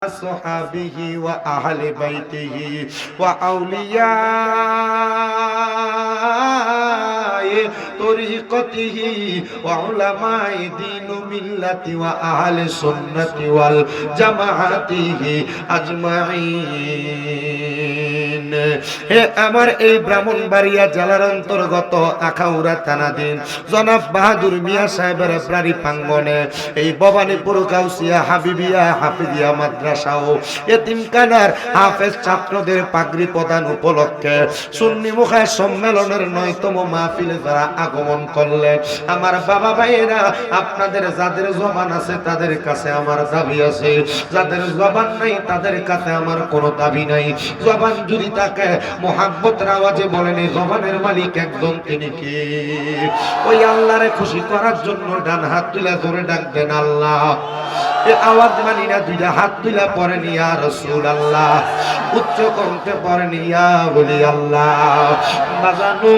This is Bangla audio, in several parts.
أصحابه وأهل بيته وأولياء طريقته وعلماء دين ملة وأهل السنة والجماعة أجمعين। হে আমার এই ব্রাহ্মণবাড়িয়া জেলার অন্তর্গত আখাউড়া থানাধীন জনাব বাহাদুর মিয়া সাহেবের প্রাণী প্রাঙ্গনে এই ভবানীপুর গাউসিয়া হাবিবিয়া হাফিজিয়া মাদ্রাসা ও এতিমখানার হাফেজ ছাত্রদের পাগড়ি প্রদান উপলক্ষে সুন্নি মুখা সম্মেলনের 9তম মাহফিলে যারা আগমন করলেন, আমার বাবা ভাইয়েরা, আপনাদের যাদের জবান আছে তাদের কাছে আমার দাবি আছে, যাদের জবান নাই তাদের কাছে আমার কোনো দাবি নাই। জবান যদি থাকে মোহাব্বতের আওয়াজে বলেন এই জবানের মালিক একজন, তিনি কি? ওই আল্লাহরে খুশি করার জন্য ডান হাত তুলে ধরে ডাকবেন আল্লাহ। এই আওয়াজ মানি না, দুইটা হাত তুলে পড়েন ইয়া রাসূলুল্লাহ, উচ্চ কণ্ঠে পড়েন ইয়া ওলি আল্লাহ। বাজানো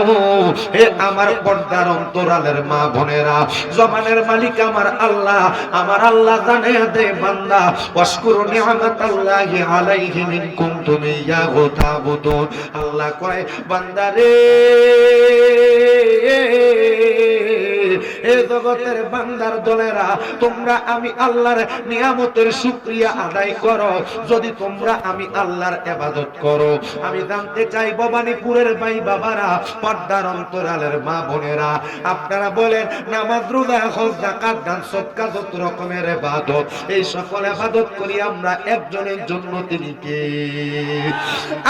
হে আমার পর্দার অন্তরালের মা বোনেরা, জবানের মালিক আমার আল্লাহ। আমার আল্লাহ জানে দে বান্দা ওয়াশকুরু নি'মাতাল্লাহি আলাইহি মিন কুনতুম ইয়াহু তা'বুদুন। আল্লাহ কয় বান্দারে, এ জগতের বান্দার দলেরা, তোমরা আমি আল্লাহর নিয়ামতের শুকরিয়া আদায় করো যদি তোমরা আমি আল্লাহর ইবাদত করো। আমি জানতে চাই ভবানীপুরের ভাই বাবারা, পর্দার অন্তরালের মা বোনেরা, আপনারা বলেন নামাজ রোজা হজ যাকাত দান সদকা যত রকমের ইবাদত, এই সকল ইবাদত করি আমরা একজনের জন্য, তিনি কে?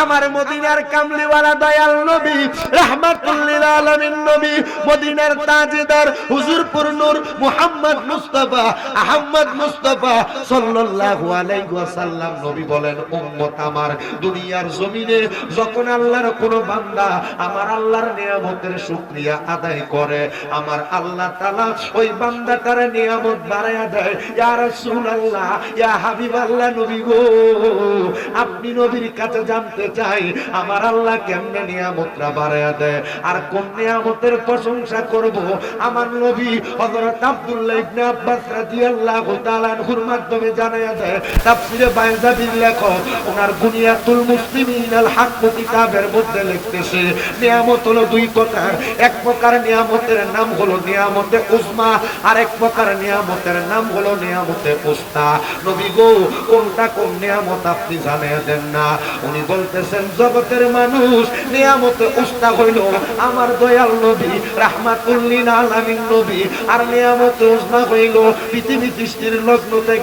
আমার মদিনার কামলিওয়ালা দয়াল নবী রাহমাতুল লিল আলামিন নবী, মদিনার তাজদার হুজুরপুর নূর মুহাম্মদ মুস্তাফা আহমদ মুস্তাফা সাল্লাল্লাহু আলাইহি ওয়াসাল্লাম নবী বলেন, উম্মত আমার, দুনিয়ার জমিনে যখন আল্লাহর কোন বান্দা আমার আল্লাহর নিয়ামতের শুকরিয়া আদায় করে, আমার আল্লাহ তাআলা ওই বান্দাটার নিয়ামত বাড়ায়া দেয়। ইয়া রাসূলুল্লাহ, ইয়া হাবিবাল্লাহ, নবী গো, আপনি নবীর কাছে জানতে চাই আমার আল্লাহ কেমনে নিয়ামতটা বাড়ায়া দেয় আর কোন নিয়ামতের প্রশংসা করব? আমার নবী হযরত আব্দুল্লাহ ইবনে আব্বাস রাদিয়াল্লাহু তাআলা আনহুর মাধ্যমে জানায়া দেয়। তাফসীরে বাইজাবির লেখক ওনার বুনিয়াতুল মুসলিমিন আল হক কিতাবের মধ্যে লিখতেছে, নিয়ামত হলো দুই প্রকার। এক প্রকার নিয়ামতের নাম হলো নিয়ামতে উজমা, আর এক প্রকার নিয়ামতের নাম হলো নিয়ামতে উস্তা। নবী গো, কোনটা কোন নিয়ামত আপনি জানিয়ে দেন না। উনি বলতেছেন, জগতের মানুষ, নিয়ামতে উস্তা হইল আমার দয়াল নবী রাহমাতুল লিল আলামিন নবী, আর নিয়ামতে উজমা হইল পৃথিবী সৃষ্টির লগ্ন থেকে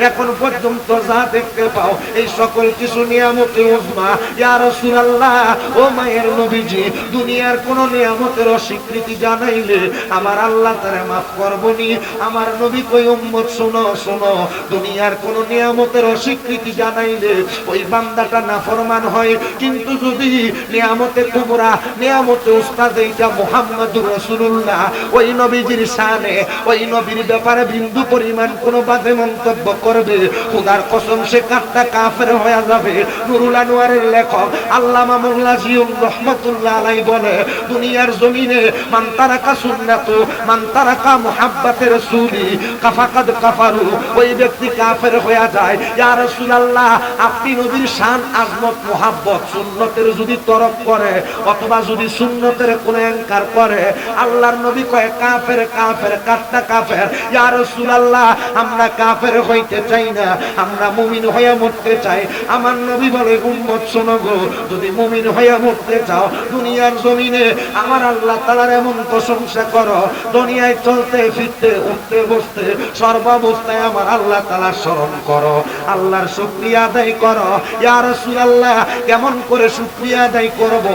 এখন পর্যন্ত যা দেখতে পাও এই সকল কিছু নিয়ামতে উজমা। ইয়া রাসূলুল্লাহ, ও মায়ের নবীজি, দুনিয়ার কোন নিয়ামতের অস্বীকৃতি জানাইলে আমার আল্লাহ তারে মাফ করবনি। আমার নবী কই, উম্মত শোনো শোনো, দুনিয়ার কোন নিয়ামতের অস্বীকৃতি জানাইলে ওই বান্দাটা নাফরমান হয়, কিন্তু যদি নিয়ামতে কুবরা, নিয়ামতে উস্তা যেটা মুহাম্মদুর রাসূলুল্লাহ, ওই নবীজির শানে, ওই নবীর ব্যাপারে বিন্দু পরিমাণ কোন বাজে মন্তব্য করবে, খোদার কসম সে কাটটা কাফের হয়ে যাবে। নুরুল আনোয়ারের লেখক আল্লামা মোল্লা জিয়ুন রাহমাতুল্লাহ আলাইহি বলে, দুনিয়ার জমিনে মান তারাকা সুন্নাতু মান তারাকা মুহাব্বাতে রাসূলি কাফাকাদ কাফারু, ওই ব্যক্তি কাফের হয়ে যায়। ইয়া রাসূলুল্লাহ, আপনি নবীর শান, আজমত, মুহাব্বত, সুন্নতের যদি তরক করে অথবা যদি সুন্নতের কোন ইনকার করে, আল্লাহর নবী কয় কাফের, কাফের, কাটটা কাফের। ইয়া রাসূলুল্লাহ, আমরা কাফের হইতে চাই না, আমরা মুমিন হয়ে মরতে চাই। আমার নবী বলে, উম্মত শোনো গো, যদি মুমিন হয়ে মরতে চাও দুনিয়ার জমিনে আমার আল্লাহ তাআলার এমন প্রশংসা করো, দুনিয়ায় চলতে ফিরতে উঠতে বসতে সর্বাবস্থায় আমার আল্লাহ তাআলার স্মরণ করো, আল্লাহর শুকরিয়া আদায় করো। ইয়া রাসূলুল্লাহ, কেমন করে শুকরিয়া আদায় করব?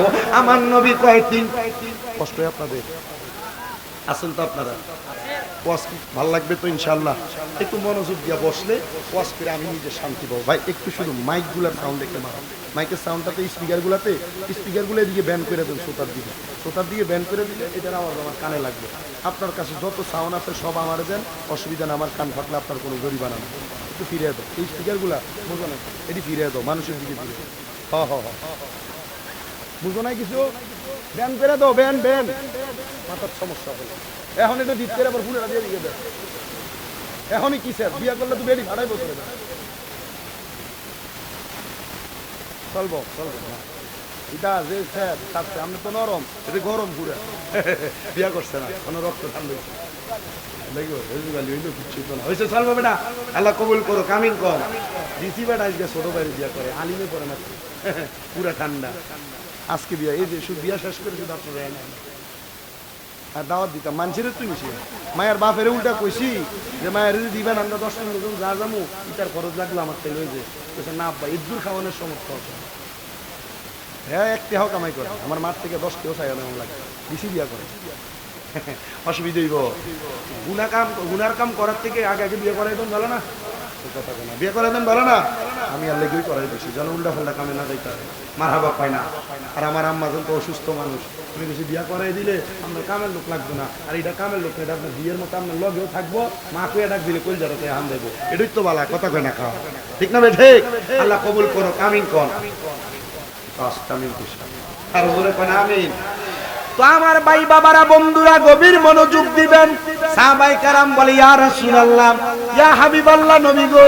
আমার নবী কয়, তিন কষ্ট আপনাদের আছেন তো আপনারা, ওয়াজ ভাল লাগবে তো ইনশাআল্লাহ। একটু মনোযোগ দিয়ে বসলে ওয়াজ করে আমি নিজে শান্তি পাবো। ভাই একটু শুধু মাইকগুলার সাউন্ড একটু মারো, মাইকের সাউন্ডটাতে স্পিকারগুলো এদিকে ব্যান করে দেন, শ্রোতার দিকে ব্যান করে দিলে এটার আওয়াজ আমার কানে লাগবে। আপনার কাছে যত সাউন্ড আছে সব আমার দেন, অসুবিধা না, আমার কান ফাটলে আপনার কোনো জরিমানা না। একটু ফিরিয়ে দাও এই স্পিকারগুলা, বুঝো না, এটি ফিরিয়ে দাও, মানুষের দিকে ফিরে। বুঝো না কিছু, ব্যান করে দাও, ব্যান মাথার সমস্যা হলো। এখন এটা দিতে আবার ফুলেরা দিয়ে দিকে দেয়, এখনই কি স্যার বিয়া করলে তো বেড়ি ভাড়াই বসে চলবো না এটা যে স্যার থাকছে আমরা তো নরম এটা গরম পুরা বিয়া করছে না কোনো রক্ত ঠান্ডা হয়েছে চলবো বেটা আল্লাহ কবুল করো কামিন কর দিছি বেটা আজকে ছোট বাইরে বিয়া করে আলিমে পড়ে না পুরা ঠান্ডা আজকে বিয়া এই যে শুধু বিয়া শেষ করে শুধু আপনারা আর দাওয়াত দিতাম মানুষের তুই বেশি মায়ের বাপের উল্টা কইছি যে মায়ের যদি দিবেন আমরা 10-15 জন যা যাবো ইটার খরচ লাগলো আমার তেল হয়েছে না আব্বা ইদ্দুর খাওয়ানোর সমর্থ আছে হ্যাঁ একটি হাও কামাই করে আমার মাঠ থেকে 10 কেউ চাই এমন লাগে বেশি বিয়া করে অসুবিধা হইব গুনার কাম করার থেকে আগে আগে বিয়ে করাই দেন ভালো না কথা কেনা বিয়ে করাই দেন ভালো না আমি আর লেগেই করাই দিচ্ছি যেন উল্টা ফাল্টা কামে না যাইতে হবে মার হাবা পায় না আর আমার আম্মা তো অসুস্থ মানুষ তুমি বেশি বিয়া করাই দিলে আপনার কামের লোক লাগবে না আর এটা কামের লোক এটা আপনার বিয়ের মতো আপনার লগেও থাকবো মাকে ডাক দিলে কই যাতে হাম দেবো এটাই তো বালা কথা কয় না খাওয়া ঠিক না ভাই ঠিক আল্লাহ কবুল করো কামিন কর কামিন আর জোরে কয় না আমিন তো আমার ভাই বাবারা বন্ধুরা গভীর মনোযোগ দিবেন সাহাবায়ে কেরাম বলে ইয়া রাসূলুল্লাহ ইয়া হাবিবাল্লাহ নবী গো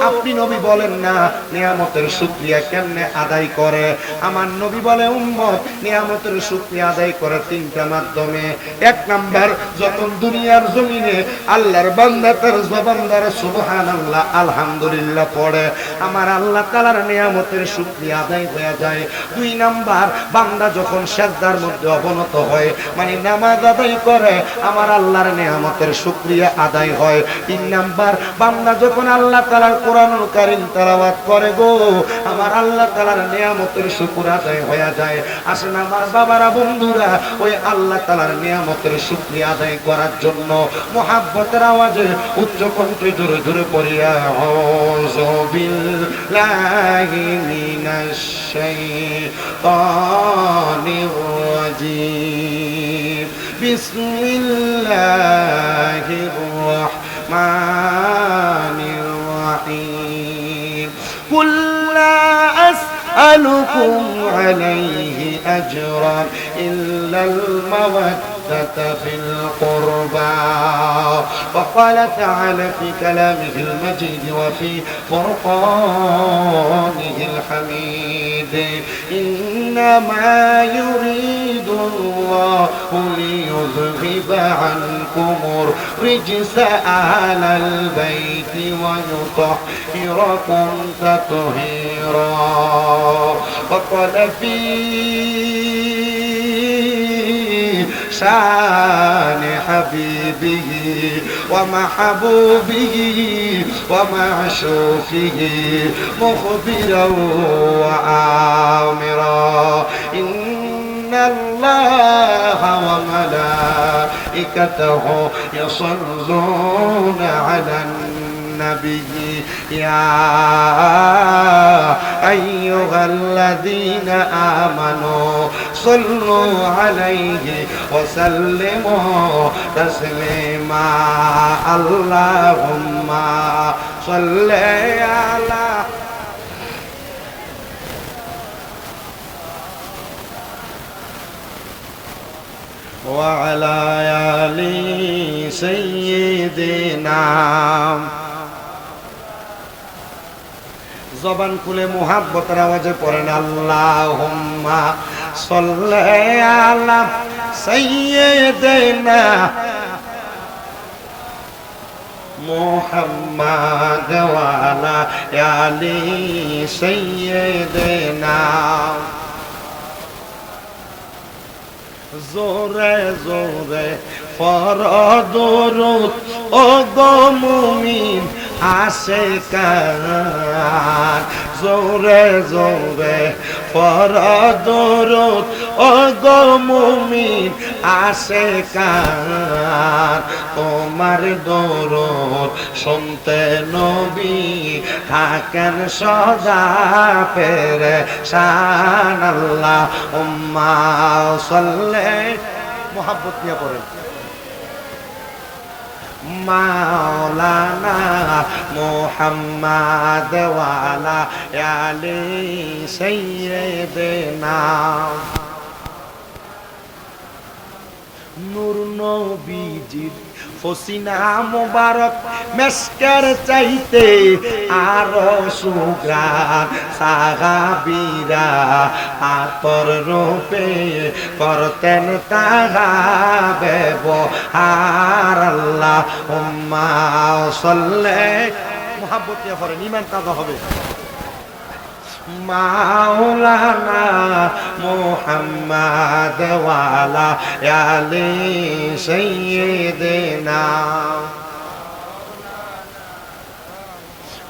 আপনি নবী বলেন না নিয়ামতের শুকরিয়া কেমনে আদায় করে আমার নবী বলে উম্মত নিয়ামতের শুকরিয়া আদায় করে তিনটা মাধ্যমে এক নাম্বার যখন দুনিয়ার জমিনে আল্লাহর বান্দা তার জবান দ্বারা সুবহানাল্লাহ আলহামদুলিল্লাহ পড়ে আমার আল্লাহ তাআলার নিয়ামতের শুকরিয়া আদায় হয়ে যায় দুই নাম্বার বান্দা যখন সিজদার মধ্যে অবনত হয় মানে নামাজ আদায় করে আমার আল্লাহর নিয়ামতের শুকরিয়া আদায় হয় তিন নাম্বার বান্দা যখন আল্লাহ তাআলার কোরআনুল কারীম তেলাওয়াত করে গো আমার আল্লাহ তাআলার নিয়ামতের শুকর আদায় হয়ে যায় আসেন আমার বাবারা বন্ধুরা ওই আল্লাহ তাআলার নিয়ামতের শুকরিয়া আদায় করার জন্য মুহাব্বতের আওয়াজে উচ্চ কণ্ঠে জোরে জোরে পড়িয়া আউযু বিল্লাহি মিনাশ শাইতানির রাজীম বিসমিল্লাহির রাহমানির رحيم قل لا أسألكم عليه أجرا إلا المودة في القربى وقال تعالى في كلامه المجيد وفي فرقانه الحميد إنما يريد الله ليذهب عنكم الرجس أهل البيت ويطهركم تطهيرا وقال في شان حبيبه ومحبوبه ومعشوقه مخبرا وآمرا إن الله وملائكته يصلون على النبي يا أيها الذين آمنوا صلوا عليه وسلموا تسليما اللهم صل على وعلى آل سيدنا জবান খুলে মুহাব্বতের আওয়াজে পড়েন আল্লাহুম্মা সাল্লি আলা সাইয়্যিদিনা মুহাম্মাদ ওয়া আলা আলি সাইয়্যিদিনা জোরে জোরে পড় দুরূদ ও গো মুমিন আশিকান জোরে জোরে পড় দুরূদ ও গো মুমিন আশিকান তোমার দরুদ শুনতে নবী থাকেন সদা পেরেশান আল্লাহুম্মা সাল্লি মুহাব্বত নিয়ে পড়েন মাওলানা মুহাম্মাদ ওয়া আলা আলি সাইয়্যিদিনা নূর নবীজির ফসিনা মুবারক মেশকের চাইতে আরো সুগ্রাণ সাহাবীরা আতর রূপে করতেন তাহা ব্যবহার আল্লাহুম্মা সাল্লি মুহাব্বত নিয়ে পড়েন ঈমান তাজা হবে মাওলানা মুহাম্মদ ওয়ালা আলি সাইয়্যিদিনা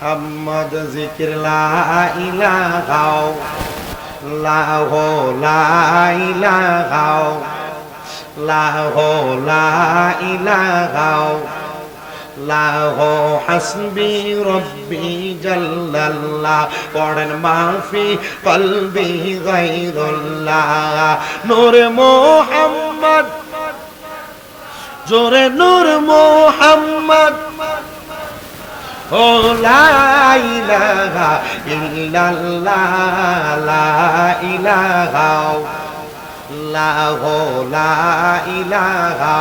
মুহাম্মদ জিকির লা ইলাহা লা ইলাহা লা ইলাহা লাহু হাসবি রব্বি জাল্লাল্লাহ পড়েন মাফি কলবি গায়রুল্লাহ নূর মুহাম্মদ জোরে নূর মুহাম্মদ ও লা ইলাহা ইল্লাল্লাহ লা ইলাহা লাহু লা ইলাহা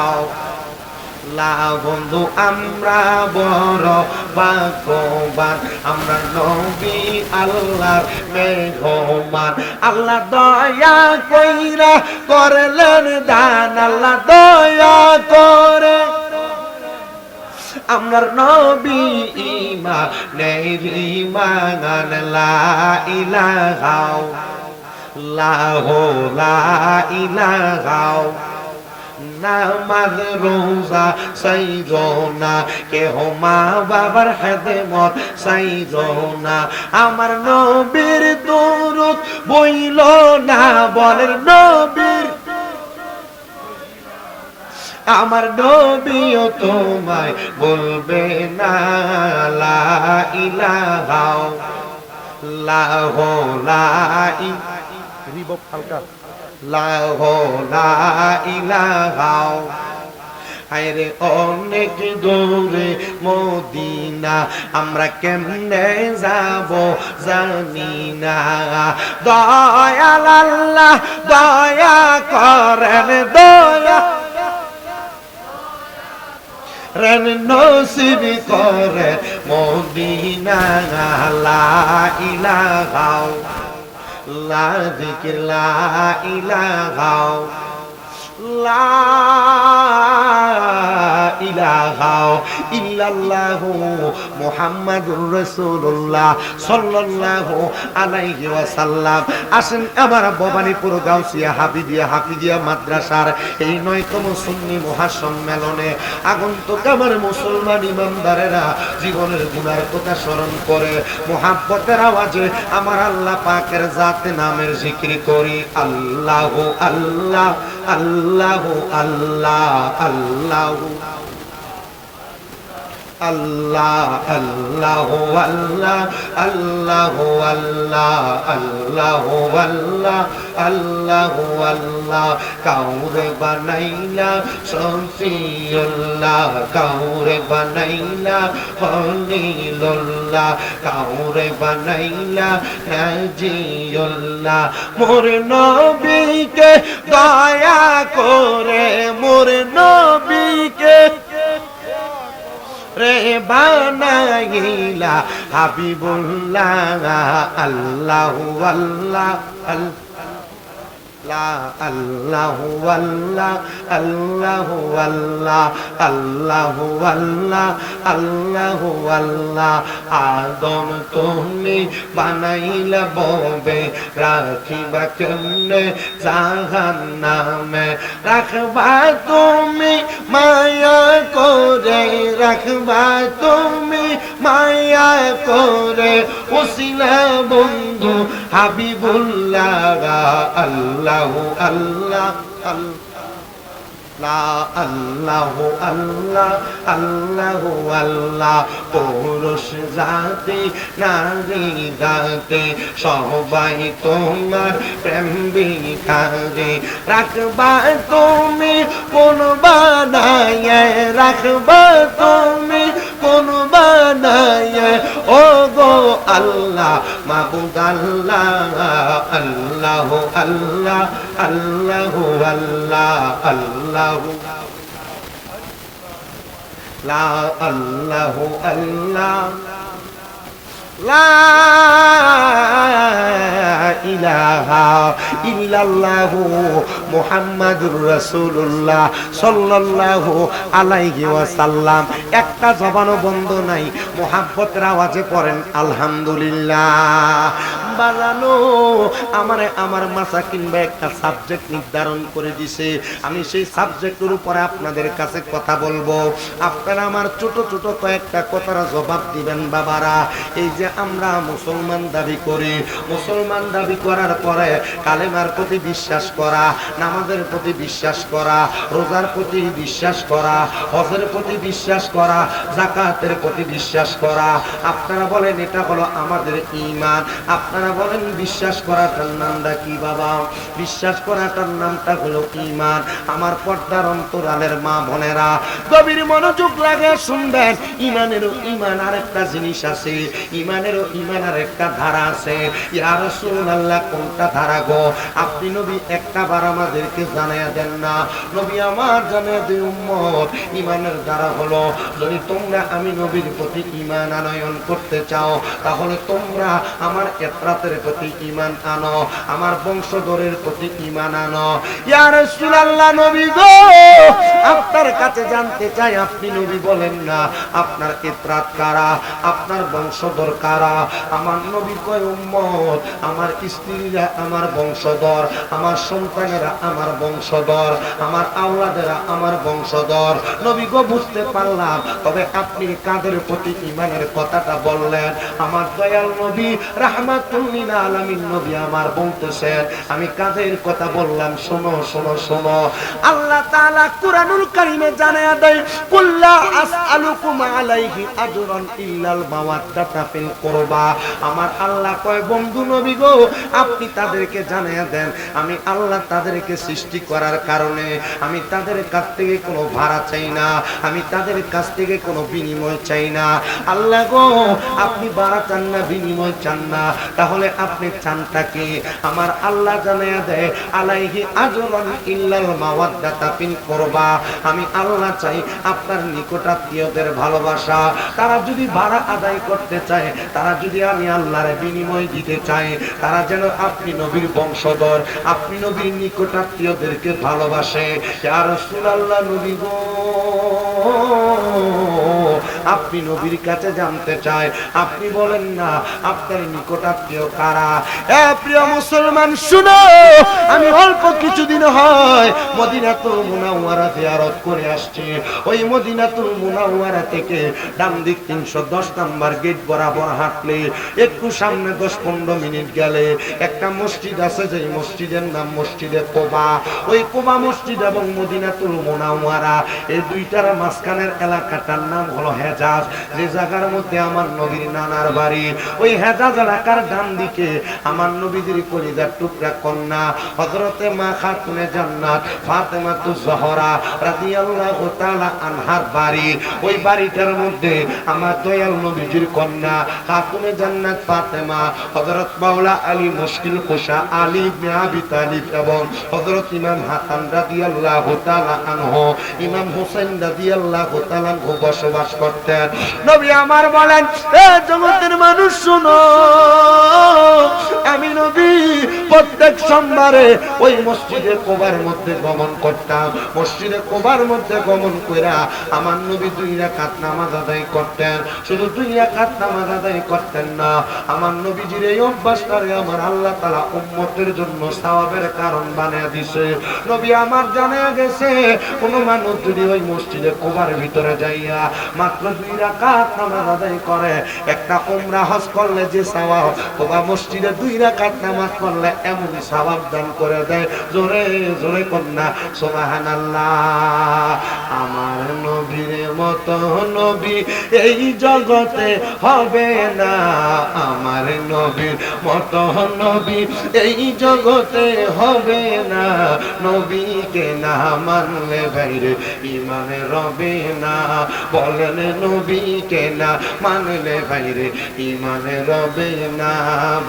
লা বন্ধু আমরা বড় ভাগ্যবান আমরা নবী আল্লাহর মেহমান আল্লাহ দয়া কইরা করলেন দান আল্লাহ দয়া করে আমরার নবী ঈমান লা ইলাহা লা ইলাহা নামাজ রোজা সাইজো না কেহ মা বাবার খেদমত সাইজো না আমার নবীর দরুদ বইল না বলেন নবীর আমার নবীও তোমায় বলবে না লা ইলাহা লা রিবক হালকা লাহু লা ইলাহা হায়রে অনেক দূরে মদিনা আমরা কেমনে যাব জানি না দয়াল আল্লাহ দয়া করেন দয়া রেন নসিব করে মদিনা লা ইলাহা লা যিকির লা ইলাহা লা ইলাহা ইল্লাল্লাহু মুহাম্মাদুর রাসূলুল্লাহ সাল্লাল্লাহু আলাইহি ওয়াসাল্লাম আসেন আমার ভবানীপুর গাউসিয়া হাফিজিয়া মাদ্রাসার এই ৯তম সুন্নি মহাসম্মেলনে আগন্তুক আমার মুসলমান ইমানদারেরা জীবনের গুনার কথা স্মরণ করে মুহাব্বতের আওয়াজে আমার আল্লাহ পাকের জাতে নামের জিকির করি আল্লাহু আল্লাহ আল্লাহু আল্লাহ আল্লাহু আল্লাহ আল্লাহু আল্লাহ আল্লাহু আল্লাহ আল্লাহু আল্লাহ আল্লাহু আল্লাহ কাউরে বানাইলা শফিউল্লাহ কাউরে বানাইলা খলিলুল্লাহ কাউরে বানাইলা নাজিউল্লাহ মোর নবীকে দয়া করে মোর নবীকে রে বানাইলা হাবিবুল্লাহ আল্লাহু আল্লাহ আল্লাহু আল্লাহ আল্লাহু আল্লাহ আল্লাহু আল্লাহ আল্লাহু আল্লাহ আদম তুমি বানাইলা ববে রাখিবা কেমনে জাহান্নামে রাখবা তুমি মায়া করে রাখবা তুমি মায়া করে ওসিলা বন্ধু হাবিবুল্লাহ আল্লাহু আল্লাহ আল্লাহু আল্লাহ আল্লাহু আল্লাহ পুরুষ জাতি নারী জাতি সবাই তোমার প্রেম ভিখারি রাখবা তুমি কোন বানায় রাখবা তুমি কোন বানায় ও গো আল্লাহ মাবুদ আল্লাহ আল্লাহু আল্লাহ আল্লাহু আল্লাহ আল্লাহু লা আল্লাহু আল্লাহ লা ইলাহা ইল্লাল্লাহু মুহাম্মাদুর রাসূলুল্লাহ সাল্লাল্লাহু আলাইহি ওয়াসাল্লাম। একটা জবানও বন্ধ নাই, মুহাব্বতের আওয়াজে পড়েন আলহামদুলিল্লাহ। বাজানো আমারে আমার মাসাকিন ভাই একটা সাবজেক্ট নির্ধারণ করে দিছে, আমি সেই সাবজেক্টের উপরে আপনাদের কাছে কথা বলবো। আপনারা আমার ছোট ছোট কয়েকটা কথার জবাব দিবেন বাবারা। এই যে আমরা মুসলমান দাবি করি, মুসলমান দাবি করার পরে কালেমার প্রতি বিশ্বাস করা, নামাজের প্রতি বিশ্বাস করা, রোজার প্রতি বিশ্বাস করা, হজের প্রতি বিশ্বাস করা, যাকাতের প্রতি বিশ্বাস করা, আপনারা বলেন এটা হলো আমাদের ঈমান। আপনারা বলেন বিশ্বাস করাটার নামটা কি বাবা? বিশ্বাস করাটার নামটা হলো ঈমান। আমার পর্দার অন্তরালের মা বোনেরা গভীর মনোযোগ লাগে শুনবেন। ঈমান আরেকটা জিনিস আছে, ঈমানেরও ঈমান আরেকটা ধারা আছে। ইয়া রাসূলুল্লাহ কোনটা ধারা গো? আপনি নবী একটা বার আমাদেরকে জানাইয়া দেন না। নবী আমার জানাইয়া দেন উম্মত, ঈমানের ধারা হলো যদি তোমরা আমি নবীর প্রতি ঈমান আনয়ন করতে চাও তাহলে তোমরা আমার ইত্রাতের প্রতি ঈমান আনো, আমার বংশধরের প্রতি ঈমান আনো। ইয়া রাসূলুল্লাহ নবী গো আপনার কাছে জানতে চাই, আপনি নবী বলেন না আপনার ইত্রাত কারা, আপনার বংশধর কারা? আমার নবী কয় উম্মত আমার স্ত্রীরা আমার বংশধর, আমার সন্তানেরা আমার বংশধর, আমার আওলাদেরা আমার বংশধর। নবী গো বুঝতে পারলাম, তবে আপনি কাদের প্রতি ঈমানের কথাটা বললেন? আমার দয়াল নবী রাহমাতুল লিল আলামিন নবী আমার বলতেছেন আমি কাদের কথা বললাম। শোনো শোনো শোনো, আল্লাহ তাআলা কুরআনুল কারীমে জানায়া দেয় কুল্লা আসআলুকুম আলাইহি আজরান ইল্লাল মাওয়াদ্দাতা ফিল কুরবা। আমার আল্লাহ কয় বন্ধু নবী গো আপনি তাদেরকে জানায়া দেন আমি আল্লাহ তাদেরকে সৃষ্টি করার কারণে আমি তাদের কাছ থেকে কোনো ভাড়া চাই না, আমি তাদের কাছ থেকে কোনো বিনিময় চাই না। আল্লাহ গো আপনি ভাড়া চান না, বিনিময় চান না, তাহলে আপনি চানটা কি? আমার আল্লাহ জানায়া দেয় আলাইহি আজরান ইল্লাল মাওয়াদ্দাতা ফিল কুরবা। আমি আল্লাহ চাই আপনার নিকটাত্মীয়দের ভালোবাসা। তারা যদি ভাড়া আদায় করতে চায়, তারা যদি আমি আল্লাহর বিনিময় দিতে চাই, তারা যেন আপনি নবীর বংশধর, আপনি নবীর নিকটাত্মীয়দেরকে ভালোবাসে। ইয়া রাসূলুল্লাহ নবী গো আপনি নবীর কাছে জানতে চাই, আপনি বলেন না আপনার নিকটাত্মীয় কারা? প্রিয় মুসলমান শুনো, আমি অল্প কিছুদিন হয় মদিনাতুল মুনাওয়ারা জিয়ারত করে আসছি। ওই মদিনাতুল মুনাওয়ারা থেকে ডান দিক 310 নাম্বার গেট বরাবর হাঁটলে একটু সামনে 10-15 মিনিট গেলে একটা মসজিদ আছে, যে মসজিদের নাম মসজিদে কোবা। ওই কোবা মসজিদ এবং মদিনাতুল মুনাওয়ারা এই দুইটার মাঝখানের এলাকাটার নাম হলো হেজাজ, যে জায়গার মধ্যে আমার নবীর নানার বাড়ি। ওই হেজাজ এলাকার ডান দিকে আমার নবীজির কলিজার টুকরা কন্যা হযরতে মা খাতুনে জান্নাত ফাতেমাতুজ জোহরা রাদিয়াল্লাহু তাআলা আনহার বাড়ি। ওই বাড়িটার মধ্যে আমার দয়াল নবীজির কন্যা খাতুনে জান্নাত ফাতেমা, হযরত মাওলা আলী মুশকিল কুশা আলী ইবনে আবি তালিব এবং হযরত ইমাম হাসান রাদিয়াল্লাহু তাআলা আনহু, ইমাম হুসাইন রাদিয়াল্লাহু তাআলা আনহু বসবাস করতেন। নবী আমার বলেন এ জগতের মানুষ শুনো, আমি নবী প্রত্যেক সোমবারে ওই মসজিদে কোবার মধ্যে গমন করতাম। মসজিদে কোবার মধ্যে গমন কইরা আমার নবী 2 রাকাত নামাজ আদায় করতেন। শুধু 2 রাকাত নামাজ আদায় করতেন না, আমার নবীজির এই অভ্যাসটারে আমার আল্লাহ তাআলা উম্মতের জন্য সওয়াবের কারণ বানিয়ে দিয়েছে। নবী আমার জানা গেছে কোন মানুষ যদি ওই মসজিদে কোবার ভিতরে যাইয়া মাত্র 2 রাকাত নামাজ আদায় করে, একটা উমরা হজ করলে যে সওয়াব, কোবা মসজিদে 2 রাকাত নামাজ পড়লে এমন সওয়াব দান করে দেয়। জোরে জোরে কন্যা সুবহানাল্লাহ। আমার নবীর মতো নবী এই জগতে হবে না, আমার নবীর মতো নবী এই জগতে হবে না। নবীকে না মানলে বাইরে ঈমানে রবে না, বলেন নবীকে না মানলে বাইরে ঈমানে রবে না।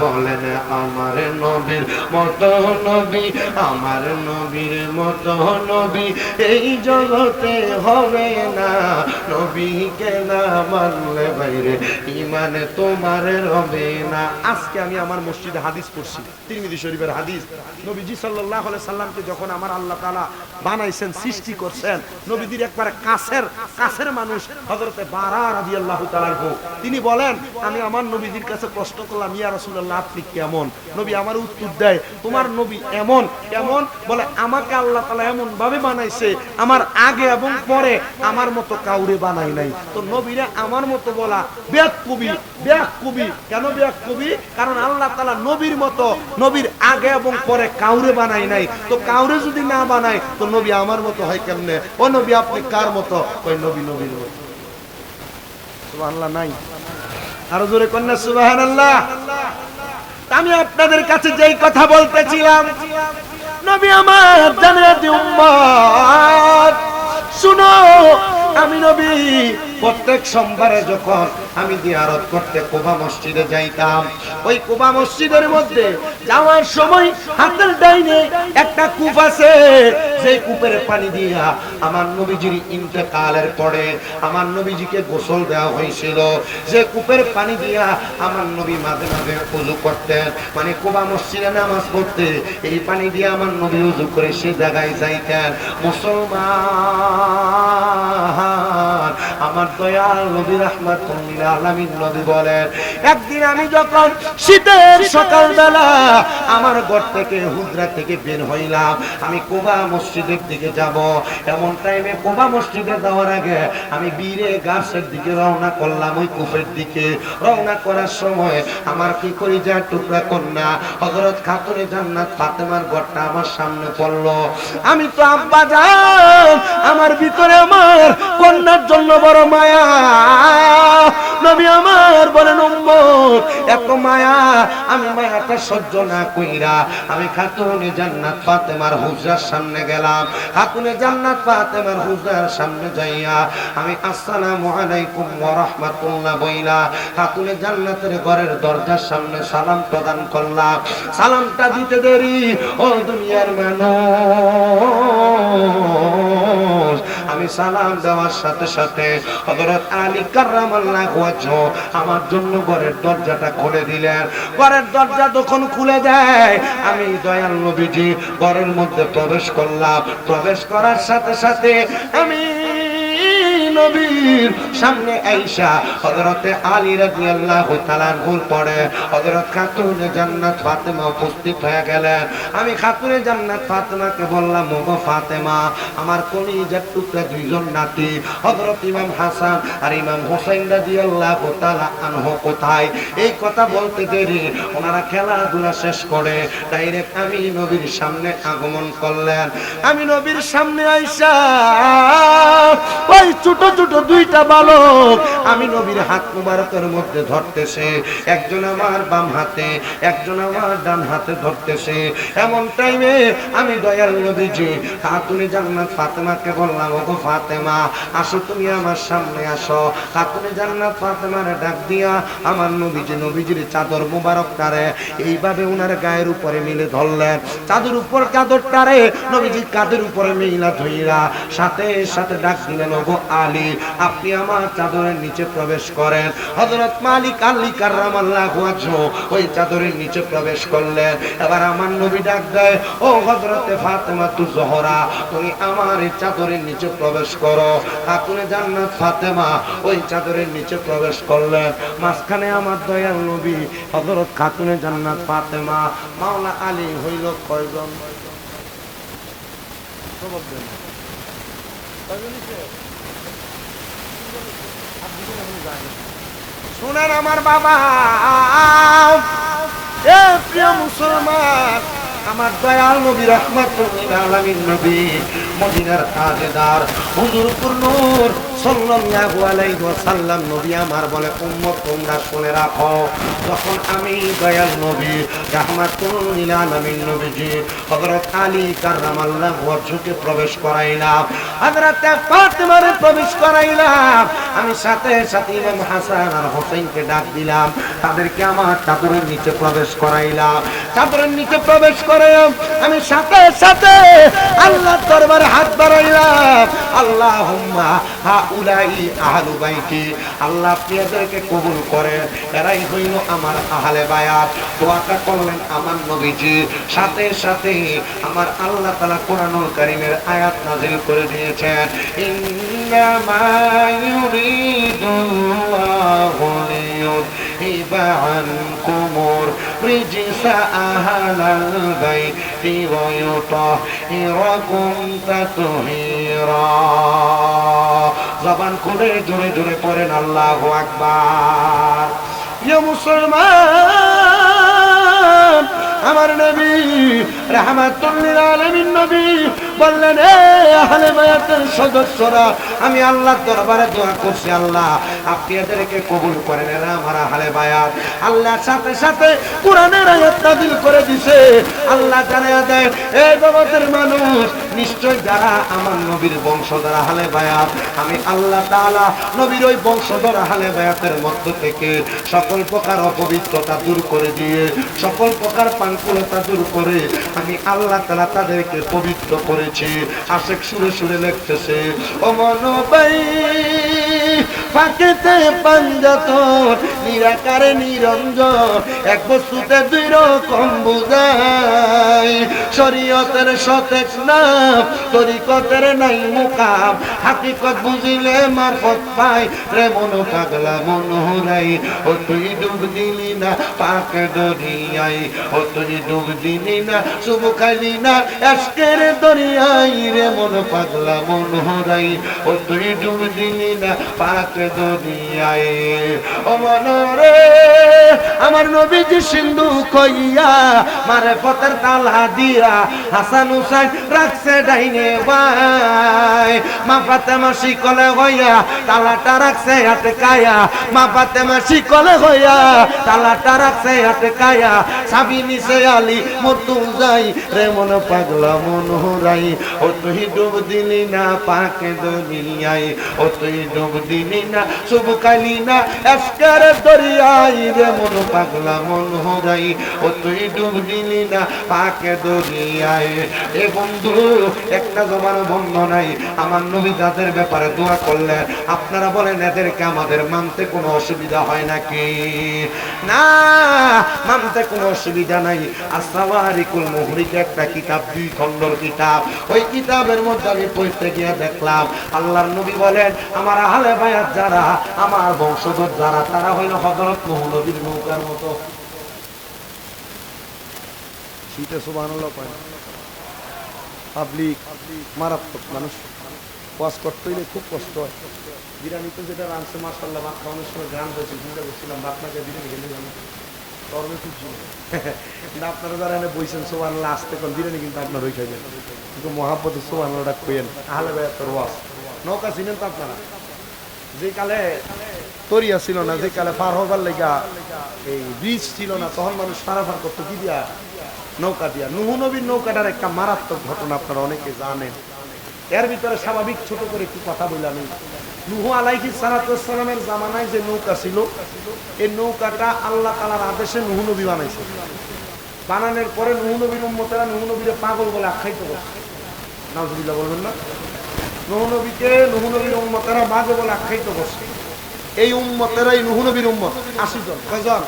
বলেন আমার নবীর মতো মতো নবী, আমার নবীর মতো নবী এই জগতে হবে না। নবীকে না মানলে বাইরে ঈমান তোমার হবে না। আজকে আমি আমার মসজিদে হাদিস পড়ছি, তিরমিজি শরীফের হাদিস। নবীজি সাল্লাল্লাহু আলাইহি সাল্লামকে যখন আমার আল্লাহ তাআলা বানাইছেন, সৃষ্টি করছেন, নবীজির একবারে কাছের মানুষ হযরতে বারা রাদিয়াল্লাহু তাআলা আনহু, তিনি বলেন, আমি আমার নবীজির কাছে প্রশ্ন করলাম, ইয়া রাসূলুল্লাহ আপনি কেমন? নবী আমার উত্তর দেয়, তোমার নবী এমন কেমন? বলে আমাকে আল্লাহ তাআলা এমন ভাবে বানাইছে, আমার আগে এবং পরে আমার মতো কাউরে বানাই নাই। তো নবীরা আমার মতো বলা বেয়াকুবি। কেন বেয়াকুবি? কারণ আল্লাহ তাআলা নবীর মতো, নবীর আগে এবং পরে কাউরে বানাই নাই। তো কাউরে যদি না বানায় তো নবী আমার মতো হয় কেমনে? ও নবী আপনি কার মতো? ওই নবী নবীর মতো। সুবহানাল্লাহ নাই? আরো জোরে কন্যা সুবহানাল্লাহ। আমি আপনাদের কাছে যেই কথা বলতেছিলাম, নবী আমার জান্নাতি উম্মত শুনো, আমি নবী প্রত্যেক সোমবারে যখন আমি জিয়ারত করতে কুবা মসজিদে যাইতাম, ওই কুবা মসজিদের মধ্যে যাওয়ার সময় হাতের ডাইনে একটা কূপ আছে, সেই কূপের পানি দিয়া আমার নবীজির ইন্তেকালের পরে আমার নবীজিকে গোসল দেওয়া হয়েছিল। যে কূপের পানি দিয়া আমার নবী মাঝে মাঝে ওযু করতেন, মানে কুবা মসজিদে নামাজ পড়তে এই পানি দিয়ে আমার নবী ওযু করে সে জায়গায় যাইতেন। মুসলমান, আমার দয়াল নবী রাহমাতুল্লিল আলামিন নবী বলেন, একদিন আমি যখন শীতের সকালবেলা আমার ঘর থেকে হুজরা থেকে বের হইলাম, আমি কুবা মসজিদের দিকে যাব। এমন টাইমে কুবা মসজিদে যাওয়ার আগে আমি বীরে গাছের দিকে রওনা করলাম, ওই কূপের দিকে রওনা করার সময় আমার কি করি যায় টুকরা কন্যা হযরত খাতুনে জান্নাত ফাতেমার ঘরটা আমার সামনে পড়লো। আমি তো আব্বা যান, আমার ভিতরে আমার কন্যার জন্য বড় মায়া। নবী আমার বলেন, উম্মত এত মায়া, আমি মায়াটা সহ্য না কইরা আমি খাতুনে জান্নাত ফাতেমার হুজরার সামনে গেলাম। খাতুনে জান্নাত ফাতেমার হুজরার সামনে যাইয়া আমি আসসালামু আলাইকুম ওয়া রাহমাতুল্লাহ বইলা খাতুনে জান্নাতের ঘরের দরজার সামনে সালাম প্রদান করলাম। সালামটা দিতে দেরি, ও দুনিয়ার মানুষ, আমি সালাম দেওয়ার সাথে সাথে হযরত আলী কাররামাল্লাহু ওয়াজহু আমার জন্য ঘরের দরজাটা খুলে দিলেন। ঘরের দরজা যখন খুলে দেয়, আমি দয়াল নবীজি ঘরের মধ্যে প্রবেশ করলাম। প্রবেশ করার সাথে সাথে আমি নবীর সামনে আয়েশা হযরতে আলী রাদিয়াল্লাহু তাআলা আনহুর পরে হযরত খাতুনে জান্নাত ফাতেমা উপস্থিত হয়ে গেলেন। আমি খাতুনে জান্নাত ফাতেমাকে বললাম, ওগো ফাতেমা, আমার কলিজার টুকরা দুইজন নাতি হযরত ইমাম হাসান আর ইমাম হোসেন রাদিয়াল্লাহু তাআলা আনহু কোথায়? এই কথা বলতে দেরি ওনারা খেলাধুলা শেষ করে ডাইরেক্ট আমি নবীর সামনে আগমন করলেন। আমি নবীর সামনে আয়েশা ওই ছোট ছোট দুইটা বালক আমি নবীর হাত মুবারকের মধ্যে ধরতেছে, একজন আমার বাম হাতে একজন আমার ডান হাতে ধরতেছে। এমন টাইমে আমি দয়াল নবীজি খাতুনে জান্নাত ফাতেমাকে বললাম, ওগো ফাতেমা আসো, তুমি আমার সামনে আসো। খাতুনে জান্নাত ফাতেমার ডাক দিয়া আমার নবীজির চাদর মুবারকটারে এইভাবে উনার গায়ের উপরে মিলে ধরলেন। চাদর উপর চাদরটারে নবীজির কাঁধের উপরে মিলা ধইরা সাথে সাথে ডাক দিলেন, ওগো আলী, আপনি আমার চাদরের নিচে প্রবেশ করেন। হযরত মালিক আলী কাররামাল্লাহু ওয়াজহু ওই চাদরের নিচে প্রবেশ করলেন। এবার আমার নবী ডাক দেয়, ও হযরতে ফাতেমা তু জোহরা, তুমি আমার এই চাদরের নিচে প্রবেশ করো। খাতুনে জান্নাত ফাতেমা ওই চাদরের নিচে প্রবেশ করলেন। মাঝখানে আমার দয়াল নবী হযরত খাতুনে জান্নাত ফাতেমা মাওলা আলী হইল কয়জন? শুনেন আমার বাবা, এ প্রিয় মুসলমান, আমার দয়াল নবী রাহমাতুল্লিল আলামিন নবী মদিনার তাজদার হুজুরপুর নূর সাল্লাল্লাহু আলাইহি ওয়াসাল্লাম নবী আমার বলে, উম্মত তোমরা শুনে রাখো, যখন আমি দয়াল নবী রাহমাতুল্লিল আলামিন নবীজি হযরত আলী কাররামাল্লাহু ওয়াজহুকে প্রবেশ করাইলাম, হযরত ফাতেমারে প্রবেশ করাইলাম, আমি সাথে সাথে ইমাম হাসান আর হোসেনকে ডাক দিলাম, তাদেরকে আমার চাদরের নিচে প্রবেশ করাইলাম। চাদরের নিচে প্রবেশ করে আমি সাথে সাথে আল্লাহর দরবারে হাত বাড়াইলাম, আল্লাহুম্মা হাউলাই আহলু বাইতি, আল্লাহ আপনি এদেরকে কবুল করেন, এরাই হইল আমার আহলে বায়াত। দোয়াটা করলেন আমার নবীজি, সাথে সাথে আমার আল্লাহ তাআলা কোরআনুল কারীমের আয়াত নাযিল করে দিয়েছেন, ইন্নামা ইউরিদুল্লাহু লিয়ুযহিবা আনকুমুর রিজসা আহলাল বাইতি ওয়া ইউতাহিরাকুম তাতহীরা। জবান খুলে জোরে জোরে পড়েন আল্লাহু আকবার। ইয়া মুসলমান, আমার নবী রাহমাতুল লিল আলামিন নবী বললেন, এ আহলে বায়াতের সদস্যরা, আমি আল্লাহর দরবারে দোয়া করছি, আল্লাহ আপনি এদেরকে কবুল করেন, এরা আমার আহলে বায়াত। আল্লাহ সাথে সাথে কোরআনের আয়াত নাযিল করে দিয়েছে। আল্লাহ জানিয়ে দেয়, এই জগতের মানুষ, নিশ্চয় যারা আমার নবীর বংশধর আহলে বায়াত, আমি আল্লাহ তাআলা নবীর ওই বংশধর আহলে বায়াতের মধ্য থেকে সকল প্রকার অপবিত্রতা দূর করে দিয়ে, সকল প্রকার পাঙ্কুলতা দূর করে আমি আল্লাহ তাআলা তাদেরকে পবিত্র করেছি। আশেক সুরে সুরে লিখতেছে, ও মনোবাই ফাঁকেতে পাঞ্জাতন, নিরাকারে নিরঞ্জন, এক বস্তুতে দুই রকম বুঝায়, শরীয়তের সতেজ নাম, তরিকতের নাই মুকাম, হাকিকত বুঝিলে মারফত পাই, রে মনো পাগলা মনোহরাই, ও তুই ডুব দিলি না পাক দরিয়াই, ও তুই ডুব দিলি না শুভ খাইলি না আজকের দরিয়াই, রে মনো পাগলা মনোহরাই, ও তুই ডুব দিলি না পাক দরিয়াই। ও মনোরে, আমার নবীজি সিন্ধু কইয়া মারে পথের তালা দিয়া হাসান হুসাইন রাখছে ডাইনে বাই, মা ফাতেমা শিকলে হইয়া তালাটা রাখছে আটকায়া, মা ফাতেমা শিকলে হইয়া তালাটা রাখছে আটকায়া, সাবি নিছে আলী মতু যাই, রে মন পাগলা মন হুরাই, ও তুই ডুব দিলি না পাক দরিয়াই, ও তুই ডুব দিলি না শুভ কালি না আজকের দরিয়াই, রে মন পাগলা মন হুরাই, ও তুই ডুব দিলি না পাক দরিয়াই। এ বন্ধু, একটা জবান বন্ধ নাই, আমার নবী যাদের ব্যাপারে দোয়া করলেন, আপনারা বলেন এদেরকে আমাদের মানতে কোনো অসুবিধা হয় নাকি? না, মানতে কোনো অসুবিধা নাই। আসসাওয়ারিকুল মুহরিক একটা কিতাব, 2 খণ্ডের কিতাব, ওই কিতাবের মধ্যে আমি পড়তে গিয়ে দেখলাম আল্লাহর নবী বলেন, আমার আহলে বায়াত যারা, আমার বংশধর যারা, তারা হইল হযরত নূহ নবীর নৌকার মতো। শীতে সুবহানাল্লাহ পায় পাবলিক মারাত্মক মানুষ, ওয়াজ করতে হইলে খুব কষ্ট হয়। বিরিয়ানিতে যেটা রাঁধছে মাশাআল্লাহ, ভাত খাওয়ানোর সময় গ্রাম হয়েছে, চিন্তা করছিলাম আপনাকে বিরিয়ানি খেলে যাবো, তরবে খুব ছিল। কিন্তু আপনারা যারা এনে বইছেন সুবহানাল্লাহ আসতে কোন বিরিয়ানি কিন্তু আপনার ওই খাইবেন, কিন্তু মহাব্বতে সুবহানাল্লাহটা কইেন। আহলে বায়াতের ওয়াজ নৌকা চিনেন তো আপনারা? যে কালে তরিয়া ছিল না, যে কালে পার হবার লেগা এই ব্রিজ ছিল না, তখন মানুষ পারাপার করতো কি দিয়া? নৌকা দিয়া। নূহ নবীর নৌকাটার একটা মারাত্মক ঘটনা আপনারা অনেকে জানেন। এর ভিতরে স্বাভাবিক ছোট করে একটু কথা বললাম। নূহ আলাইহিস সালামের জামানায় যে নৌকা ছিল, এই নৌকাটা আল্লাহ তাআলার আদেশে নূহ নবী বানাইছে। বানানোর পরে নূহ নবীর উম্মতেরা নূহ নবীরে পাগল বলে আখ্যায়িত করছে। নাউজুবিল্লাহ বলবেন না? নূহ নবীকে নূহ নবীর উম্মতেরা বাজে বলে আখ্যায়িত করছে। এই উম্মতেরাই নূহ নবীর উম্মত, 80 জন। কয়জন?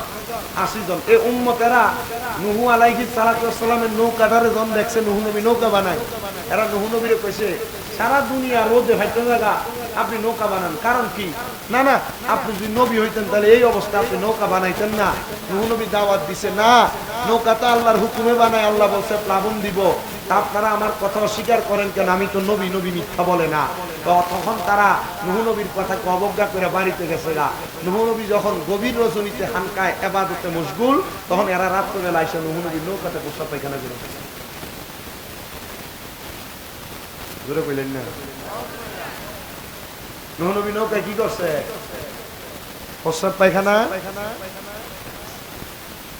80 জন। এই উম্মতেরা নূহ আলাইহিস সালামের নৌকাটারে জন দেখছে নূহ নবী নৌকা বানায়, এরা নূহ নবীরে কইছে, সারা দুনিয়া রোদে ভাইতে জায়গা আপনি নৌকা বানান, কারণ কি? না না, আপনি যদি নবী হইতেন তাহলে এই অবস্থা আপনি নৌকা বানাইতেন না। নূহ নবী দাওয়াত দিছে, না, নৌকা তো আল্লাহর হুকুমে বানায়, আল্লাহ বলছে প্লাবন দিব, তা আপনারা আমার কথা অস্বীকার করেন কেন? আমি তো নবী, নবী মিথ্যা বলে না। তো তখন তারা নূহ নবীর কথাকে অবজ্ঞা করে বাড়িতে গেছে গা। নূহ নবী যখন গভীর রজনীতে হানকায় ইবাদতে মশগুল, তখন এরা রাত্রবেলা এসে নূহ নবীর নৌকাতে প্রস্রাব পায়খানা করে। জোরে কইলেন না? নূহ নবী নৌকায় কি করছে? প্রস্রাব পায়খানা।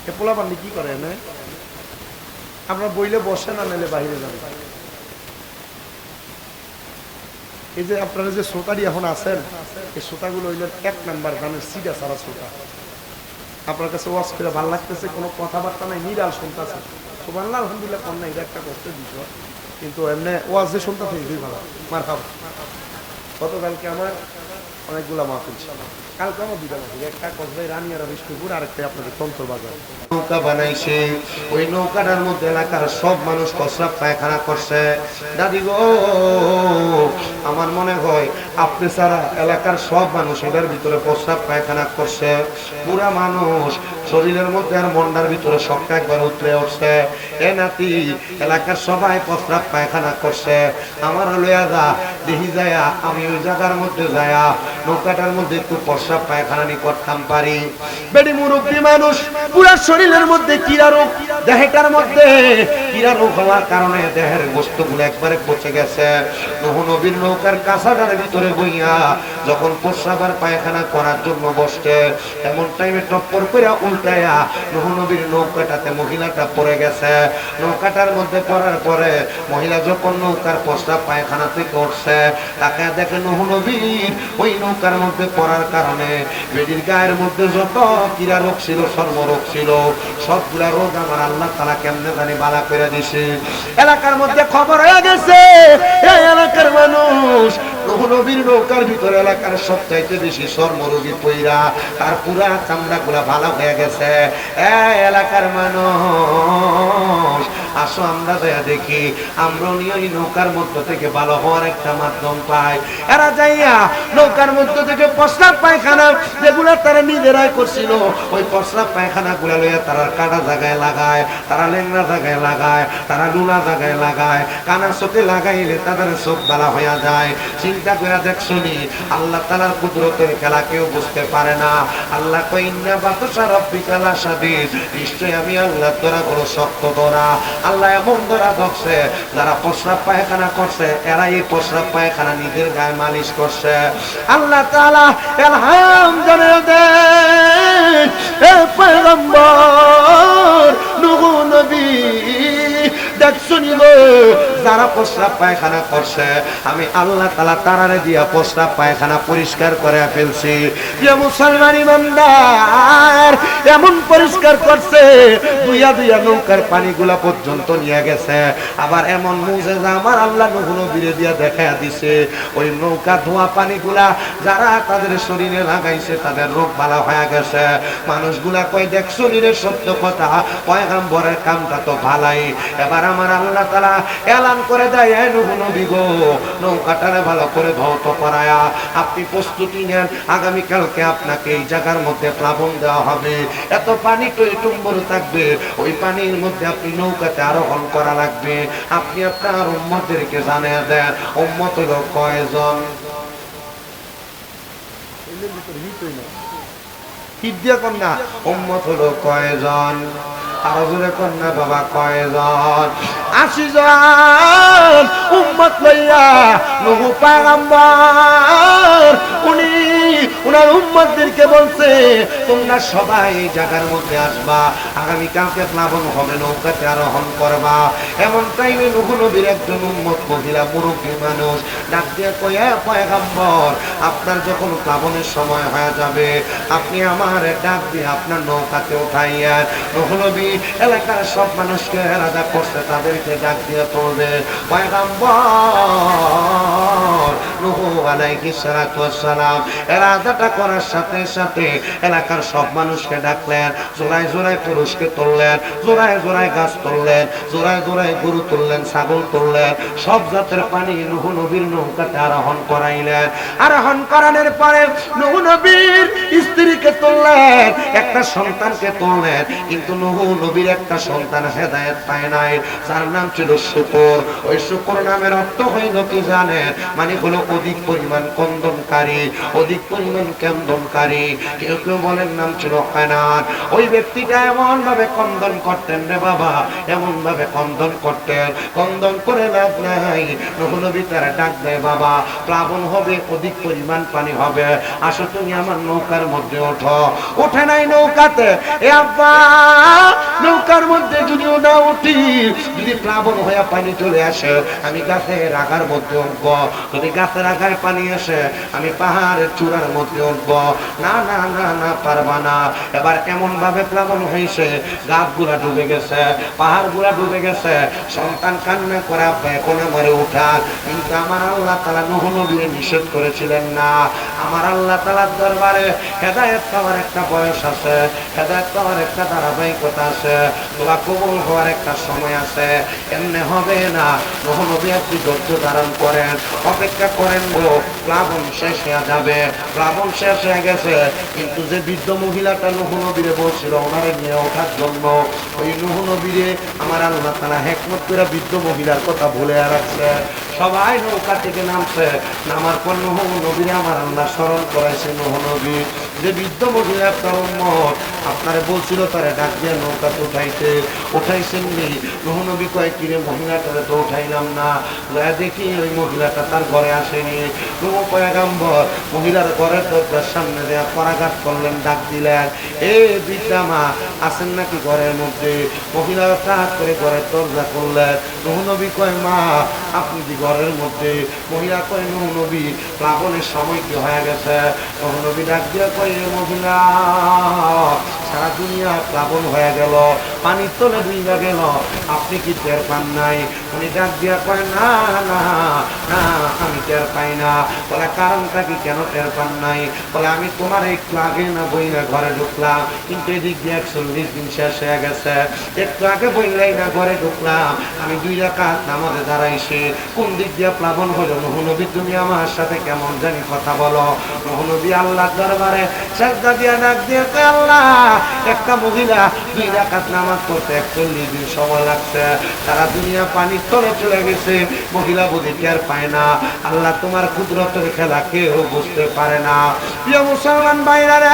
এ পোলা পান্ডি কি করে না? আপনার বইলে বসে না, নাইলে বাহিরে যান। এই যে আপনারা যে শ্রোতারি এখন আছেন, এই শ্রোতাগুলো হইলেন 1 নাম্বার গানের সিডা সারা শ্রোতা। আপনার কাছে ওয়াজ করে ভালো লাগতেছে, কোনো কথাবার্তা নাই, নিরাল শুনতেছে, সুবহানাল্লাহ আলহামদুলিল্লাহ কোন না, এটা একটা কষ্টের বিষয়, কিন্তু এমনি ওয়াজে শুনতে থেকে ভালো। মারহাবা। গতকালকে আমার অনেকগুলা মাহফিল ছিল, কালকে আমার দুইটা মাহফিল, একটা কসবাই রানিয়ারা বিষ্ণুপুর, আরেকটা আপনাদের তন্ত্র বাজার। নৌকা বানাইছে, ওই নৌকাটার মধ্যে এলাকার সব মানুষ প্রস্রাব পায়খানা করছে। দাদি গো, আমার মনে হয় আপনি ছাড়া এলাকার সব মানুষ এটার ভিতরে প্রস্রাব পায়খানা করছে। পুরা মানুষ শরীরের মধ্যে আর মন্ডার ভিতরে সবটা একবার উতলে উঠছে। এ নাতি, এলাকার সবাই প্রস্রাব পায়খানা করছে, আমার লইয়া যা, দেখি যায়া আমি ওই জায়গার মধ্যে যায়া নৌকাটার মধ্যে একটু প্রস্রাব পায়খানা নি করতাম পারি। বেডি মুরব্বী মানুষ, পুরা শরীরের মধ্যে কিরা রোগ, দেহটার মধ্যে কিরা রোগ হওয়ার কারণে দেহের বস্তুগুলো একবারে পচে গেছে। নূহ নবীর নৌকার কাছাটার ভিতরে বইয়া যখন প্রস্রাব আর পায়খানা করার জন্য বসছে, এমন টাইমে টপ্পর করে উল্টায়া নূহ নবীর নৌকাটাতে মহিলাটা পড়ে গেছে। নৌকাটার মধ্যে পড়ার পরে মহিলা যখন নৌকার প্রস্রাব পায়খানা থেকে উঠছে, তাকে দেখে নূহ নবীর ওই নৌকার মধ্যে পড়ার কারণে বেডির গায়ের মধ্যে যত কিরা রোগ ছিল, সর্বরোগ ছিল, সবগুলা রোগ আমার আল্লাহ তাআলা কেমনে জানি বালা করে দিছে। এলাকার মধ্যে খবর হয়ে গেছে, এই এলাকার মানুষ নূহ নবীর নৌকার ভিতরে এলাকার সবচাইতে বেশি চর্মরোগী পইরা তার পুরা চামড়া গুলা ভালো হয়ে গেছে। এই এলাকার মানুষ, আসো আমরা যাইয়া দেখি, আমরা নিয়ে ওই নৌকার মধ্য থেকে ভালো হওয়ার একটা মাধ্যম পাই। এরা যাইয়া নৌকার মধ্য থেকে প্রস্রাব পায়খানা যেগুলা তারা নিজেরাই করছিল, ওই প্রস্রাব পায়খানা গুলা লইয়া তারা কাটা জায়গায় লাগায়, তারা লেংরা জায়গায় লাগায়, তারা লুনা জায়গায় লাগায়, কানা চোখে লাগাইলে তাদের চোখ বালা হইয়া যায়। চিন্তা করে দেখছনি, আল্লাহ তাআলার কুদরতের খেলা কেউ বুঝতে পারে না। আল্লাহ কই, ইন্না বাতশা রাব্বিকা লাশাদীদ, নিশ্চয় আমি আল্লাহ তোরা বড় শক্ত ধরা। আল্লাহ এমন ধরা ধরছে, যারা প্রস্রাব পায়খানা করছে এরা এই প্রস্রাব পায়খানা নিজের গায়ে মালিশ করছে। আল্লাহ তাআলা ইলহাম জানিয়ে দেন, এ পয়গম্বর নূহ নবী, দেখছনি গো, যারা প্রস্রাব পায়খানা করছে আমি আল্লাহ তাআলা তারারে দিয়া প্রস্রাব পায়খানা পরিষ্কার করে ফেলছি। যে মুসলমান ইমানদার এমন পরিষ্কার করছে, দুইয়া দুইয়া নৌকার পানিগুলা পর্যন্ত নিয়ে গেছে। আবার এমন মুজিজা আমার আল্লাহ নূহ নবীরে দিয়া দেখায়া দিছে, ওই নৌকা ধোয়া পানিগুলা যারা তাদের শরীরে লাগাইছে তাদের রোগ ভালো হয়ে গেছে। মানুষগুলা কয়, দেখছনি রে, সত্য কথা, পয়গম্বরের কামটা তো ভালাই। এবার আমার আল্লাহ তাআলা এলান করে দেয়, এ নূহ নবী গো, নৌকাটারে ভালো করে ধৌত করায়া আপনি প্রস্তুতি নেন, আগামী কালকে আপনাকে এই জায়গার মধ্যে প্লাবন দেওয়া হবে। এত পানি তো টুম্বর থাকবে, ওই পানির মধ্যে আপনি নৌকাতে আরোহণ করা লাগবে। আপনি আপনার উম্মতদেরকে জানিয়ে দেন, উম্মত হলো কয়জন। হিদ্যা কন্যা উম্মত হলো কয়জন, আরো জোরে কন্যা বাবা কয়জন? 80 জন উম্মত লইয়া নূহ পয়গম্বর উনি উনার উম্মতদেরকে বলছে, তোমরা সবাই এই জায়গার মধ্যে আসবা, আগামী কালকে প্লাবন হবে, নৌকাতে আরোহণ করবা। এমন টাইমে নূহ নবীর একজন উম্মত মহিলা মুরব্বী মানুষ ডাক দিয়ে কয়, এ পয়গম্বর, আপনার যখন প্লাবনের সময় হয়ে যাবে আপনি আমার ডাক দিয়ে আপনার নৌকাতে উঠাইয়া। নূহ নবী এলাকার সব মানুষকে রাজা করছে, তাদেরকে ডাক দিয়ে তুলবে। পয়গম্বর নূহ আলাইহিস সালাতু ওয়াস সালাম এরাদাটা করার সাথে সাথে এলাকার সব মানুষকে ডাকলেন, জোড়ায় জোড়ায় পুরুষকে তুললেন, জোড়ায় জোড়ায় গাছ তুললেন, জোড়ায় জোড়ায় গরু তুললেন, ছাগল তুললেন, সব জাতের পানি নূহ নবীর নৌকাতে আরোহণ করাইলেন। আরোহণ করানোর পরে নূহ নবীর স্ত্রীকে তুললেন, একটা সন্তানকে তুললেন, কিন্তু নূহ নবীর একটা সন্তান হেদায়েত পায় নাই, যার নাম ছিল শুকর। ওই শুকর নামের অর্থ হইল কি জানেন? মানে হলো অধিক পরিমাণ কন্দনকারী, অধিক পরিমাণ কন্দনকারী। কেউ কেউ বলেন নাম ছিল কানান। ওই ব্যক্তিটা এমন ভাবে কন্দন করতেন রে বাবা, এমন ভাবে কন্দন করতেন, কন্দন করে লাভ নাই। নূহ নবী তারা ডাক দেয়, বাবা প্লাবন হবে, অধিক পরিমাণ পানি হবে, আসো তুমি আমার নৌকার মধ্যে ওঠো। ওঠে নাই নৌকাতে, এ আব্বা নৌকা নৌকার মধ্যে যদিও না উঠি, যদি প্লাবন হয়ে পানি চলে আসে আমি গাছের আগার মধ্যে উঠবো, যদি গাছের আগায় পানি আসে আমি পাহাড়ের চূড়ার মধ্যে উঠবো। না না না না, পারবা না। এবার এমন ভাবে প্লাবন হয়েছে, গাছগুলা ডুবে গেছে, পাহাড়গুলা ডুবে গেছে, সন্তান কান্না করে আব্বা এখন আমারে উঠা। কিন্তু আমার আল্লাহ তাআলা নূহ নবীকে নিষেধ করেছিলেন না। আমার আল্লাহ তাআলার দরবারে হেদায়েত পাওয়ার একটা বয়স আছে, হেদায়েত পাওয়ার একটা ধারাবাহিকতা আছে, দোয়া কবুল হওয়ার একটা সময় আছে। এমনি হবে না। নূহ নবী আপনি ধৈর্য ধারণ করেন, অপেক্ষা করেন গো, প্লাবন শেষ হয়ে যাবে। প্লাবন শেষ হয়ে গেছে, কিন্তু যে বৃদ্ধ মহিলাটা নূহ নবীরে বলছিল ওনারে নিয়ে ওঠার জন্য, ওই নূহ নবীরে আমার আল্লাহ তাআলা হিকমত করে বৃদ্ধ মহিলার কথা ভুলে রাখছে। সবাই নৌকা থেকে নামছে, নামার পর নূহ নবীরে আমার আল্লাহ স্মরণ করাইছে। নূহ নবী যে বৃদ্ধ মহিলা একটা উম্মত আপনারে বলছিল তারে ডাক দিয়ে নৌকাতে উঠাইতে, উঠাইছেন নি? নূহ নবী কয় কিরে মহিলাটারে তো উঠাইলাম না, দেখি ওই মহিলাটা তার ঘরে আসেনি। নূহ পয়গম্বর মহিলার ঘরের দরজার সামনে দেয়া পরাঘাত করলেন, ডাক দিলেন, এ বৃদ্ধা মা আছেন নাকি ঘরের মধ্যে? মহিলা হঠাৎ করে ঘরের দরজা করলেন। নূহ নবী কয় মা আপনি কি ঘরের মধ্যে? মহিলা কয় নূহ নবী প্লাবনের সময় কি হয়ে গেছে? নূহ নবী ডাক দিয়ে কয় এ মহিলা সারা দুনিয়া প্লাবন হয়ে গেল, পানির তলে ডুইবা গেল, আপনি কি টের পান নাই? উনি ডাক দিয়া কয় না না না, আমি টের পাই না। বলে কারণটা কি, কেন টের পান নাই? বলে আমি তোমার একটু আগে না বইলা ঘরে ঢুকলাম, কিন্তু এদিক দিয়ে 41 দিন শেষ হয়ে গেছে, একটু আগে বইলাই না ঘরে ঢুকলাম, আমি 2 রাকাত নামাজে দাঁড়াইছি, কোন দিক দিয়ে প্লাবন হলো? নূহ নবী তুমি আমার সাথে কেমন জানি কথা বলো। নূহ নবী আল্লাহর দরবারে সিজদা দিয়া ডাক দিয়ে কয় আল্লাহ, একটা মহিলা 2 রাকাত নামাজ পড়তে 41 দিন সময় লাগছে, সারা দুনিয়া পানির তলে চলে গেছে, মহিলা বুঝি টের পায় না। আল্লাহ তোমার কুদরতের খেলা কেউ বুঝতে পারে না। প্রিয় মুসলমান ভাইরা রে,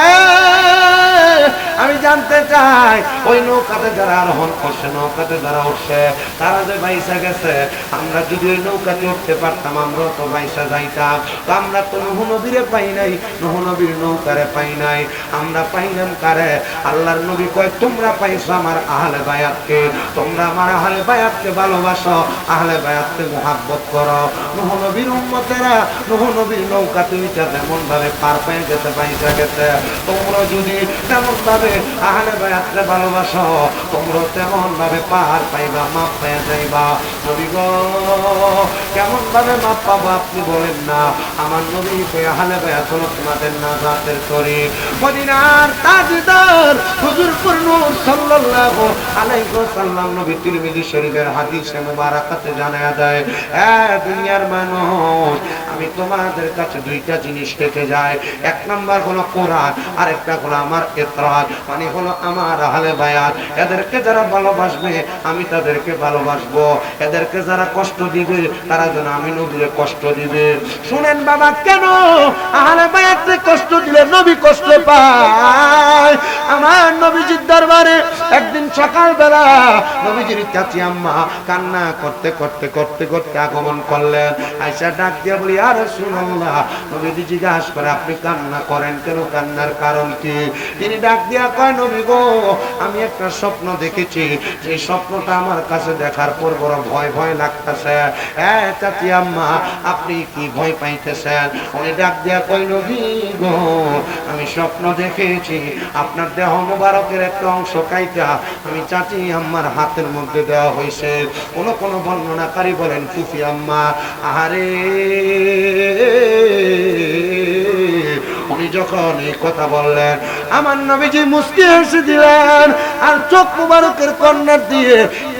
আমি জানতে চাই ওই নৌকাতে যারা আরোহণ করছে, নৌকাতে যারা উঠছে, তারা যে বাইসা গেছে, আমরা যদি ওই নৌকাতে উঠতে পারতাম আমরা তো বাইসা যাইতাম। তো আমরা তো নূহ নবীরে পাই নাই, নূহ নবীর নৌকারে পাই নাই, আমরা পাইলাম কারে? আল্লাহর নবী কয় তোমরা পাইছো আমার আহলে বায়াতকে, তোমরা আমার আহলে বায়াতকে ভালোবাসো, আহলে বায়াতকে মুহাব্বত করো। নূহ নবীর উম্মতেরা নূহ নবীর নৌকাতে উঠা যেমন ভাবে পার পেয়ে গেছে, বাইসা গেছে, তোমরা যদি তেমন ভাবে আহলে বায়াতকে ভালোবাসো, তোমরা তেমন ভাবে পার পাইবা, মাপ পেয়ে যাইবা। নবী গো কেমন ভাবে মাপ পাবো আপনি বলেন না? আমার নবী কই আহলে বায়াত হলো তোমাদের নাজাতের তরী। মদিনার তাজদার হুজুর নূর সাল্লাল্লাহু আলাইহি ওয়াসাল্লাম নবী তিরমিজি শরীফের হাদিসে মুবারাকাতে জানায়া দেয়, দুনিয়ার মানুষ আমি তোমাদের কাছে 2টা জিনিস থেকে যায়। 1 নাম্বার হলো কোরআন, আর একটা হলো আমার ইতরাত, মানে হলো আমার আহলে বায়াত। এদেরকে যারা ভালোবাসবে আমি তাদেরকে ভালোবাসবো, এদেরকে যারা কষ্ট দিবে তারা যেন আমি নবীরে কষ্ট দিবে। শুনেন বাবা, কেন আহলে বায়াতকে কষ্ট দিলে নবী কষ্ট পায়? আমার নবীজির দরবারে একদিন সকালবেলা নবীজির চাচি আম্মা কান্না করতে করতে করতে করতে আগমন করলেন। আয়েশা ডাক দিয়ে বলি ইয়া রাসূলুল্লাহ, নবীজি জিজ্ঞাসা করে আপনি কান্না করেন কেন, কান্নার কারণ কি? তিনি ডাক দিয়া কয় নবী গো, আমি একটা স্বপ্ন দেখেছি, সেই স্বপ্নটা আমার কাছে দেখার পর বড় ভয় ভয় লাগতেছে। চাচি আম্মা আপনি কি ভয় পাইতেছেন? উনি ডাক দিয়া কয় নবী গো, আমি স্বপ্ন দেখেছি আপনার দেহ মোবারকের একটা অংশ কাইটা আমি চাচি আম্মার হাতের মধ্যে দেওয়া হয়েছে। কোন কোন বর্ণনাকারী বলেন ফুফি আম্মা। আহারে, উনি যখন এই কথা বললেন আমার নবীজি মুস্কি হেসে দিলেন, আর চোখ মুবারকের কর্নার দিয়ে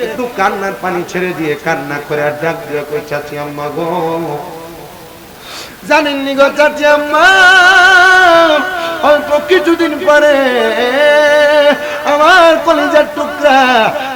একটু কান্নার পানি ছেড়ে দিয়ে কান্না করে আর ডাক দিয়ে কই চাচি আম্মা গো, জানেননি গো চাচি আম্মা, অল্প কিছুদিন পরে আমার কলিজার টুকরা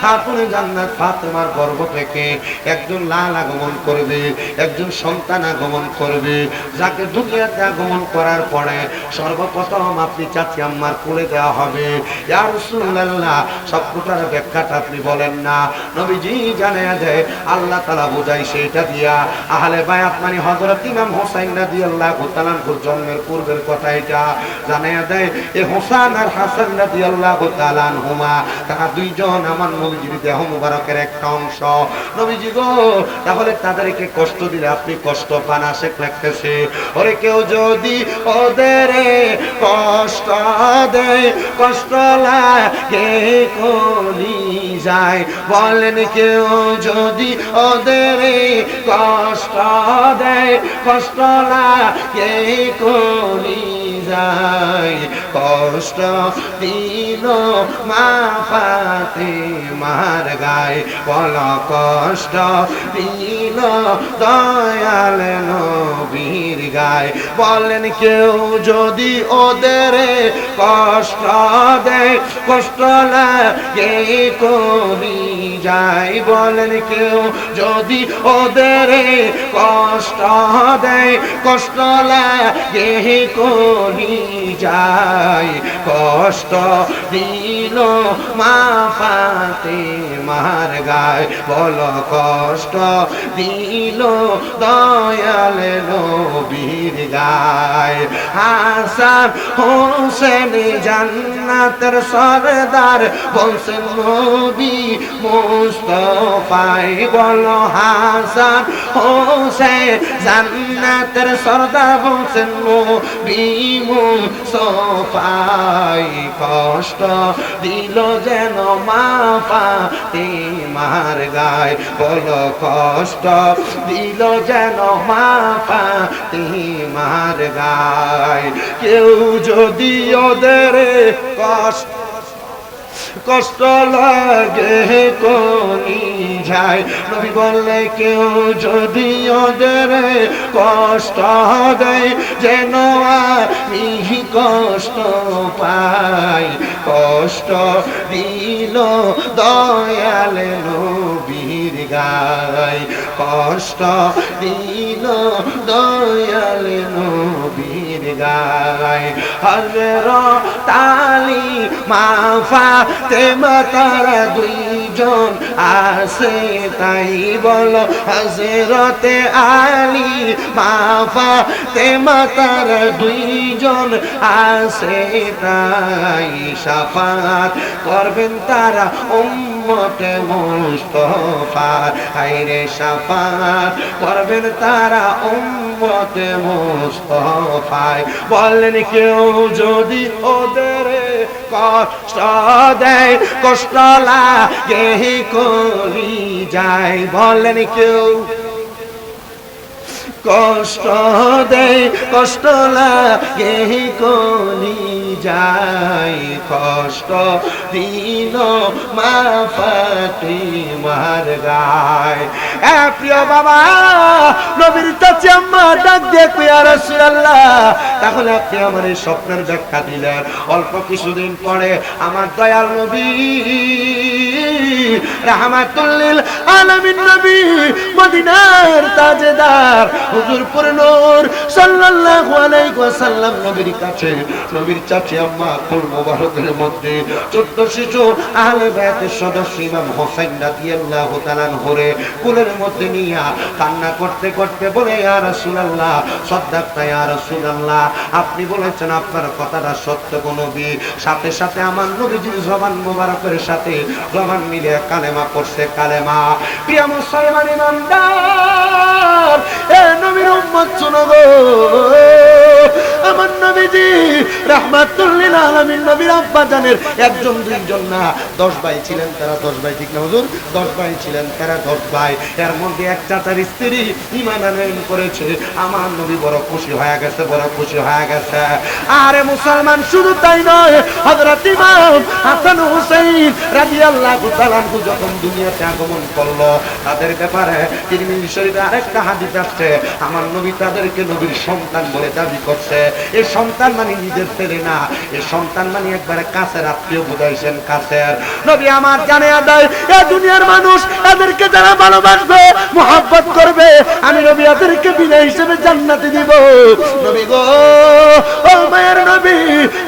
খাতুনে জান্নাত ফাতেমার গর্ভ থেকে একজন লাল আগমন করবে, একজন সন্তান আগমন করবে, যাকে দুনিয়াতে আগমন করার পরে সর্বপ্রথম আপনি চাচি আম্মার কোলে দেওয়া হবে। ইয়া রাসূলুল্লাহ, স্বপ্নটার ব্যাখ্যাটা আপনি বলেন না? নবীজি জানায়া দেয় আল্লাহ তাআলা বুঝাইছে এটা দিয়া আহলে বায়াত মানে হযরত ইমাম হোসেন রাদিয়াল্লাহু তাআলা জন্মের পূর্বের কথা। এটা জানায়া দেয় এই হোসেন আর হাসান রাদিয়াল্লাহু তাআলা তাআলা আনহুমা, তারা দুইজন আমার নবীজির দেহ মুবারকের একটা অংশ। নবীজি গো, তাহলে তাদেরকে কষ্ট দিলে আপনি কষ্ট পান? আশেক লাগতেছে, ওরে কেউ যদি ওদের কষ্ট দেয়, কষ্ট লাগে কলি যায়। বলেন কেউ যদি ওদের কষ্ট দেয়, কষ্ট লাগে কলি যায়। কষ্ট দিল মা ফাতেমার গায়ে, বল কষ্ট দিল দয়াল নবীর গায়ে। বলেন কেউ যদি ওদের কষ্ট দেয়, কষ্ট লাগে কলি যায়। বলেন কেউ যদি ওদের কষ্ট দেয়, কষ্ট লাগে কলি যায়। কষ্ট দিল মা ফাতেমার গায়ে, বল কষ্ট দিল দয়াল নবীর গায়ে। হাসান হোসেন জান্নাতের সরদার, বলছেন নবী মুস্তাফাই। বলো হাসান হোসেন জান্নাতের সরদার, বলছেন নবী মুস্তাফাই। কষ্ট দিল যেন মা ফাতেমার গায়ে, বলো কষ্ট দিল যেন মা ফাতেমার গায়ে। কেউ যদি ওদের কষ্ট লাগে কলি যায়। নবী বললে কেউ যদি ওদের কষ্ট দেয়, যেন আমি কষ্ট পাই। কষ্ট দিল দয়াল নবীর গায়, কষ্ট দিল দয়াল নবীর গায়। হযরত আলী মা ফাতেমা তারা দুইজন আছে, তাই বলো হযরতে আলী মা ফাতেমা তারা দুইজন আছে, তাই শাফাত করবেন তারা উম্মতে মুস্তাফা। হায়রে শাফাত করবেন তারা উম্মতে মুস্তাফা। বলেন কেউ যদি ওদের কষ্ট দেয়, কষ্ট লাগে কলি যায়। বলেন কেউ কষ্ট দেয়, কষ্ট লাগে কলি যায়। কষ্ট দিল মা ফাতেমার গায়। প্রিয় বাবা, নবীর চাচি আম্মা ডাক দিয়ে কই, ইয়া রাসূলুল্লাহ, তাহলে আপনি আমার এই স্বপ্নের ব্যাখ্যা দিলেন। অল্প কিছুদিন পরে আমার দয়াল নবী রাহমাতুল লিল আলামিন নবী, মদিনার তাজদার হুজুর পুরে নূর সাল্লাল্লাহু আলাইহি ওয়াসাল্লাম নবীর কাছে, নবীর চাচি আম্মা কোল মোবারকের মধ্যে ছোট্ট শিশু আহলে বাইতের সদস্য ইমাম হোসেন রাদিয়াল্লাহু তাআলা আনহুরে কোলের মধ্যে নিয়া কান্না করতে করতে বলে, ইয়া রাসূলুল্লাহ, সাদ্দাকতা ইয়া রাসূলুল্লাহ, আপনি বলেছেন আপনার কথাটা সত্য গো নবী। সাথে সাথে আমার নবীজির জবান মোবারকের সাথে জবান মিলে কালেমা পড়ছে, কালেমা। প্রিয় মুসলমান ইমানদার, এ নবীর উম্মত শুনো গো, আমার নবীজি রাহমাতুল লিল আলামিন নবীর আব্বা জানের একজন দুইজন না 10 ভাই ছিলেন, তারা 10 ভাই, ঠিক না হুজুর? 10 ভাই ছিলেন, তারা 10 ভাই। এর মধ্যে এক চাচার স্ত্রী ঈমান আনয়ন করেছে। আমার নবী বড় খুশি হয়ে গেছে, বড় খুশি হয়ে গেছে। আরে মুসলমান, শুধু তাই নয়, হযরত ইমাম হাসান হুসাইন রাদিয়াল্লাহু তাআলা আনহু যখন দুনিয়াতে আগমন করলো, তাদের ব্যাপারে তিরমিজি শরীফে আরেকটা হাদিস আছে, আমার নবী তাদেরকে নবীর সন্তান বলে দাবি করছে। এই সন্তান মানে নিজের ছেলে না, এই সন্তান মানে একবারে কাছের আত্মীয় বুঝাইছেন, কাছের। নবী আমার জানে আদায়, এই দুনিয়ার মানুষ এদেরকে যারা ভালোবাসবে, মুহাব্বত করবে, আমি নবী এদেরকে বিনা হিসেবে জান্নাতে দিব। নবী গো, ও মায়ের নবী,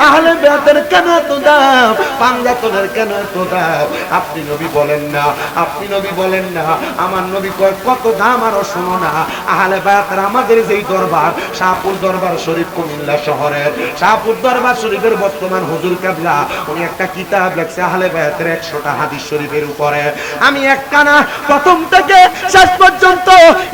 আহলে বাইতের কেন এত দাম, পাঞ্জাতনের কেন এত দাম? আপনি নবী বলেন না, আপনি নবী বলেন না। আমার নবী কয় কত দাম আরো শোনো না। আহলে বায়াতের আমাদের যেই দরবার, শাহপুর দরবার শরীফ কুমিল্লা শহরের শাহপুর দরবার শরীফের বর্তমান হুজুর কেবলা উনি একটা কিতাব লিখছে আহলে বায়াতের 100টা হাদিস শরীফের উপরে। আমি একটানা প্রথম থেকে শেষ পর্যন্ত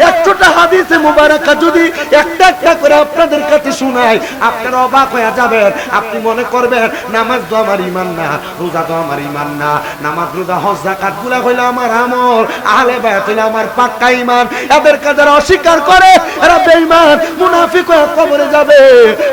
100টা হাদিস মুবারাকা যদি একটা একটা করে আপনাদের কাছে শোনাই, আপনারা অবাক হয়ে যাবেন। আপনি মনে করবেন নামাজ তো আমার ঈমান না, রোজা তো আমার ঈমান না, নামাজ রোজা হজ যাকাত গুলা হইলো আমার আমল, আহলে বায়াত হইলো আমার পাক্কা ঈমান। এদেরকে যারা অস্বীকার করে এরা বেঈমান মুনাফিক হয়ে কবরে যাবে।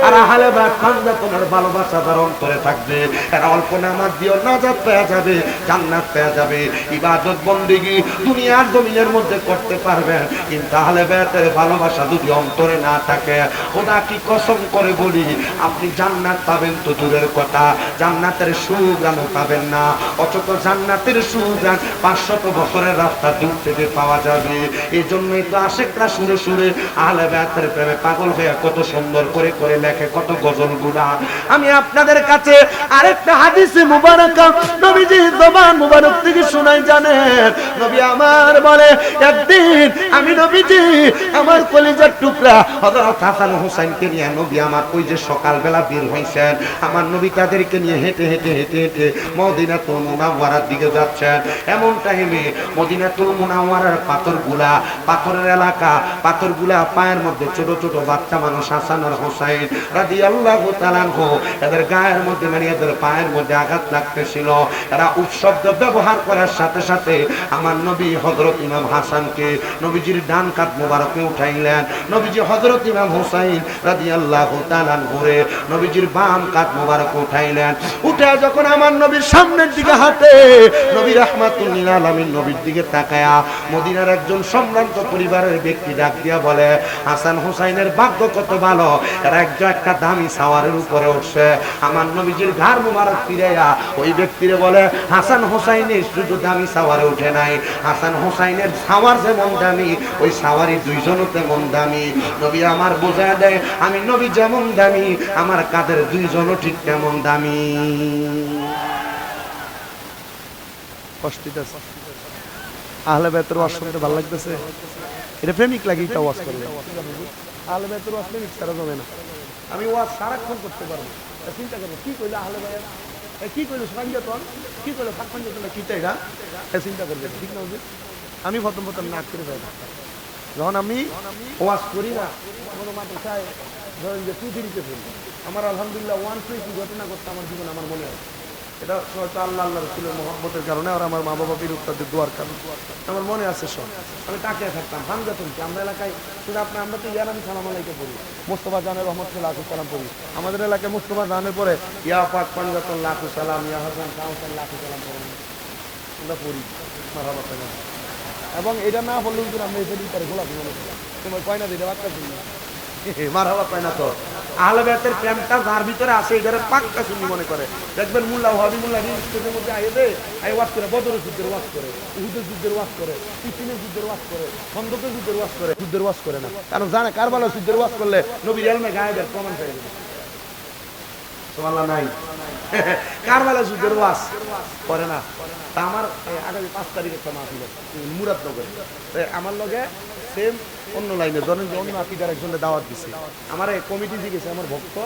আর আহলে বায়াত বান্দা তোমার ভালোবাসা তার অন্তরে থাকবে, এরা অল্প নামাজ দিও নাজাত পেয়ে যাবে, জান্নাত পেয়ে যাবে। ইবাদত বন্দেগী দুনিয়ার জমিনের মধ্যে করতে পারবেন, কিন্তু আহলে বায়াতের ভালোবাসা যদি অন্তরে না থাকে, খোদা কি কসম করে বলি, আপনি জান্নাত পাবেন তো দূরের কথা, জান্নাতের সুঘ্রাণও পাবেন না। অথচ জান্নাতের সুঘ্রাণ 500 বছরের রাস্তা দূর থেকে পাওয়া যাবে। এই জন্যই তো আশিকরা সুরে সুরে আহলে বায়াতের প্রেমে পাগল হয়ে কত সুন্দর করে করে লেখে কত গজলগুলা। আমি আপনাদের কাছে আরেকটা হাদিসে মুবারাকা নবীজি জবান মুবারক থেকে শোনাই জানেন। নবী আমার বলে, একদিন আমি নবীজি আমার কলিজার টুকরা হযরত হাসান হোসেনকে নিয়ে নবী আমার ওই যে সকালবেলা বের হইছেন, আমার নবী তাদেরকে নিয়ে হেঁটে হেঁটে হেঁটে হেঁটে মদিনাতুল মুনাওয়ারার দিকে যাচ্ছেন। এমন টাইমে মদিনাতুল মুনাওয়ারার পাথরের এলাকা, পাথরগুলা পায়ের মধ্যে ছোট ছোট বাচ্চা মানুষ হাসান আর হোসেন রাদিয়াল্লাহু তাআলা আনহু, এদের গায়ের মধ্যে মানে এদের পায়ের মধ্যে আঘাত লাগতেছিল। এরা উপশব্দ ব্যবহার করার সাথে সাথে আমার নবী হযরত ইমাম হাসানকে নবীজির ডান কাঁধ মোবারকে উঠাইলেন, নবীজি হযরত ইমাম হুসাইন রাদিয়াল্লাহু তাআলা আনহুরে নবীজির বাম কাঁধ মোবারকে উঠাইলেন। উঠে যখন আমার নবীর সামনের দিকে হাঁটে, নবী রাহমাতুল লিল আলামিন নবীর দিকে তাকায়া মদিনার একজন সম্ভ্রান্ত পরিবারের ব্যক্তি ডাক দিয়া বলে, হাসান হুসাইনের ভাগ্য কত ভালো, এরা একটা দামি সাওয়ারের উপরে উঠছে। আমার নবীজির ঘাড় মোবারক ফিরাইয়া ওই ব্যক্তিরে বলে, হাসান হুসাইনের শুধু দামি সাওয়ারে উঠে নাই, হাসান হুসাইনের সাওয়ার যেমন দামি, ওই সাওয়ারি দুইজনও তেমন দামি। নবী আমার বোঝায় দেয়, আমি নবী যেমন দামি, আমার কাঁধের দুইজনও ঠিক তেমন দামি। আহলে বায়াতের ওয়াজ শুনতে ভালো লাগতেছে? এটা প্রেমিক লাগি এটা ওয়াজ করলে। আহলে বায়াতের ওয়াজ প্রেমিক ছাড়া যাবে না। আমি ওয়াজ সারাক্ষণ করতে পারবো। চিন্তা করবো কি কইলো আহলে বায়াত, কি কইলো সঞ্জতন, কি কইলো ফাঁকফাঞ্জতন, কি চাইরা চিন্তা করবে, ঠিক না? আমি প্রথম নাক করে যাই, যখন আমি ওয়াজ করি না কোনো মাদ্রাসায় ধরেন যে পৃথিবীতে পড়ি, আমার আলহামদুলিল্লাহ 120 ঘটনা করতে আমার জীবন আমার মনে হয়। এটা হয়তো আল্লাহ রসুলের মহব্বতের কারণে আর আমার মা বাবা বীর উত্তাদের দোয়ার কারণে আমার মনে আছে সব। আমি তাকে থাকতাম হামজাতুনকে, আমরা এলাকায় শুধু আমরা তো ইয়ার আমি সালাম আলাইকে পড়ি, মোস্তফা জানের রহমতুল্লাহ সালাম পড়ি। আমাদের এলাকায় মোস্তফা জানের পরে ইয়া পাক পাঞ্জাতুন লাখু সালাম, ইয়া হাসান কাউসান লাখু সালাম পড়ি, আমরা পড়ি মারহাবা সালাম। এবং এটা না বললে আমরা এসে দিতে গোলাপি মনে করি, তোমার কয়না দিতে বাচ্চা শুনি মারহাবা পায় না। তো আহলে বায়াতের প্রেমটা যার ভিতরে আছে এটারে পাক্কা সুন্নি মনে করে। দেখবেন মোল্লা ওয়াহাবি মোল্লা স্টেজের মধ্যে আইয়ে দে আই ওয়াজ করে, বদরের যুদ্ধের ওয়াজ করে, উহুদের যুদ্ধের ওয়াজ করে, সিফিনের যুদ্ধের ওয়াজ করে, খন্দকের যুদ্ধের ওয়াজ করে, যুদ্ধের ওয়াজ করে না। কারণ জানে কারবালার যুদ্ধের ওয়াজ করলে নবীর ইলমে গায়েবের প্রমাণ পেয়ে যাবে। সুবহানাল্লাহ নাই কারবালার যুদ্ধের ওয়াজ করে না। তা আমার আগামী 5 তারিখে একটা মাহফিল মুরাদনগরে, আমার লগে সেম অন্য লাইনে ধরেন যে অন্য আকিদার একজনের দাওয়াত দিছে, আমার কমিটি জিজ্ঞেসে আমার ভক্ত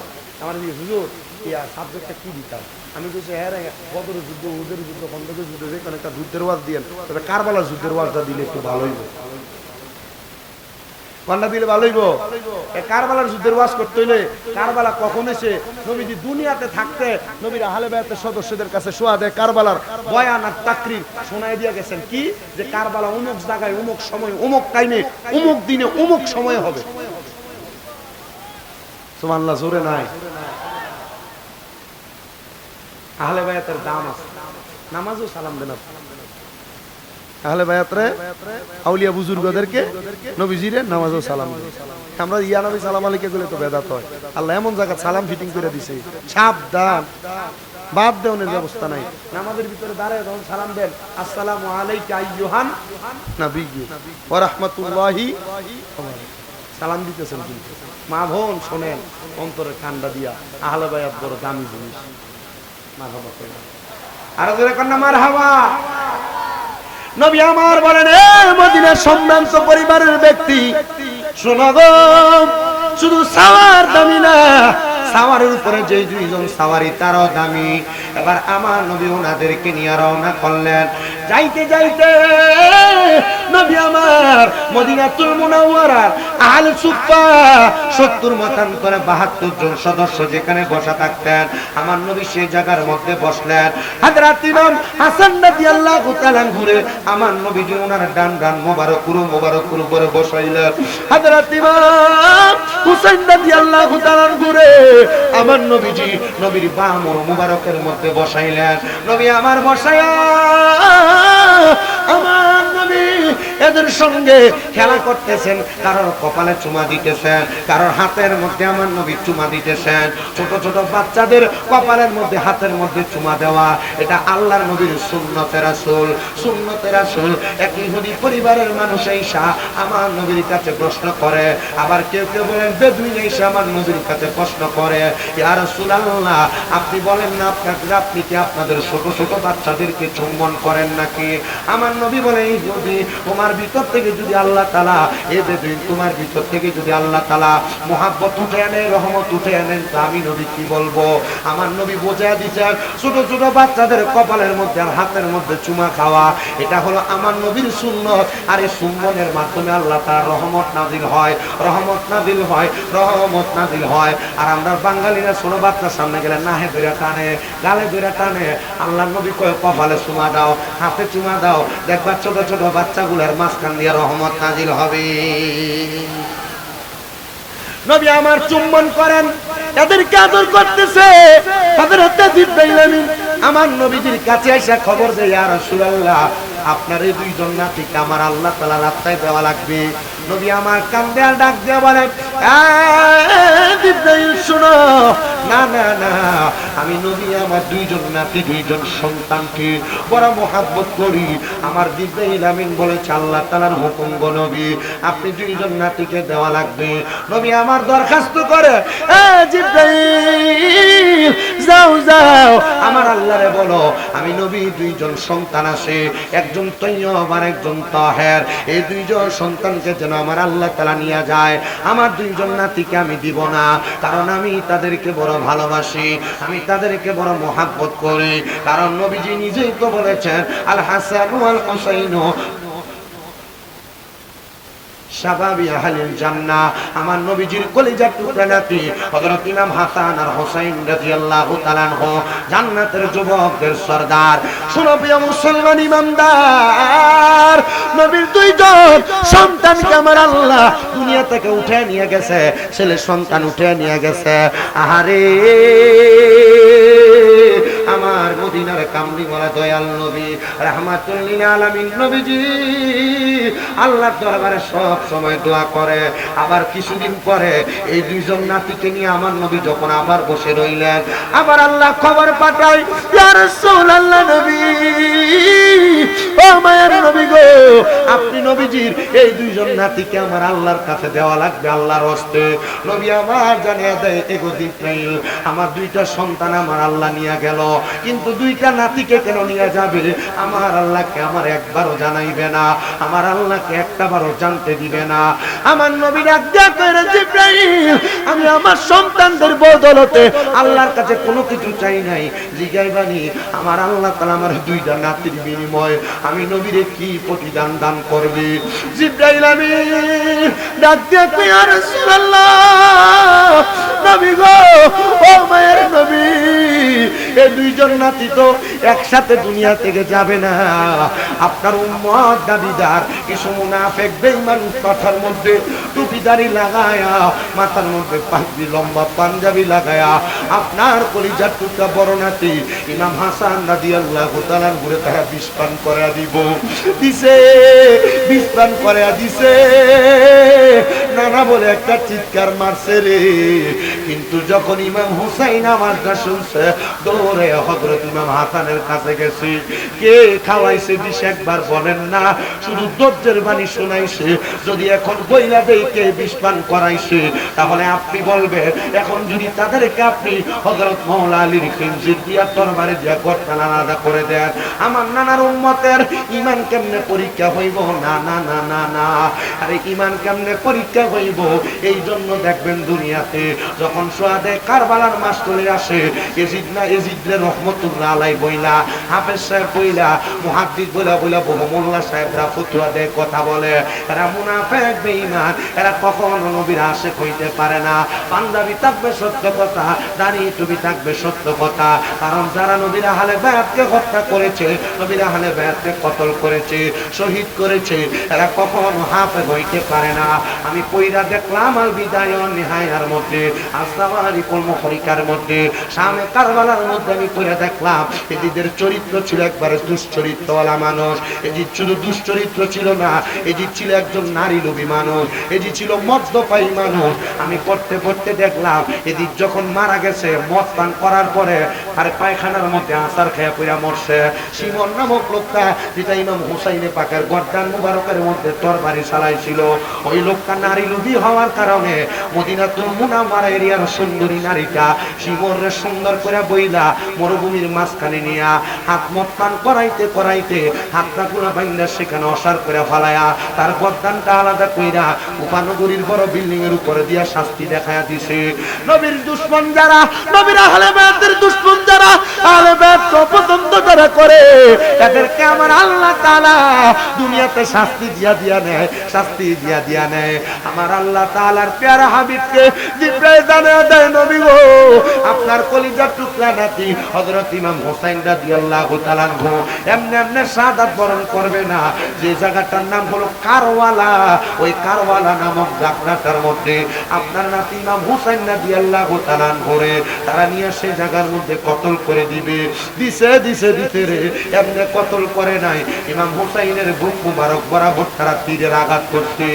আমার জিজ্ঞেস হুজুর ইয়া সাবজেক্টটা কি দিতাম, আমি বলছি হ্যাঁ বদরের যুদ্ধ, উহুদের যুদ্ধ, খন্দকের যুদ্ধ, যে কোনো একটা যুদ্ধের ওয়াজ দিয়েন, তবে কারবালার যুদ্ধের ওয়াজটা দিলে একটু ভালো হইব। কোনটা দিলে ভালো হইব? কারবালার যুদ্ধের ওয়াজ করতে হইলে কারবালা কখন এসে নবীজি দুনিয়াতে থাকতে নবীর আহলে বায়াতের সদস্যদের কাছে শোয়াদে কারবালার বয়ান আর তাকরীর শোনায় দিয়ে গেছেন কি যে কারবালা অমুক জায়গায় অমুক সময় অমুক টাইমে অমুক দিনে অমুক সময় হবে। সুবহানাল্লাহ জোরে নাই। আহলে বায়াতের দাম আছে, নামাজও সালাম দেন। আহলে বায়াতরে আউলিয়া বুজুর্গদেরকে নবীজিরে নামাজও সালাম দেন। আমরা ইয়া নবী সালাম আলাইকে বলে তো বেদাত হয়। আল্লাহ এমন জায়গা সালাম ফিটিং করে দিছে, সাবধান বাদ দেওয়ার ব্যবস্থা নাই। নামাজের ভিতরে দাঁড়ায় যখন সালাম দেন, আসসালামু আলাইকা আইয়ুহান নাবিয়্যু ওয়া রাহমাতুল্লাহি সালাম দিতেছেন, কিন্তু মা বোন শোনেন অন্তরে ঠান্ডা দিয়া, আহলে বায়াত বড় দামি জিনিস। মারহাবা কইনা আর জোরে কন্না মারহাবা। নবী আমার বলেন, এ মদিনার সম্ভ্রান্ত পরিবারের ব্যক্তি শোনো গো, শুধু সাওয়ার দামি না, সাওয়ারের উপরে যে দুইজন সাওয়ারি তারাও দামি। এবার আমার নবী ওনাদেরকে নিয়ে রওনা করলেন। যাইতে যাইতে নবী আমার মদিনাতুল মুনাওয়ারার আহলে সুফা 70 মতান্তরে 72 জন সদস্য যেখানে বসা থাকতেন, আমার নবী সেই জায়গার মধ্যে বসলেন। হযরত ইমাম হাসান রাদিয়াল্লাহু তাআলা ঘুরে আমার নবীজি ওনার ডান ডান মোবারক করে বসাইলেন। হযরত ইমাম হুসাইন রাদিয়াল্লাহু তাআলা ঘুরে আমার নবীজি নবীর বাম মোবারকের মধ্যে বসাইলেন। নবী আমার বসায়া আমার নবী এদের সঙ্গে খেলা করতেছেন, কারোর কপালে চুমা দিতেছেন, কারোর হাতের মধ্যে আমার নবী চুমা দিতেছেন। ছোট ছোট বাচ্চাদের কপালের মধ্যে হাতের মধ্যে চুমা দেওয়া, এটা আল্লাহর নবীর সুন্নতে রাসূল। এক ইহুদি পরিবারের মানুষ এসে আমার নবীর কাছে প্রশ্ন করে, আবার কেউ কেউ বলেন বেদুইন এসে আমার নবীর কাছে প্রশ্ন করে, ইয়া রাসূলুল্লাহ আপনি বলেন না আপনি কি আপনাদের ছোট ছোট বাচ্চাদেরকে চুম্বন করেন নাকি? আমার নবী বলে, ইহুদি তোমার ভিতর থেকে যদি আল্লাহ তাআলা এই বেদুইন তোমার ভিতর থেকে যদি আল্লাহ তাআলা মুহাব্বত উঠে আনে, রহমত উঠে আনেন, তো আমি নবী কি বলবো? আমার নবী বোঝায় দিয়েছেন ছোট ছোট বাচ্চাদের কপালের মধ্যে আর হাতের মধ্যে চুমা খাওয়া, এটা হলো আমার নবীর সুন্নত। আর এই চুম্বনের মাধ্যমে আল্লাহ তাআলার রহমত নাজিল হয়। আর আমরা বাঙালিরা ছোট বাচ্চার সামনে গেলে নাহে ধরে টানে, গালে ধরে টানে। আল্লাহ নবী কয় কপালে চুমা দাও, হাতে চুমা দাও, দেখবা ছোট ছোট বাচ্চাগুলোর মাঝখান দিয়ে রহমত নাজিল হবে। নবী আমার চুম্বন করেন, এদেরকে আদর করতেছে। হযরত জিবরাইল আমিন আমার নবীজির কাছে এসে খবর দেয়, ইয়া রাসূলুল্লাহ আপনার এই দুইজন নাতিকে আমার আল্লাহ তাআলা রাস্তায় দেওয়া লাগবে। নবী আমার কান্দে আর ডাক দিয়ে বলেন, জিবরাইল শোনো, না না না, আমি নবী আমার দুইজন নাতি দুইজন সন্তানকে বড় মহব্বত করি। আমার জিবরাইল আমিন বলেছে আল্লাহ তাআলার হুকুম গো নবী, আপনি দুইজন নাতিকে দেওয়া লাগবে। নবী আমার দরখাস্ত করে, জিবরাইল যাও যাও আমার আল্লাহরে বলো আমি নবী দুইজন সন্তান আছে, একজন তয়্যব আর একজন তাহের, এই দুইজন সন্তানকে যেন আমার আল্লাহ তাআলা নিয়ে যায়। আমার দুইজন নাতিকে আমি দিব না, কারণ আমি তাদেরকে বড় ভালোবাসি, আমি তাদেরকে বড় মহব্বত করি। কারণ নবীজি নিজেই তো বলেছেন, আল হাসান ওয়াল হুসাইন শাবাবি আহলিল জান্নাহ, আমার নবীজির কলিজার টুকরা নাতি হযরত ইমাম হাসান আর হুসাইন রাদিয়াল্লাহু তাআলা আনহু জান্নাতের যুবকদের সরদার। শুনো প্রিয় মুসলমান ইমানদার, নবীর দুইজন সন্তানকে আমার আল্লাহ দুনিয়া থেকে উঠে নিয়ে গেছে, ছেলে সন্তান উঠে নিয়ে গেছে। আহারে আমার মদিনার কামলিওয়ালা দয়াল নবী রাহমাতুল লিল আলামিন নবীজি আল্লাহর দরবারে সব সময় দোয়া করে। আবার কিছুদিন পরে এই দুইজন নাতিকে নিয়ে আমার নবী যখন আবার বসে রইলেন, আবার আল্লাহ খবর পাঠায়, ইয়া রাসূলুল্লাহ নবী, ও মায়ের নবী গো, আপনি নবীজির এই দুইজন নাতিকে আমার আল্লাহর কাছে দেওয়া লাগবে আল্লাহর হস্তে। নবী আমার জানিয়ে দেয়, এগো জিবরাইল আমার দুইটা সন্তান আমার আল্লাহ নিয়ে গেল, কিন্তু দুইটা নাতিকে কেন নিয়ে যাবে? আমার আল্লাহকে আমার একবারও জানাইবে না, আমার আল্লাহকে একটাবারও জানতে দিবে না। আমার নবী ডাক দিয়া কইরা, জিবরাইল আমি আমার সন্তানদের বদৌলতে আল্লাহর কাছে কোনো কিছু চাই নাই, জিগাইবানি আমার আল্লাহ তাআলা আমার দুইটা নাতির বিনিময়ে আমি নবীরে কি প্রতিদান দান করবে? জিবরাইল আমি ডাক দিয়া কই, ইয়া রাসূলুল্লাহ নবী গো, ও মায়ের নবী, এই দুইজন নাতি তো একসাথে দুনিয়া থেকে যাবে না। আপনার উম্মত দাবিদার কিছু মুনাফিক বেঈমান কথার মধ্যে টুপিদারি লাগায়া, মাথার মধ্যে পাগড়ি লম্বা পাঞ্জাবি লাগায়া আপনার কলিজার টুকরা বড় নাতি ইমাম হাসান রাদিয়াল্লাহু তাআলা ঘুরে তারা বিস্পান করে দিব দিছে, বিস্পান করে দিছে। নানা বলে একটা চিৎকার মারছে রে। কিন্তু যখন ইমাম হুসাইন আওয়াজটা শুনছে, দৌড়ে হযরত ইমাম হাসানের কাছে গেছে। কে খাওয়াইছে বিষ একবার বলেন না, শুধু দজ্জের বাণী শোনাইছে। যদি এখন বইলা দেই কে বিষ পান করাইছে, তাহলে আপনি বলবেন। এখন যদি তাদেরকে আপনি হযরত মাওলা আলীর খিঞ্জির দিয়া তরবারে দিয়া গর্দান আলাদা করে দেন, আমার নানার উম্মতের ঈমান কেমনে পরীক্ষা হইব? না না না না না, আরে ঈমান কেমনে পরীক্ষা হইব? এই জন্য দেখবেন দুনিয়াতে যখন সোহাদে কারবালার মাস চলে আসে, এজিদ না এজিদরে রহমতুল্লাহ আলাই বইলা, হাফেজ সাহেব বইলা, মুহাদ্দিস বইলা বইলা, বহুমুল্লাহ সাহেবরা ফতোয়া দেয়, কথা বলে, এরা মুনাফিক বেঈমান, এরা কখনো নবীর আশিক হইতে পারে না। পাঞ্জাবি থাকবে সত্য কথা, দাড়ি টুপি থাকবে সত্য কথা, কারণ যারা নবীর আহলে বায়াতকে হত্যা করেছে, নবীর আহলে বায়াতকে কতল করেছে, শহীদ করেছে, এরা কখনো হাফেজ হইতে পারে না। আমি কইরা দেখলাম আল বিদায় ওয়ান নিহায়ার মধ্যে, আসসাওয়ারিকুল মুখরিকার মধ্যে, শামে কারবালার মধ্যে আমি কইরা দেখলাম এজিদের চরিত্র ছিল একবারে দুশ্চরিত্রওয়ালা মানুষ। এজিদ শুধু দুশ্চরিত্র ছিল না, এজিদ ছিল একজন নারী লোভী মানুষ, এজিদ ছিল মদ্যপায়ী মানুষ। আমি পড়তে পড়তে দেখলাম এজিদ যখন মারা গেছে, মদ পান করার পরে আর পায়খানার মধ্যে আসার খেয়ে পইরা মরছে। সিমন নামক লোকটা, যেটা ইমাম হুসাইনে পাকের গর্দান মুবারকের মধ্যে তরবারি চালাইছিল, ওই লোকটা নারী লোভী হওয়ার কারণে মদিনাতুল মুনাওয়ারা এরিয়ার সুন্দরী নারীটা সিমরে সুন্দর করে বইলা মরুভূমির মাঝখানে নিয়া হাত মদ পান করাইতে করাইতে হাতটা গুলা বাইন্দা সেখানে অসার করে ফেলায়া তার গর্দানটা আলাদা কইরা উপানগরীর বড় বিল্ডিং এর উপরে দিয়া শাস্তি দেখায়া দিছে। নবীর দুশমন যারা, নবীর আহলে বায়াতের দুশমন যারা, আহলে বায়াত অপছন্দ যারা করে, তাদেরকে আমার আল্লাহ তাআলা দুনিয়াতে শাস্তি দিয়া নেয়, শাস্তি দিয়া নেয়। আমার আল্লাহ তাআলার প্যারা হাবিবকে জিবরাইল জানায়া দেয়, নবী গো, আপনার কলিজার টুকরা নাতি হযরত ইমাম হুসাইন রাদিয়াল্লাহু তাআলা আনহু এমনি এমনি শাহাদাত বরণ করবে না। যে জায়গাটার নাম হলো কারওয়ালা, ওই কারওয়ালা নামক জায়গাটার মধ্যে আপনার নাতি ইমাম হুসাইন রাদিয়াল্লাহু তাআলা আনহুরে তারা নিয়ে সেই জায়গার মধ্যে কতল করে দিবে। দিতে রে, এমনি কতল করে নাই, ইমাম হুসাইনের বুক মুবারক বরাবর তারা তীরের আঘাত করছে,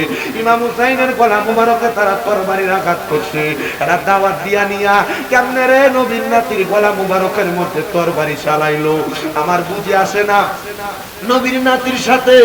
ইমাম হুসাইনের গলা মুবারকে তারা তরবারির আঘাত করছে। এরা দাওয়াত দিয়া নিয়া কেমনে রে নবীর নাতির গলা মুবারকের মধ্যে তরবারি চালাইলো, আমার বুঝে আসে না। নবীর নাতির সাথে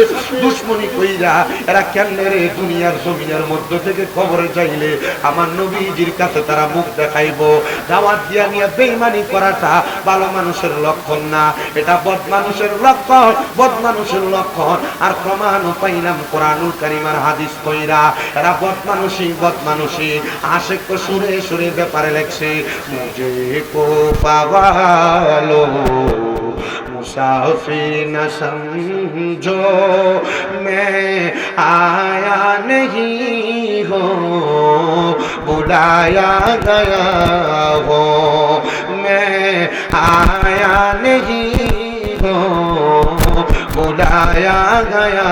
দুশমনি কইরা এরা কেমনে রে দুনিয়ার জমিনের মধ্য থেকে কবরে যাইলে আমার নবীজির কাছে তারা মুখ দেখাইবো। দাওয়াত দিয়া নিয়া বেঈমানি করাটা ভালো মানুষের লক্ষণ না, এটা বদ মানুষের লক্ষণ, বদ মানুষের লক্ষণ। আর প্রমাণও পাইলাম কোরআনুল কারীমের হাদিস কইরা, এরা বদ মানুষই আশিক কো সুরে সুরে ব্যাপারে লেখছে, মুঝে কো পাওয়ালো मुसाफिर न समझो मैं आया नहीं हो, बुलाया गया हो, मैं आया नहीं हो, बुलाया गया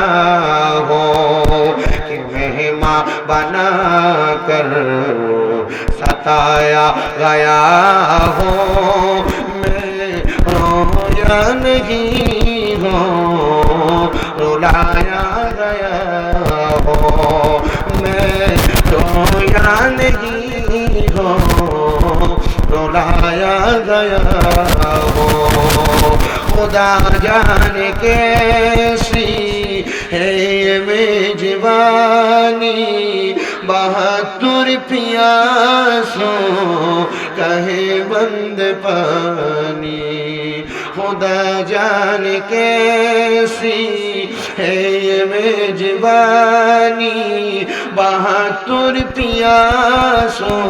हो, कि मेहमान बना कर सताया गया हो, रोया नहीं हो, रुलाया गया हो, मैं रोया नहीं हो, रुलाया गया हो। खुदा जाने कैसी है ये मेजबानी, 72 प्यासों कहे बंद पानी, खुदा जाने कैसी है ये मेजबानी, 72 प्यासों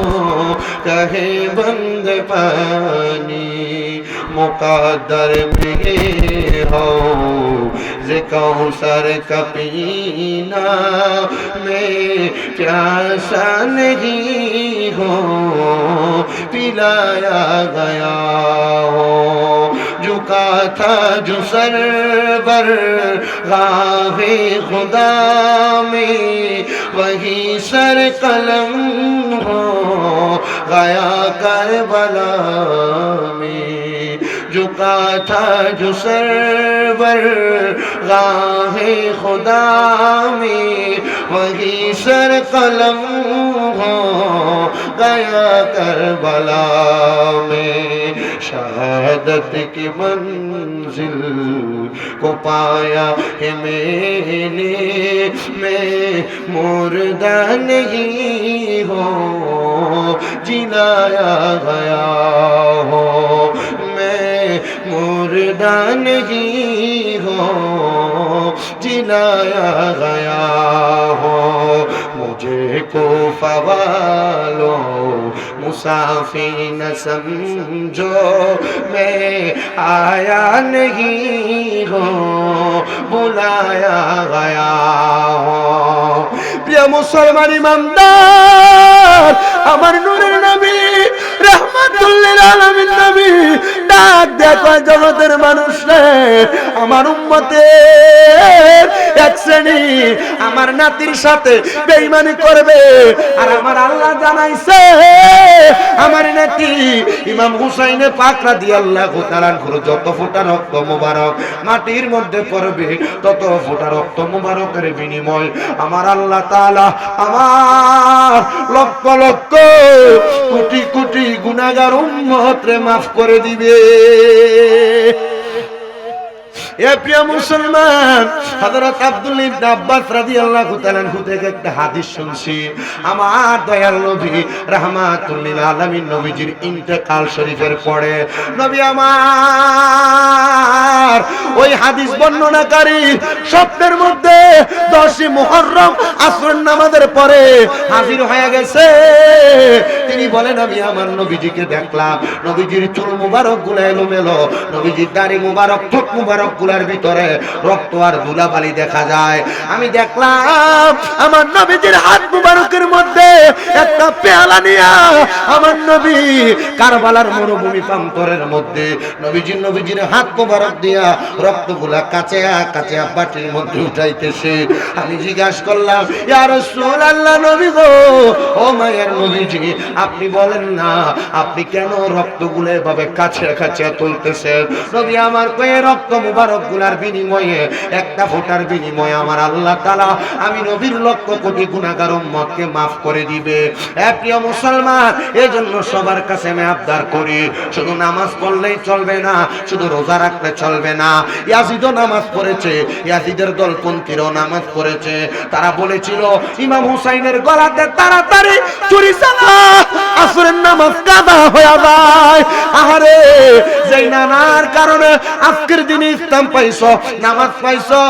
कहे बंद पानी, मुक़द्दर में हो ज़े कौसर का पीना, मैं प्यासा नहीं हो, पिलाया गया हो, झुका था जो सर पर गाहे खुदा में, वही सर कलम हो गया करबला में, झुका था जो सरवर राहे खुदा में वही सर कलम हो गया करबला में शहादत की मंजिल को पाया है मैंने मैं मुर्दा नहीं हो जिलाया गया हो मैं मुर्दा नहीं हो जिलाया गया हो मुझे कोफा वालों मुसाफिर न समझो मैं आया नहीं हो बुलाया गया हो प्रिय मुसलमान ईमानदार আমার নূরের নবী রাহমাতুল লিল আলামিন নবী ডাক দেখো জগতের মানুষ রে আমার উম্মতের এক শ্রেণী আমার নাতির সাথে বেঈমানি করবে আর আমার আল্লাহ জানাইছে আমার নাতি ইমাম হুসাইনে পাক রাদিয়াল্লাহু তাআলা যত ফোঁটা রক্ত মোবারক মাটির মধ্যে পড়বে তত ফোঁটা রক্ত মোবারকের বিনিময় আমার আল্লাহ তাআলা আমার লক্ষ লক্ষ কোটি কোটি গুনাহগার উম্মতরে maaf করে দিবে এ প্রিয় মুসলমান হযরত আব্দুল্লাহ ইবনে আব্বাস রাদিয়াল্লাহু তাআলা থেকে একটা হাদিস শুনছি আমার দয়াল নবী রাহমাতুল লিল আলামিন নবীজির ইন্তেকাল শরীফের পরে নবী আমার ওই হাদিস বর্ণনাকারী স্বপ্নের মধ্যে 10 মুহররম আসরের নামাজের পরে হাজির হয়ে গেছে তিনি বলেন আমি আমার নবীজিকে দেখলাম নবীজির চুল মুবারক গুলো এলোমেলো নবীজির দাড়ি মুবারক ঠোঁট মুবারক গুলার ভিতরে রক্ত আর ধুলাবালি দেখা যায় আমি দেখলাম আমার নবীজির হাত মুবারকের মধ্যে একটা পেয়ালা নিয়া আমার নবী কারবালার মরুভূমি প্রান্তরের মধ্যে নবীজির হাত মুবারক দিয়া রক্তগুলা কাঁচে কাঁচে বাটির মধ্যে উঠাইতেছে আমি জিজ্ঞাসা করলাম ইয়া রাসূলুল্লাহ নবী গো ও মায়ের নবীজি আপনি বলেন না আপনি কেন রক্তগুলো এভাবে কাছে কাছে তুলতেছেন নবী আমার কয়ে রক্ত মুবারক গুলার বিনিময়ে একটা ফোঁটার বিনিময়ে আমার আল্লাহ তাআলা আমি নবীর লক্ষ কোটি গুনাহগার উম্মতকে maaf করে দিবে এ প্রিয় মুসলমান এজন্য সবার কাছে আমি আবদার করি শুধু নামাজ পড়লেই চলবে না শুধু রোজা রাখলে চলবে না ইয়াজিদও নামাজ পড়েছে ইয়াজিদের দলপন্থীরাও নামাজ পড়েছে তারা বলেছিল ইমাম হুসাইনের গলাতে তাড়াতাড়ি ছুরি চালা আসরের নামাজ কাদা হয়ে যায় আহারে যেই নানার কারণে আজকের দিনে ইসলাম পাইছো নামাজ পাইছো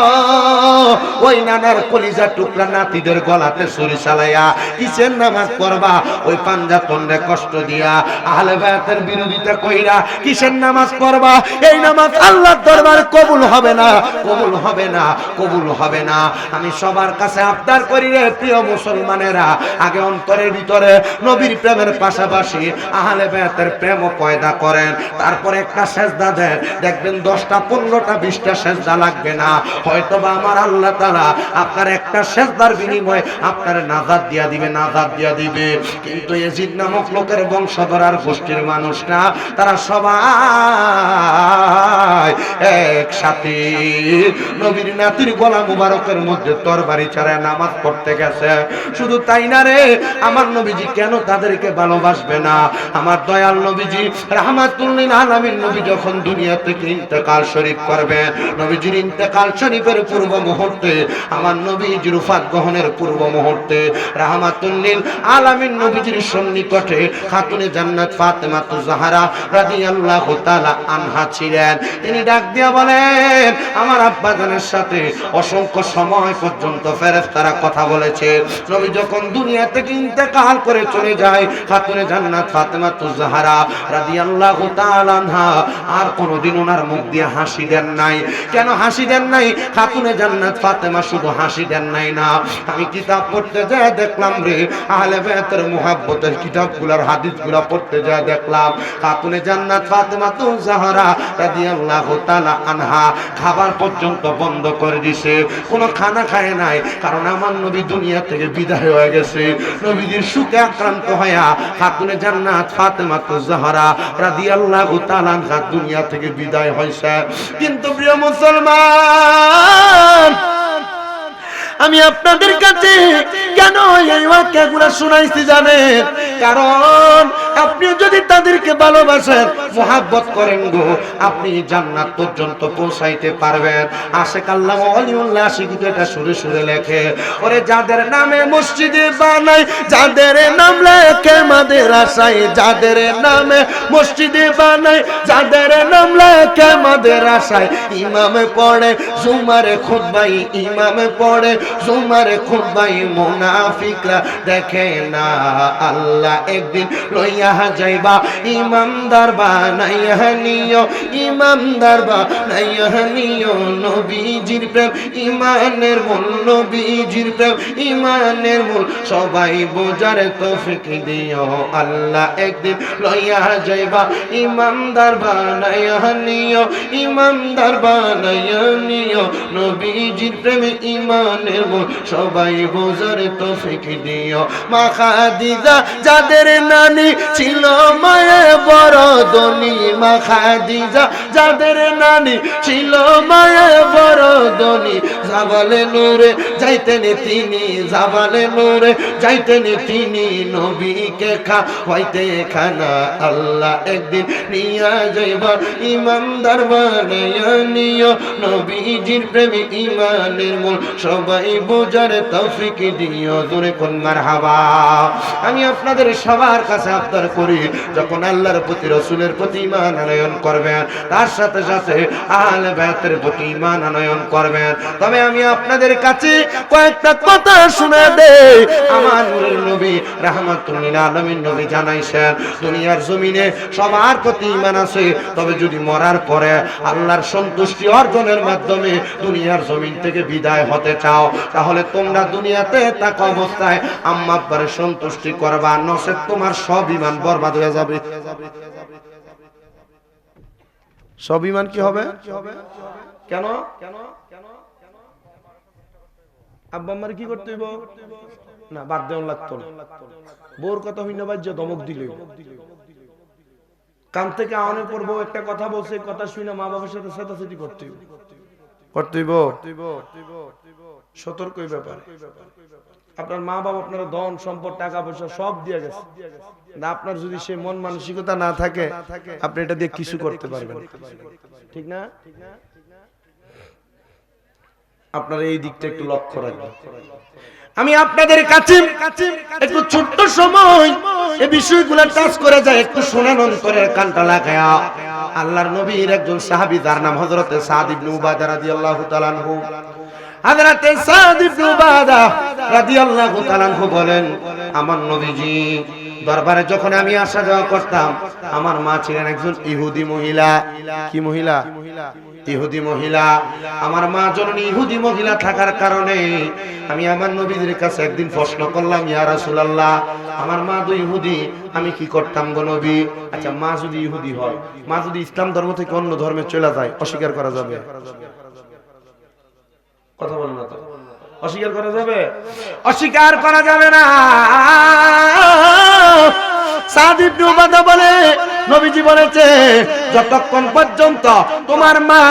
ওই নানার কলিজা টুকরা নাতিদের গলাতে ছুরি চালাইয়া কিসের নামাজ পড়বা ওই পাঞ্জাতনরে কষ্ট দিয়া আহলে বায়াতের বিরোধিতা কইরা কিসের নামাজ পড়বা এই নামাজ আল্লাহর দরবারে কবুল হবে না কবুল হবে না কবুল হবে না আমি সবার কাছে আবদার করি রে প্রিয় মুসলমানেরা আগে অন্তরের ভিতরে নবীর প্রেমের পাশাপাশি আহলে বায়াতের প্রেমও পয়দা করেন তারপরে একটা সেজদা দেন দেখবেন 10টা 15টা 20টা সেজদা লাগবে না হয়তোবা আমার আল্লাহ তাআলা আপনার একটা সেজদার বিনিময়ে আপনার নাজাত দিয়া দিবে নাজাত দিয়া দিবে কিন্তু ইয়াজিদ নামক লোকের বংশধর আর গোষ্ঠীর মানুষরা তারা সবাই একসাথে নবীর নাতির গলা মুবারকের মধ্যে তরবারি ছাড়া নামাজ পড়তে গেছে শুধু তাই না রে আমার নবীজি কেন তাদেরকে ভালোবাসবে না আমার দয়াল নবীজি রাহমাতুল লিল আলামিন নবী যখন দুনিয়া থেকে ইন্তেকাল শরীফ করবেন নবীজির ইন্তেকাল শরীফের পূর্ব মুহূর্তে আমার নবীজির ওফাত গ্রহণের পূর্ব মুহূর্তে রাহমাতুল লিল আলামিন নবীজির সন্নিকটে খাতুনে জান্নাত ফাতেমাতুজ জাহরা রাদিয়াল্লাহু তাআলা আনহা ছিলেন তিনি ডাক দিয়া বলেন আমার আব্বা জানের সাথে অসংখ্য সময় পর্যন্ত ফেরেশতারা কথা বলেছে নবী যখন দুনিয়া থেকে ইন্তেকাল করে চলে যায় খাতুনে জান্নাত ফাতেমাতুজ জাহরা রাদিয়াল্লাহু তাআলা আনহা আর কোনোদিন ওনার মুখ দিয়ে হাসি দেন নাই কেন হাসি দেন নাই খাতুনে জান্নাত ফাতেমা ফাতেমা শুধু হাসি দেন নাই না, আমি কিতাব পড়তে যায় দেখলাম রে, আহলে বায়তের মুহাব্বতের কিতাবগুলোর হাদিসগুলো পড়তে যায় দেখলাম খাতুনে জান্নাত ফাতেমা তো জাহরা রাদিয়াল্লাহু তাআলা আনহা খাবার পর্যন্ত বন্ধ করে দিছে, কোনো খানা খায় নাই, কারণ আমার নবী দুনিয়া থেকে বিদায় হয়ে গেছে। নবীজির সুখে আক্রান্ত হয়া খাতুনে জান্নাত ফাতেমা তো জাহরা রাদিয়াল্লাহু তাআলা আনহা দুনিয়া থেকে বিদায় হইছে। কিন্তু প্রিয় মুসলমান, আমি আপনাদের কাছে কেন এই ওয়াক্যগুলো শুনাইছি জানেন? কারণ আপনি যদি তাদেরকে ভালোবাসেন, মুহাব্বত করেন গো, আপনি জান্নাত পর্যন্ত পৌঁছাইতে পারবেন। আশিক আল্লাহ ওয়ালিউল্লাহ আশিকি এটা সুরে সুরে লেখে, ওরে যাদের নামে মসজিদে বানাই, যাদের নাম লেখে মাদ্রাসায়, যাদের নামে মসজিদে বানাই, যাদের নাম লেখে মাদ্রাসায়, ইমামে পড়ে জুমারে খুতবাই, ইমামে পড়ে জুমারে খুতবাই, মুনাফিকরা দেখে না আল্লাহ একদিন লইয়া যাইবা, ইমানদার বানাইয়া নিও, ইমানদার বানাইয়া নিও, নবীজির প্রেম ইমানের মূল, নবীজির প্রেম ইমানের মূল, সবাই বোঝার তৌফিক দিও, আল্লাহ একদিন লইয়া যাইবা, ইমানদার বানাইয়া নিও, ইমানদার বানাইয়া নিও, নবীজির প্রেম ইমানের মূল, সবাই বোঝার তৌফিক দিও। মা খাদিজা যাদের নানি ছিল মায়ে বড় ধনী, মা খাদিজা যাদের নানি ছিল মায়ে বড় ধনী, জাবালে নূরে যাইতেন তিনি, জাবালে নূরে যাইতেন তিনি, নবীকে খাওয়াইতে খানা আল্লাহ একদিন নিয়া যাইবা, ইমানদার বানাইয়া নিও, নবীজির প্রেমে ইমানের মূল, সবাই বোঝার তৌফিক দিও। জোরে কোন মারহাবা। আমি আপনাদের সবার কাছে আবদার করি, যখন আল্লাহর প্রতি রাসূলের প্রতি ঈমান আনয়ন করবেন, তার সাথে সাথে আহলে বায়তের প্রতি ঈমান আনয়ন করবেন। তবে আমি আপনাদের কাছে কয়েকটা কথা শুনে দেই। আমার নূরের নবী রাহমাতুল লিল আলামিন নবী জানাইছেন, দুনিয়ার জমিনে সবার প্রতি ঈমান আছে, তবে যদি মরার পরে আল্লাহর সন্তুষ্টি অর্জনের মাধ্যমে দুনিয়ার জমিন থেকে বিদায় হতে চাও, তাহলে তোমরা দুনিয়াতে থাকা অবস্থায় আম্মা আব্বার সন্তুষ্টি করবা, নচেত তোমার সব ঈমান বরবাদ হয়ে যাবে। সব ঈমান কি হবে? কেন? আব্বা আম্মার কি করতে হইব? না, বাদ দেওয়া লাগতো না। বোর কথা হইন বাজ্য দমক দিলে কান থেকে আওয়ানোর পর বউ একটা কথা বলছে, কথা শুনে মা বাবার সাথে চেঁচাচেঁচি করতে হইব, করতে হইব। সতর্কই ব্যাপার। আপনার মা বাবা আপনার ধন সম্পদ টাকা পয়সা সব দিয়ে গেছে, না আপনার যদি সে মন মানসিকতা না থাকে, আপনি এটা দিয়ে কিছু করতে পারবেন, ঠিক না? আপনার এই দিকটা একটু লক্ষ্য রাখবেন। আমি আপনাদের কাছে একটু ছোট্ট সময় এই বিষয়গুলো টাচ করে যায়, একটু শোনান অন্তরের কানটা লাগায়া। আল্লাহর নবীর একজন সাহাবী, যার নাম হযরতে সাদ ইবনে উবাদা রাদিয়াল্লাহু তাআলা আনহু। হযরতে সাদ ইবনে উবাদা রাদিয়াল্লাহু তাআলা আনহু বলেন, আমার নবীজি দরবারে যখন আমি আসা যাওয়া করতাম, আমার মা ছিলেন একজন ইহুদি মহিলা। কি মহিলা? ইহুদি মহিলা। আমার মা জননী ইহুদি মহিলা থাকার কারণে আমি আমার নবীর কাছে একদিন প্রশ্ন করলাম, ইয়া রাসূলুল্লাহ, আমার মা তো ইহুদি, আমি কি করতাম গো নবী? আচ্ছা, মা যদি ইহুদি হয়, মা যদি ইসলাম ধর্ম থেকে অন্য ধর্মে চলে যায়, অস্বীকার করা যাবে? কথা বলেন না তো, অস্বীকার করা যাবে? অস্বীকার করা যাবে না। সাদ ইবনে উবাদা বলে, নবীজি বলেছে, যতক্ষণ পর্যন্ত তোমার মা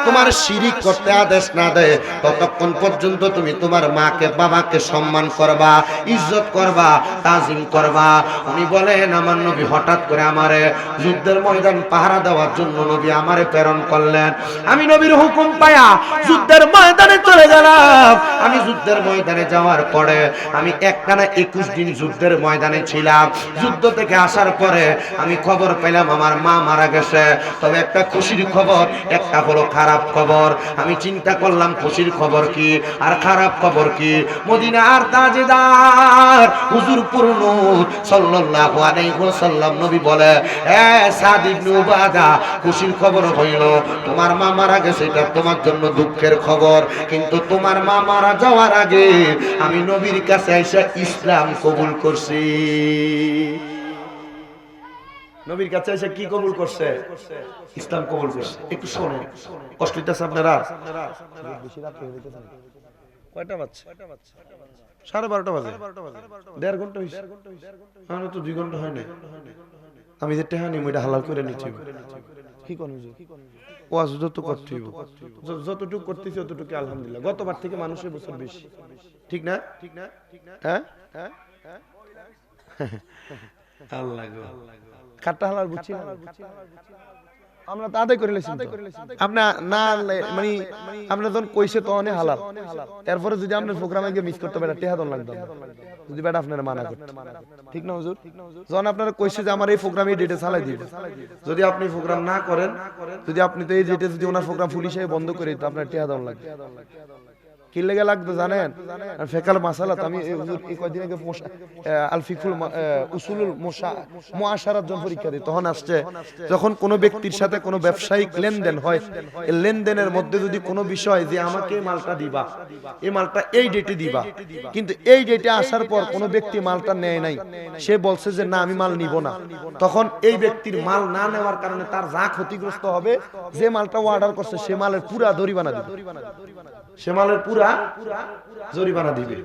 তোমার শিরিক করতে আদেশ না দেয়, ততক্ষণ পর্যন্ত তুমি তোমার মাকে বাবাকে সম্মান করবা, ইজ্জত করবা, তাজিম করবা। উনি বলেন, আমার নবী হঠাৎ করে আমারে যুদ্ধের ময়দান পাহারা দেওয়ার জন্য নবী আমারে প্রেরণ করলেন। আমি নবীর হুকুম পায়া যুদ্ধের ময়দানে চলে গেলাম। আমি যুদ্ধের ময়দানে যাওয়ার পরে আমি একটানা 21 দিন যুদ্ধের ময়দানে ছিলাম। যুদ্ধ থেকে আসার পরে আমি খবর পাইলাম আমার মা মারা গেছে, তবে একটা খুশির খবর, একটা হলো খারাপ খবর। আমি চিন্তা করলাম খুশির খবর কি আর খারাপ খবর কি। মদিনার তাজদার হুজুর পুরনূর সাল্লাল্লাহু আলাইহি ওয়াসাল্লাম নবী বলে, এ সাদ ইবনে উবাদা, খুশির খবর হইল তোমার মা মারা গেছে, এটা তোমার জন্য দুঃখের খবর, কিন্তু তোমার মা মারা যাওয়ার আগে আমি নবীর কাছে এসে ইসলাম কবুল করছি। নবীর কাছে এসে কি কবুল করছে? ইসলাম কবুল করছে। একটু শোনেন, কষ্ট হইতেছে আপনারা? কয়টা বাজছে? 12:30 বাজে। 1.5 ঘন্টা হইছে, মানে তো 2 ঘন্টা হয় না। আমি যে টেহা নিম ওইটা হালাল করে নিচ্ছি। কি করব? ওয়াজ যত করতে হইব, যতটুকু করতেছি ততটুকু আলহামদুলিল্লাহ। গতবার থেকে মানুষের বছর বেশি, ঠিক না? হ্যাঁ, আল্লাহ গো, কাটটা হালাল বুঝছি না আমরা তো আদায় করে লেছি। আপনি না মানে আপনি যখন কইছে তো অনেক হালাল, এরপরে যদি আপনার প্রোগ্রামে গিয়ে মিস করতে পারে টেহা দন লাগবে, যদি বেটা আপনারা মানা করতে, ঠিক না হুজুর? যখন আপনারা কইছে যে আমার এই প্রোগ্রামে ডেটে চালাই দিবে, যদি আপনি প্রোগ্রাম না করেন, যদি আপনি তো এই ডেটে যদি ওনার প্রোগ্রাম পুলিশ বন্ধ করে দিত, আপনার টেহা দন লাগবে। কি লেগে লাগতো জানেন? ফেকাল মাসালাত আমি এই কয়েকদিন আগে আল ফিকুল উসুলুল মুআশারাত যখন পরীক্ষা দিই, তখন আসছে যখন কোনো ব্যক্তির সাথে কোনো ব্যবসায়িক লেনদেন হয়, এই লেনদেনের মধ্যে যদি কোনো বিষয় যে আমাকে মালটা দিবা, এই মালটা এই ডেটে দিবা, কিন্তু এই ডেটে আসার পর কোনো ব্যক্তি মালটা নেয় নাই, সে বলছে যে না আমি মাল নিব না, তখন এই ব্যক্তির মাল না নেওয়ার কারণে তার যা ক্ষতিগ্রস্ত হবে, যে মালটা অর্ডার করছে সে মালের পুরা জরিমানা দিবে, সে মালের পুরা জরিমানা দিবে।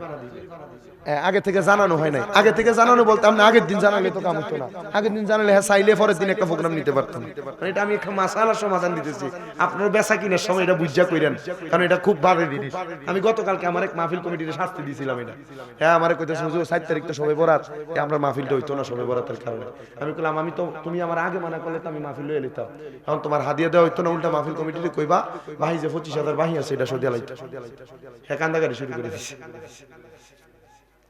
আগে থেকে জানানো হয় নাই। আগে থেকে জানানো বলতে আপনি আগের দিন জানালে তো কাম হতো না। আগের দিন জানালে হ্যাঁ চাইলে পরের দিন একটা প্রোগ্রাম নিতে পারতাম। এটা আমি একটা মাসালার সমাধান দিতেছি, আপনার বেচা কিনার সময় এটা বুঝা কইরেন, কারণ এটা খুব বাজে জিনিস। আমি গতকালকে আমার এক মাহফিল কমিটির শাস্তি দিয়েছিলাম এটা। হ্যাঁ আমারে কইতেছে হুজুর 7 তারিখ তো সবে বরাত, আমরা মাহফিলটা হইতো না সবে বরাতের কারণে। আমি কইলাম আমি তো তুমি আমার আগে মানা করলে তো আমি মাহফিল লইয়া লইতাম, এখন তোমার হাদিয়া দেওয়া হইতো না, উল্টা মাহফিল কমিটিতে কইবা ভাই যে 25,000 বাহি আছে এটা সদিয়া লাইতা। হ্যাঁ কান্দাকাটি শুরু করে দিছে।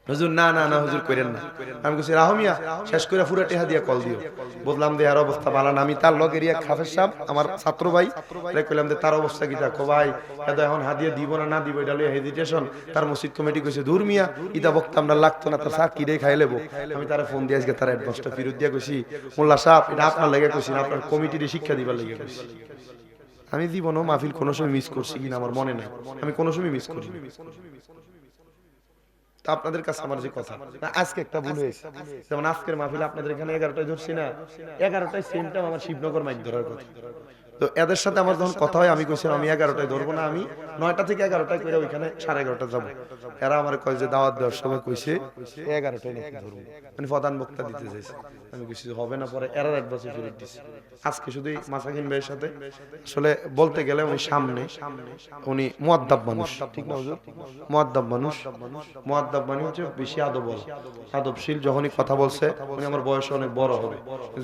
হুজুর না না না হুজুর কইরেন না। আমি কইছি রাহমিয়া শেষ করে পুরো টেহা দিয়া কল দিও। বললাম যে আর অবস্থা ভালো না। আমি তার লগে রিয়া হাফেজ সাহেব আমার ছাত্র ভাই রে কইলাম যে তার অবস্থা কি দেখো ভাই, এত এখন হাদিয়া দিব না না দিব এটা লইয়া হেজিটেশন। তার মসজিদ কমিটি কইছে দূর মিয়া ইদা বক্তা আমরা লাগতো না, তার সাক কি রে খাই লেবো। আমি তারে ফোন দিয়ে আজকে তার অ্যাডভান্সটা ফেরত দিয়া কইছি মোল্লা সাহেব এটা আপনার লাগি কইছি না, আপনার কমিটির শিক্ষা দিবার লাগি কইছি। আমি জীবনও মাহফিল কোনো সময় মিস করছি কিনা আমার মনে নাই, আমি কোনো সময় মিস করি। আপনাদের কাছে আমার যে কথা, আজকে একটা ভুল হয়েছে, যেমন আজকের মাহফিল আপনাদের এখানে 11টায় ধরছি না, 11টায় সেম টাইম আমার শিবনগর মাইক ধরার কথা। তো এদের সাথে আমার যখন কথা হয় আমি কইছিলাম আমি 11টায় ধরবো না, আমি 9টা থেকে 11টায় করে ওইখানে 11:30 যাবো। এরা আমার কয় যে দাওয়াত দেওয়ার সময় কইছে 11টায় নাকি ধরবো, মানে প্রধান বক্তা দিতে চাইছে। আমি কইছি হবে না, পরে এরার অ্যাডভান্সে ফেরত দিছি। আজকে শুধু মাসাকিন ভাইয়ের সাথে আসলে বলতে গেলে উনি সামনে, উনি মুআদ্দাব মানুষ, ঠিক না হুজুর? মুআদ্দাব মানুষ, মুআদ্দাব মানে হচ্ছে বেশি আদবওয়ালা, আদবশীল। যখনই কথা বলছে, উনি আমার বয়সে অনেক বড় হবে,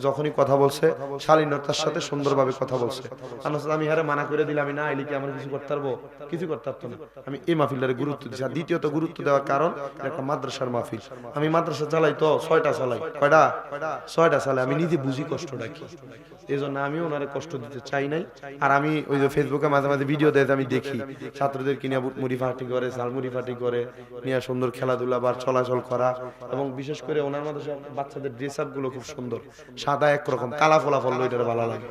যখনই কথা বলছে শালীনতার সাথে সুন্দরভাবে কথা বলছে। আমি হারে মানা করে দিলাম, আমি না আইলে কি আমার কিছু করতে পারবো? কিছু করতে পারতো না। আমি এই মাহফিলটারে গুরুত্ব দিচ্ছি। আর দ্বিতীয়ত গুরুত্ব দেওয়ার কারণ একটা মাদ্রাসার মাহফিল, আমি মাদ্রাসা চালাই তো 6টা চালাই, কয়টা? 6টা চালাই। আমি নিজে বুঝি কষ্টটা কি, এই জন্য আমি ওনারে কষ্ট দিতে চাই নাই। আর আমি ওই যে ফেসবুকে মাঝে মাঝে ভিডিও দেয় আমি দেখি ছাত্রদেরকে নিয়ে মুড়ি ফাটি করে, ঝালমুড়ি ফাটি করে নিয়ে সুন্দর খেলাধুলা বা চলাচল করা, এবং বিশেষ করে ওনার মধ্যে বাচ্চাদের ড্রেস আপ গুলো খুব সুন্দর, সাদা একরকম, কালা ফলাফল ওইটার ভালো লাগে।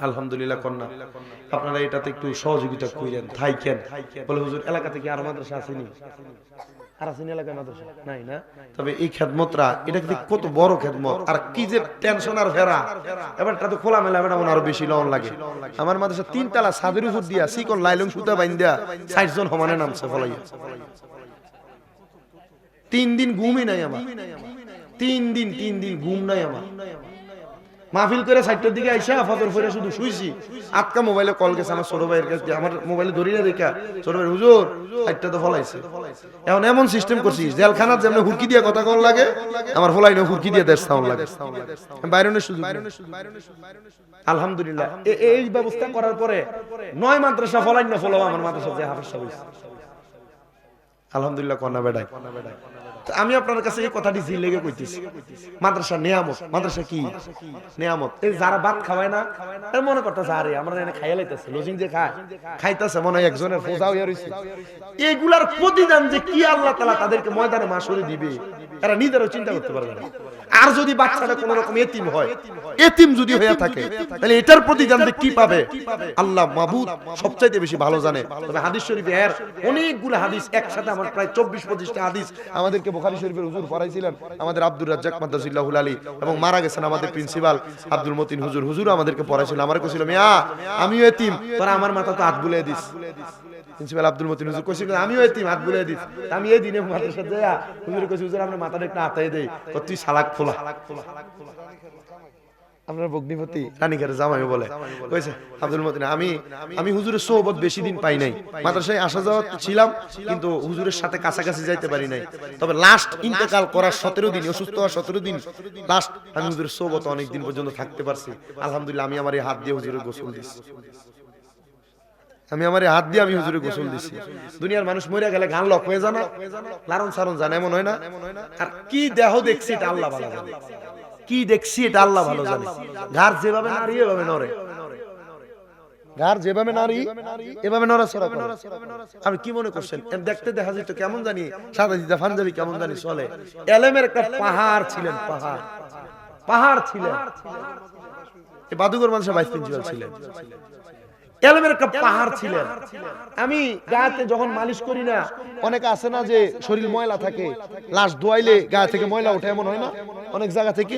আলহামদুলিল্লাহ কন্যা আপনারা এটাতে একটু সহযোগিতা করেন, থাইকেন। বলে হুজুর এলাকা থেকে আর মাদ্রাসা আসেনি, আর আসেনি এলাকায় মাদ্রাসা নাই না? তবে এই খেদমতরা এটা কিন্তু কত বড় খেদমত, আর কি যে টেনশন আর ফেরা। এবার এটা তো খোলা মেলা ম্যাডাম আরো বেশি লন লাগে। আমার মাদ্রাসা 3 তালা ছাদের উপর দিয়া সিকন লাইলং সুতা বাইন্দা 60 জন সমানে নামছে ফলাইয়া। 3 দিন ঘুমই নাই আমার, 3 দিন ঘুম নাই আমার। মাহফিল করে 4টার দিকে আইসা ফজর পড়ে শুধু শুইছি। আটকা মোবাইলে কল গেছে আমার ছোট ভাইয়ের কাছে, আমার মোবাইলে ধরি না দেখা ছোট ভাই হুজুর 4টা তো ফলাইছে। এখন এমন সিস্টেম করছি জেলখানার যেমন হুরকি দিয়ে কথা কল লাগে, আমার ফলাইনে হুরকি দিয়ে দেশ সাউন্ড লাগে, বাইরনের সুযোগ। আলহামদুলিল্লাহ এই ব্যবস্থা করার পরে 9 মাদ্রাসা ফলাই না ফলাও আমার মাদ্রাসা যে হাফেজ সাহেব। আলহামদুলিল্লাহ কন্যা বেড়াই আমি আপনার কাছে এই কথাটি জি লেগে কইতেছি, মাদ্রাসা নিয়ামত। মাদ্রাসা কি নিয়ামত? এই যারা ভাত খাওয়ায় না এর মনে করতেছে আরে আমরা এনে খাইয়া লাইতেছে, লজিং যে খাইতেছে মনে হয় একজনের ফোজা হইয়া রইছে। এইগুলার প্রতিদান যে কি আল্লাহ তাআলা তাদেরকে ময়দানে মাশরে দিবে এরা নিজেরাও চিন্তা করতে পারবে না। আর যদি বাচ্চাটা কোন রকম এতিম হয়, এতিম যদি হয়ে থাকে, তাহলে এটার প্রতিদান যে কি পাবে আল্লাহ মাবুদ সবচাইতে বেশি ভালো জানে। তবে হাদিস শরীফে এর অনেকগুলো হাদিস একসাথে আমার প্রায় 24-25টা হাদিস আমাদেরকে বুখারী শরীফের হুজুর পড়াইছিলেন, আমাদের আব্দুর রাজ্জাক মাদ্দাজিল্লাহুল আলী, এবং মারা গেছেন আমাদের প্রিন্সিপাল আব্দুল মতিন হুজুর। হুজুর আমাদেরকে পড়াইছিল, আমার কইছিল মিয়া আমিও এতিম, তোরা আমার মাথা তো হাত বুলিয়ে দিস। প্রিন্সিপাল আব্দুল মতিন হুজুর কইছিল আমিও এতিম, হাত বুলিয়ে দিস। আমি এই দিনে মাদ্রাসা যাইয়া হুজুর কইছি হুজুর আপনার মাথাটা একটু হাতাই দেই, তুই সালাক খোলা। আপনার ভগ্নিপতি রানীঘাটে জামাই বলে কইছে আব্দুল মতিন আমি হুজুরের সোহবত বেশি দিন পাই নাই, মাদ্রাসায় আসা যাওয়া ছিলাম কিন্তু হুজুরের সাথে কাছাকাছি যাইতে পারি নাই। তবে লাস্ট ইন্তেকাল করার 17 দিন, অসুস্থ হওয়ার 17 দিন লাস্ট আমি হুজুরের সোহবত অনেক দিন পর্যন্ত থাকতে পারছি। আলহামদুলিল্লাহ আমি আমার এই হাত দিয়ে হুজুরের গোসল দিছি, আমি আমার হাত দিয়ে আমি হুজুরে গোসল দিছি। দুনিয়ার মানুষ মরে গেলে গান লক হয়ে জানা, লারন সারন জানে এমন হয় না। আর কি দেহ দেখছি এটা আল্লাহ ভালো জানে, কি দেখছি এটা আল্লাহ ভালো জানে। ঘর যেভাবে নারী এভাবে নরে, ঘর যেভাবে নারী এভাবে নড়াচড়া করে। আপনি কি মনে করছেন দেখতে দেখা যেত কেমন জানি সাদা দিদা পাঞ্জাবি কেমন জানি চলে? এলেমের একটা পাহাড় ছিলেন, পাহাড় ছিলেন। এই বাদুগর মানুষের ভাইস প্রিন্সিপাল ছিলেন, এলমের একটা পাহাড় ছিলেন। আমি গায়েতে যখন মালিশ করি না, অনেকে আছে না যে শরীর ময়লা থাকে, লাশ ধোয়াইলে গায়ে থেকে ময়লা ওঠে, এমন হয় না অনেক জায়গা থেকে?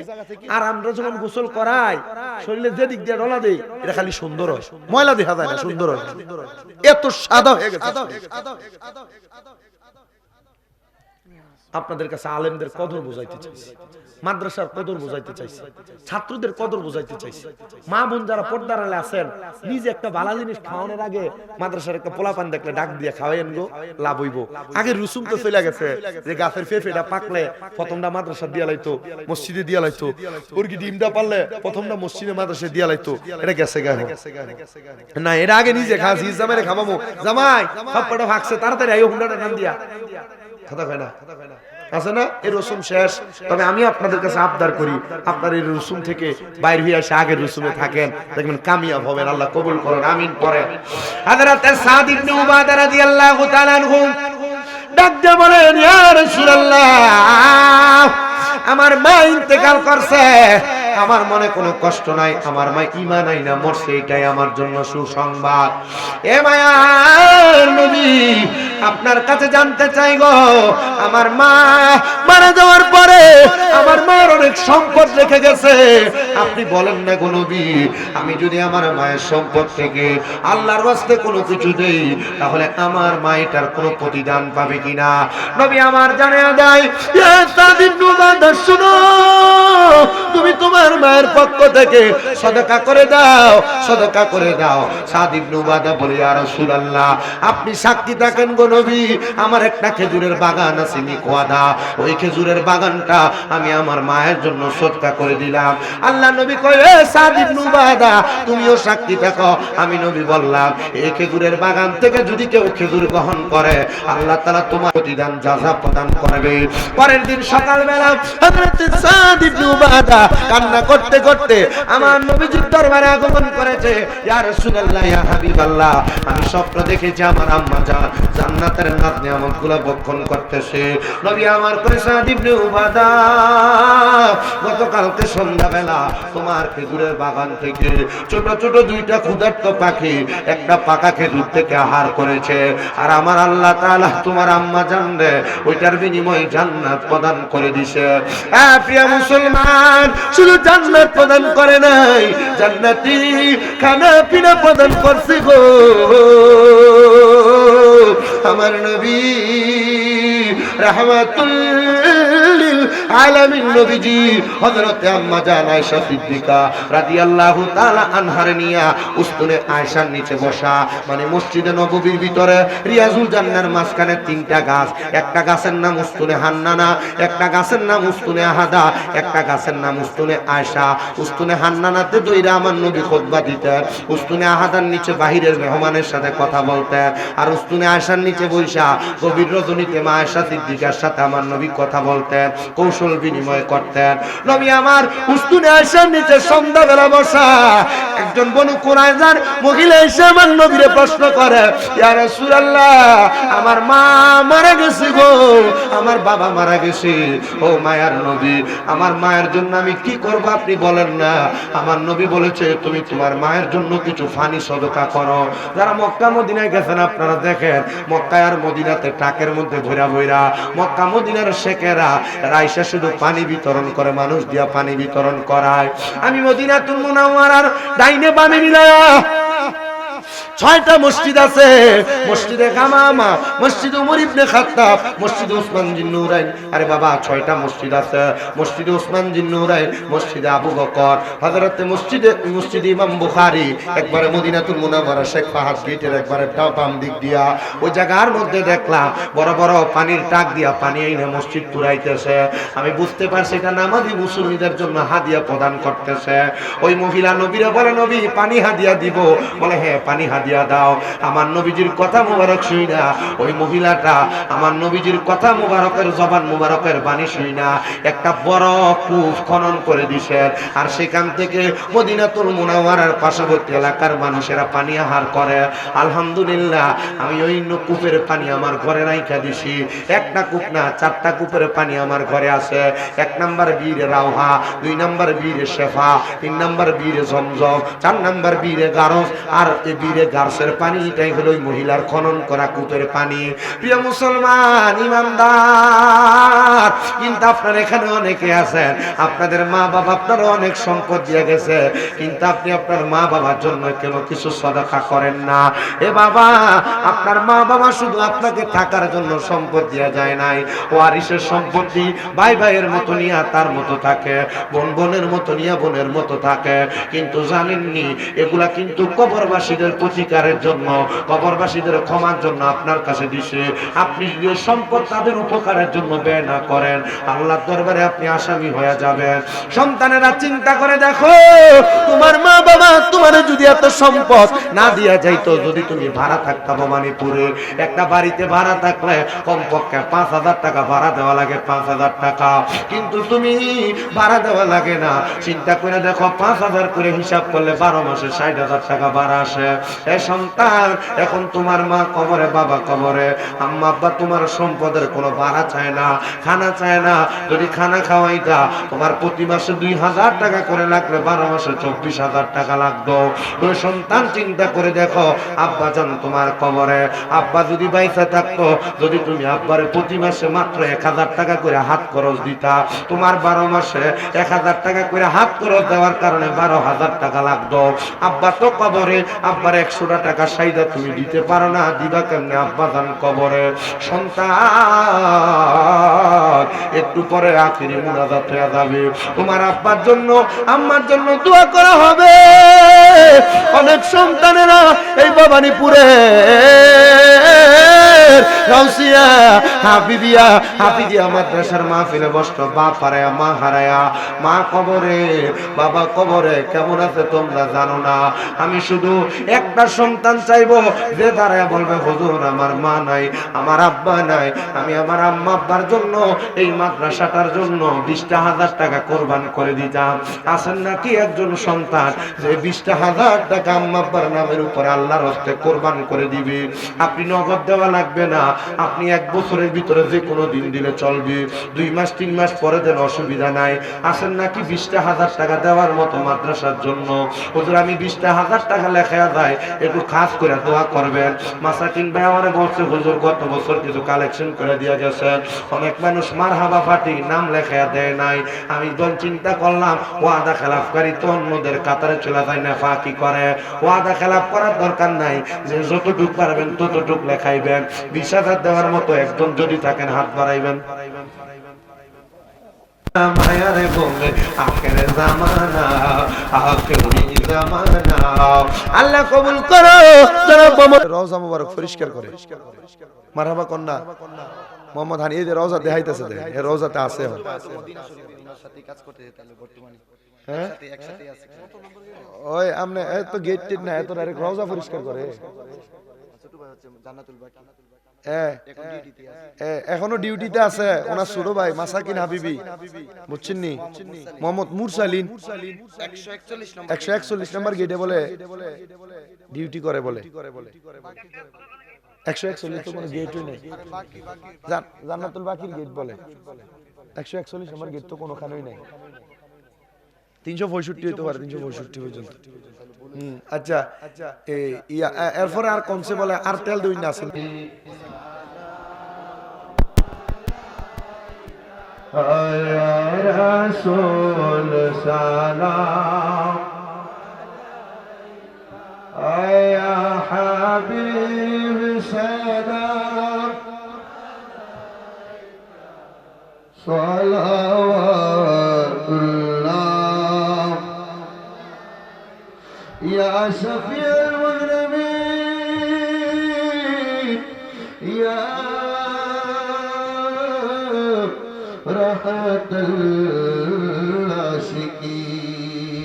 আর আমরা যখন গোসল করাই শরীরে যে দিক দিয়ে ডলা দেই এটা খালি সুন্দর হয়, ময়লা দেখা যায় না, সুন্দর হয়, এত সাদা হয়ে গেছে। আপনাদের কাছে আলেমদের কদর বোঝাইতে চাইছি, মাদ্রাসার কদর বোঝাইতে চাইছি, ছাত্রদের কদর বোঝাইতে চাইছি। মা বোন যারা পর্দার আড়ালে আছেন, নিজে একটা ভালো জিনিস খাওয়ানোর আগে মাদ্রাসার একটা পোলাপান দেখলে ডাক দিয়ে খাওয়াইন গো, লাভ হইব। আগে রুসুম তো চলে গেছে যে গাছের ফেফেটা পাকলে প্রথমটা মাদ্রাসা দিয়া লাইতো, মসজিদে দিয়া লাইতো, মুরগি ডিমটা পারলে প্রথমটা মসজিদে মাদ্রাসা দিয়া লাইতো, এটা গেছে গায়ে না। এর আগে নিজে খাসি জামাইরে খাওয়াবো, জামাই সব কটা ভাগছে তাড়াতাড়ি আইও হুন্ডাটা নাম দিয়া, কথা কয় না আছে না? এই রসুম শেষ। তবে আমি আপনাদের কাছে আবদার করি আপনার এই রসুম থেকে বাইরে হয়ে এসে আগের রসুমে থাকেন, দেখবেন কামিয়াব হবেন। আল্লাহ কবুল করেন, আমিন পড়েন। হযরত সাদ ইবনে উবাদা রাদিয়াল্লাহু তাআলা আনহু ডাক দিয়ে বলেন, ইয়া রাসূলুল্লাহ আমার মা ইন্তেকাল করছে, আমার মনে কোনো কষ্ট নাই, আমার মা ঈমান আইনা মরছে, এটাই আমার জন্য সুসংবাদ। এ মায়ার নবী আপনার কাছে জানতে চাই গো, আমার মা মারা যাওয়ার পরে আমার মার অনেক সম্পদ রেখে গেছে, আপনি বলেন না গো নবী, আমি যদি আমার মায়ের সম্পদ থেকে আল্লাহর ওয়াস্তে কোনো কিছু দেই তাহলে আমার মা এটার কোনো প্রতিদান পাবে কিনা? নবী আমার জানা যায়, ইয়া সাদ ইবনে উবাদা শুনো, তুমি তোমার মায়ের পক্ষ থেকে সদকা করে দাও, সদকা করে দাও। সাদ ইবনে উবাদা বলে, ইয়া রাসূলুল্লাহ আপনি সাক্ষী থাকেন গো নবী, আমার একটা খেজুরের বাগান আছে মিকওয়াদা, ওই খেজুরের বাগানটা আমি আমার মায়ের জন্য সদকা করে দিলাম। আল্লাহ নবী কয়, এ সাদ ইবনে উবাদা তুমিও সাক্ষী থাকো। আমি নবী বললাম, এই খেজুরের বাগান থেকে যদি কেউ খেজুর গ্রহণ করে আল্লাহ তাআলা তোমার প্রতিদান যাজা প্রদান করবে। পরের দিন সকালবেলা হযরত সাদ ইবনে উবাদা কান্না করতে করতে আমার নবীজির দরবারে আগমন করেছে। ইয়া রাসূলুল্লাহ, ইয়া হাবিবাল্লাহ, আমি স্বপ্ন দেখেছি আমার আম্মা জান্নাতের নাত নিয়ামতগুলো ভক্ষণ করতেছে। নবী আমার কয়, সাদ ইবনে উবাদা গতকালকে সন্ধ্যাবেলা তোমার খেজুরের বাগান থেকে ছোট ছোট দুইটা ক্ষুধার্ত পাখি একটা পাকা খেজুর থেকে আহার করেছে, আর আমার আল্লাহ তাআলা তোমার আম্মা জানলে ওইটার বিনিময়ে জান্নাত প্রদান করে দিছে। প্রিয় মুসলমান, শুধু জান্নাত প্রদান করে নাই, জান্নাতি খানা পিনা প্রদান করছে গো আমার নবী রাহমাতুল লিল আলামিন নবীজি হযরতে আম্মা জান আয়েশা সিদ্দিকা রাদিয়াল্লাহু তাআলা আনহার নিয়া উস্তুনে আয়েশার নিচে বসা, মানে মসজিদে নববীর ভিতরে রিয়াজুল জান্নার মাঝখানে তিনটা গাছ, একটা গাছের নাম উস্তুনে হান্নানা, একটা গাছের নাম উস্তুনে আহাদা, একটা গাছের নাম উস্তুনে আয়েশা। উস্তুনে হান্নানাতে দইরা আমার নবী খুতবা দিতেন, উস্তুনে আহাদার নিচে বাহিরের মেহমানের সাথে কথা বলতেন, আর উস্তুনে আয়েশার নিচে বইসা গভীর রজনীতে মা আয়েশা সিদ্দিকার সাথে আমার নবী কথা বলতেন, কৌশল বিনিময় করতেন। নবী আমার উস্তুনে আয়েশার নিচে সন্ধ্যাবেলা বসা, একজন বনু কুরাইজার মহিলা এসে আমার নবীরে প্রশ্ন করে, ইয়া রাসূলুল্লাহ, আমার মা মারা গেছে গো, আমার বাবা মারা গেছে, ও মায়ার নবী, আমার মায়ের জন্য আমি কি করব আপনি বলেন না। আমার নবী বলেছে তুমি তোমার মায়ের জন্য কিছু ফানি সদকা করো। যারা মক্কা মদিনায় গেছেন আপনারা দেখেন, মক্কায় আর মদিনাতে ট্রাকের মধ্যে ভৈরা ভৈরা মক্কা মদিনার শেখেরা রাইসা শুধু পানি বিতরণ করে, মানুষ দিয়া পানি বিতরণ করায়। আমি মদিনাতুল মুনাওয়ারার ডাইনে বামে মিলায়া 6টা মসজিদ আছে, মসজিদে গামামা, মসজিদ উমর ইবনে খাত্তাব, মসজিদ উসমান জিন নুরাইন, আরে বাবা 6টা মসজিদ আছে, মসজিদ উসমান জিন নুরাইন, মসজিদ আবু বকর, হযরতে মসজিদ ইমাম বুখারী, একবারে মদিনাতুল মুনাওয়ারা শেখ ফাহাদ গেটের একবারে বাম দিক দিয়া ওই জায়গার মধ্যে দেখলাম বড় বড় পানির টাক দিয়া পানি এনে মসজিদ পুরাইতেছে। আমি বুঝতে পারছি এটা নামাজি মুসল্লিদের জন্য হাদিয়া প্রদান করতেছে। ওই মহিলা নবীরে বলে, নবী পানি হাদিয়া দিব, বলে হ্যাঁ পানি হাদিয়া দাও। আমার নবীজির কথা মুবারক শুই না, ওই মহিলাটা আমার নবীজির কথা মুবারকের জবান মুবারকের বাণী শুই না একটা বড় কূপ খনন করে দিছে, আর সেখান থেকে মদিনাতুল মুনাওয়ারার পার্শ্ববর্তী এলাকার মানুষেরা পানি আহার করে। আলহামদুলিল্লাহ, আমি ওই কূপের পানি আমার ঘরে রাইখা দিছি। একটা কূপ না, 4টা কূপের পানি আমার ঘরে আছে। 1 নাম্বার বীরে রাওহা, 2 নাম্বার বীরে শেফা, 3 নাম্বার বীরে জমজম, 4 নাম্বার বীরে গারস, আর এই বীরে গার্সের পানি, এটাই হলো ওই মহিলার খনন করা কূপের পানি। প্রিয় মুসলমান ইমানদার, কিন্তু আপনার এখানে অনেকে আছেন, আপনাদের মা বাবা আপনারা অনেক সম্পদ দিয়ে গেছে, কিন্তু আপনি আপনার মা বাবার জন্য কেন কিছু সদকা করেন না? এ বাবা, আপনার মা বাবা শুধু আপনাকে থাকার জন্য সম্পদ দেয়া যায় নাই, ওয়ারিসের সম্পত্তি ভাই ভাইয়ের মতো নিয়ে তার মতো থাকে, বোন বোনের মতো নিয়ে বোনের মতো থাকে, কিন্তু জানেননি এগুলা কিন্তু কবরবাসীদের প্রতিকারের জন্য, কবরবাসীদের ক্ষমার জন্য আপনার কাছে দিছে। আপনি যদি সম্পদ তাদের উপকারের জন্য ব্যয় না করেন, আল্লাহর দরবারে আপনি আসামি হয়ে যাবেন। সন্তানেরা চিন্তা করে দেখো, তোমার মা বাবা তোমার যদি এত সম্পদ না দিয়া যাইতো, যদি তুমি ভাড়া থাকতা ভবানীপুরে, একটা বাড়িতে ভাড়া থাকলে কমপক্ষে 5,000 টাকা ভাড়া দেওয়া লাগে, 5,000 টাকা, কিন্তু তুমি ভাড়া দেওয়া লাগে না। চিন্তা করে দেখো, 5,000 করে হিসাব করলে 12 মাসে 60,000 টাকা ভাড়া আসে। এ সন্তান, এখন তোমার মা কবরে, বাবা কবরে, আম্মা আব্বা তোমার সম্পদের কোনো ভাড়া চায় না, খানা চায় না। যদি খানা খাওয়াইতা, তোমার প্রতি মাসে 2,000 টাকা করে লাগলে 12 মাসে 24,000 টাকা লাগতো। ওই সন্তান চিন্তা করে দেখো, আব্বা জান তোমার কবরে, আব্বা যদি বাইসা থাকতো, যদি তুমি আব্বারে প্রতি মাসে মাত্র 1,000 টাকা করে হাত খরচ দিতা, তোমার 12 মাসে 1,000 টাকা করে হাত খরচ দেওয়ার কারণে 12,000 টাকা লাগতো। আব্বা তো কবরে, আব্বার 100 টাকা সাইদা তুমি দিতে পারো না, দিবা কেমনে? আব্বা জান কবরে। সন্তান, একটু পরে আখিরি মুনাজাত হয়ে যাবে, তোমার আব্বার জন্য আম্মার জন্য দোয়া করা হবে। অনেক সন্তানেরা এই ভবানীপুরে গাউসিয়া হাফিজিয়া মাদ্রাসার মাহফিলে বসতো, বাপ হারায়া মা হারায়া, মা কবরে বাবা কবরে, কেমন আছে তোমরা জানো না। আমি শুধু একটা সন্তান চাইবো যে দাঁড়ায় বলবে, হুজুর আমার মা নাই, আমার আব্বা নাই, আমি আমার আম্মা আব্বার জন্য এই মাদ্রাসাটার জন্য 20,000 টাকা কোরবান করে দিতাম। আছেন নাকি একজন সন্তান যে 20,000 টাকা আম্মা আব্বার নামের উপরে আল্লাহর হস্তে কোরবান করে দিবে? আপনি নগদ দেওয়া লাগবে না, আপনি 1 বছরের ভিতরে যে কোনো দিন দিলে চলবে, 2 মাস 3 মাস পরে দেন, অসুবিধা নাই। আছেন নাকি 20,000 টাকা দেওয়ার মতো মাদ্রাসার জন্য? হুজুর আমি 20,000 টাকা লেখা যায়, একটু খাস করে দোয়া করবেন। মাসাকিন ভাই আমারে বলছে, হুজুর গত বছর কিছু কালেকশন করে দিয়া গেছে, অনেক মানুষ মারহাবা পার্টি নাম লেখা দেয় নাই। আমি দল চিন্তা করলাম, ওয়াদা খেলাফকারী তো অন্যদের কাতারে চলে যায় না, ফাঁকি করে। ওয়াদা খেলাফ করার দরকার নাই, যে যতটুক পারবেন ততটুক লেখাইবেন। 20,000 দেওয়ার মতো একজন যদি থাকেন হাত বাড়াইবেন। মায়ারে বলে আখের জামানা, আখেরি জামানা। আল্লাহ কবুল করো। রওজা মুবারক পরিষ্কার করে মারহাবা কন্যা মোহাম্মদ হানি, এই যে রওজা দেখাইতেছে, এই রওজাতে আছে হ্যাঁ। ওই আমনে এত গেট টেট না, এত ডাইরেক্ট রওজা পরিষ্কার করে। এখনো ডিউটিতে আছে ওনার ছোট ভাই মাসাকিন হাবিবি, বুঝছেন নি, মোহাম্মদ মুরসালিন 141 নম্বর গেটে বলে ডিউটি করে, বলে 141 তো কোনো গেটই নেই, জান্নাতুল বাকির গেট বলে, 141 নম্বর গেট তো কোনোখানেই নাই, 365 হইতে পারে, 365 পর্যন্ত। আচ্ছা, এরপরে আর কমসে বলে আর তেল দুই না আছে। Ya Rasul salam, ya Habib salam, salawatullah, ya Shafi al-Muznimin, ya Rahatul Ashikin.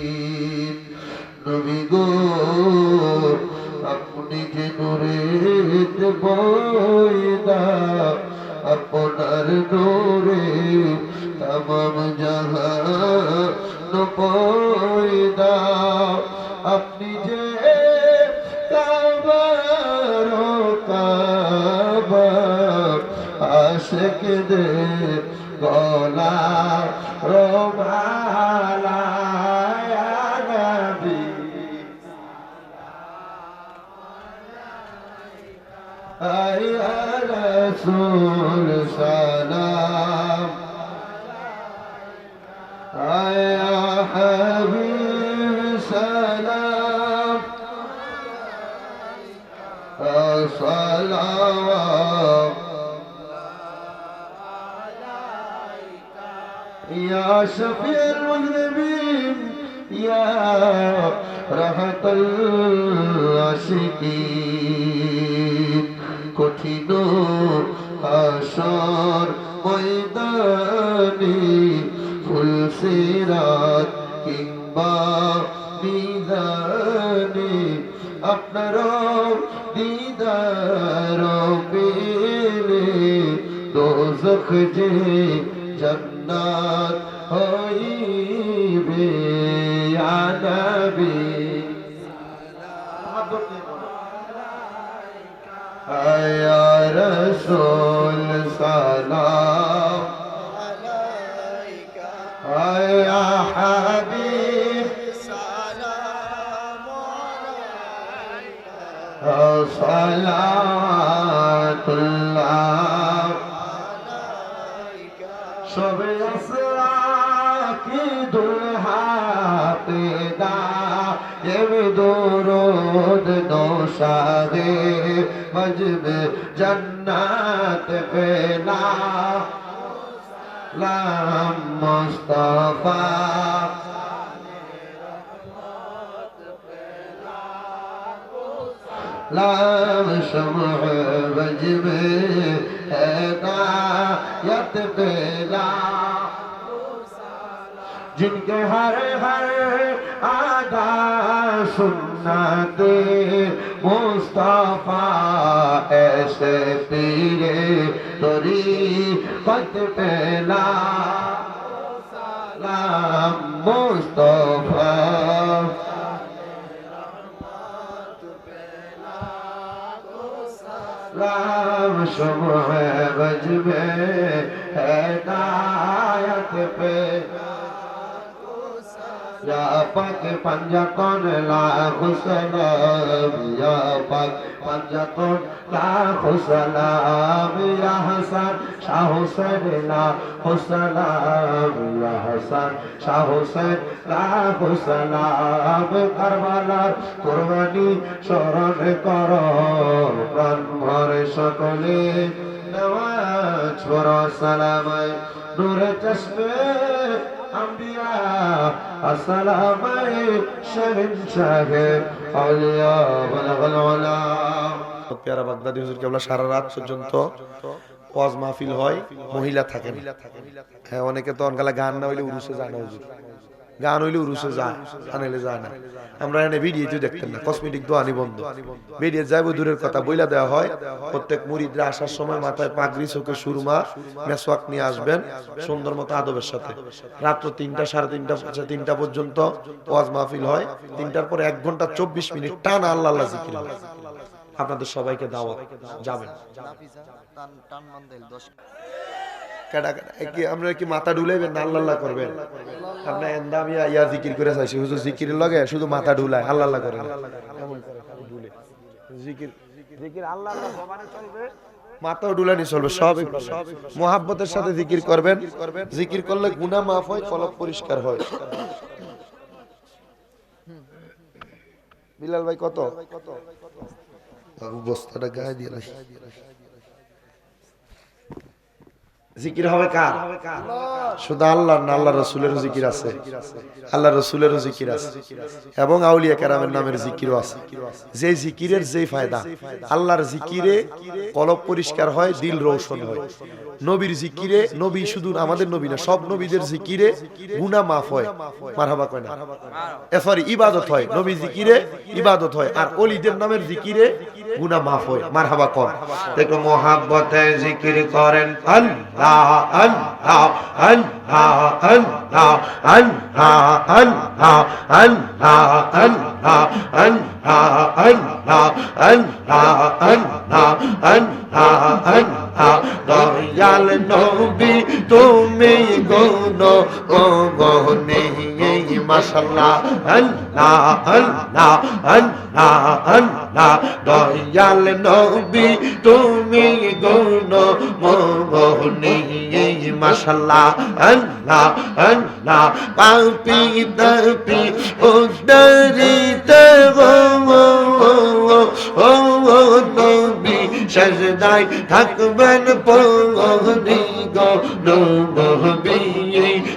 নবী গো আপনি যে নূরেতে পয়দা, আপনার নূরে তামাম জাহান পয়দা। আপনি যে কাবার কাবা আশিকদের গলা রোমালা, ইয়া নবী ইয়া রাসূল সালাম, ইয়া হাবিব সালাম, সালাওয়াত يا شفيع المذنبين يا راحة العاشقين। কঠিন হাসর ময়দানে ফুলসিরাত কিংবা মিজানে আপনার দিদার পেলে দোজখ যে জান্নাত হইবে, ইয়া নবী ইয়া রাসূল সালাম আলাইকা, ইয়া হাবিব সালাম আলাইকা, সালাতুল্লাহ সবে আসরা কি দুলহা পেদা, এবে দরুদ নৌশাদে মজবে জান্নাত পেলা, লাম মুস্তাফা लाम शम्ह वजबे हिदायत पेला, जिनके हर हर आदा सुन्नते मुस्तफा, ऐसे पीरे तरीक़त पेला, लाम मुस्तफा लाम शुभ वजबे हिदायत पे, या पाक पंजतन लाख सलाम, या पाक पंजतन लाख सलाम, या हसन शाह हुसैन लाख सलाम, या हसन शाह हुसैन लाख सलाम। কারবালার কুরবানি স্মরণ করো প্রাণ ভরে সকলে, নেওয়া छोड़ो सलाम नूर चश्मे अंबिया अस्सलाम शहंशाह औलिया बलगल उलाम। प्यारा बागदादी হুজুর কেবলা সারা রাত পর্যন্ত ওয়াজ মাহফিল হয়, মহিলা থাকেন। হ্যাঁ, অনেকে তো অনকালা গান না হইলে উরুসে যায় না হুজুর, গান হইলে উরুসে যায়, আনাইলে যায় না। আমরা এনে ভিডিওতে দেখতেন না, কসমেটিক দোয়ানি বন্ধ, ভিডিও যাইব দূরের কথা বইলা দেওয়া হয়। প্রত্যেক মুরিদরা আসার সময় মাথায় পাগড়ি, চোখে সুরমা, মেসওয়াক নিয়ে আসবেন সুন্দর মতো আদবের সাথে। রাত্র 3টা, 3:30, 3টা পর্যন্ত ওয়াজ মাহফিল হয়। 3টার পরে 1 ঘন্টা 24 মিনিট টানা আল্লাহ আল্লাহ জিকির হয়। আপনাদের সবাইকে দাওয়াত, যাবেন। আমরা কি মাথা ডুলাইবেন না আল্লাহ আল্লাহ করবেন? আপনার এন্দা আমি ইয়া জিকির করে চাইছি, হুজুর জিকিরের লগে শুধু মাথা ডুলায়, আল্লাহ আল্লাহ করেন। এমন করে খালি ডুলে জিকির, জিকির আল্লাহ আল্লাহ জবানে চলবে, মাথাও ডুলানি চলবে। সব মুহাব্বতের সাথে জিকির করবেন। জিকির করলে গুনাহ মাফ হয়, কলব পরিষ্কার হয়। বিলাল ভাই কত বস্তাটা গায়ে দিয়ে রাখি। জিকির হবে কার? শুধু আল্লাহ না, আল্লাহ রাসূলেরও জিকির আছে, আল্লাহ রাসূলেরও জিকির আছে এবং আউলিয়া কেরামের নামের জিকিরও আছে। যে জিকিরের যেই ফায়দা, আল্লাহর জিকিরে কলব পরিষ্কার হয়, দিল রোশন হয়। নবীর জিকিরে, নবী শুধু আমাদের নবী না, সব নবীদের জিকিরে গুনাহ মাফ হয়, মারহাবা কয় না, এফারি ইবাদত হয়। নবী জিকিরে ইবাদত হয়, আর ওলিদের নামের জিকিরে গুনাহ মাফ হয়, মারহাবা কর। দেখো মোহাব্বতে জিকির করেন আল্লাহ আল্লাহ আল্লাহ আল্লাহ আল্লাহ আল্লাহ আল্লাহ আল্লাহ আল্লাহ আল্লাহ আল্লাহ আল্লাহ আল্লাহ আল্লাহ। দয়াল নবী তুমি গুণ গগনে মাশাআল্লাহ আল্লাহ আল্লাহ আল্লাহ আল্লাহ। দয়াল নবী তুমি গুণ গগনে মাশাআল্লাহ আল্লাহ আল্লাহ। পাপি তাপি উদ্দরিতে ও নবী সাজদায় থাকবেন পগনি গো নবী।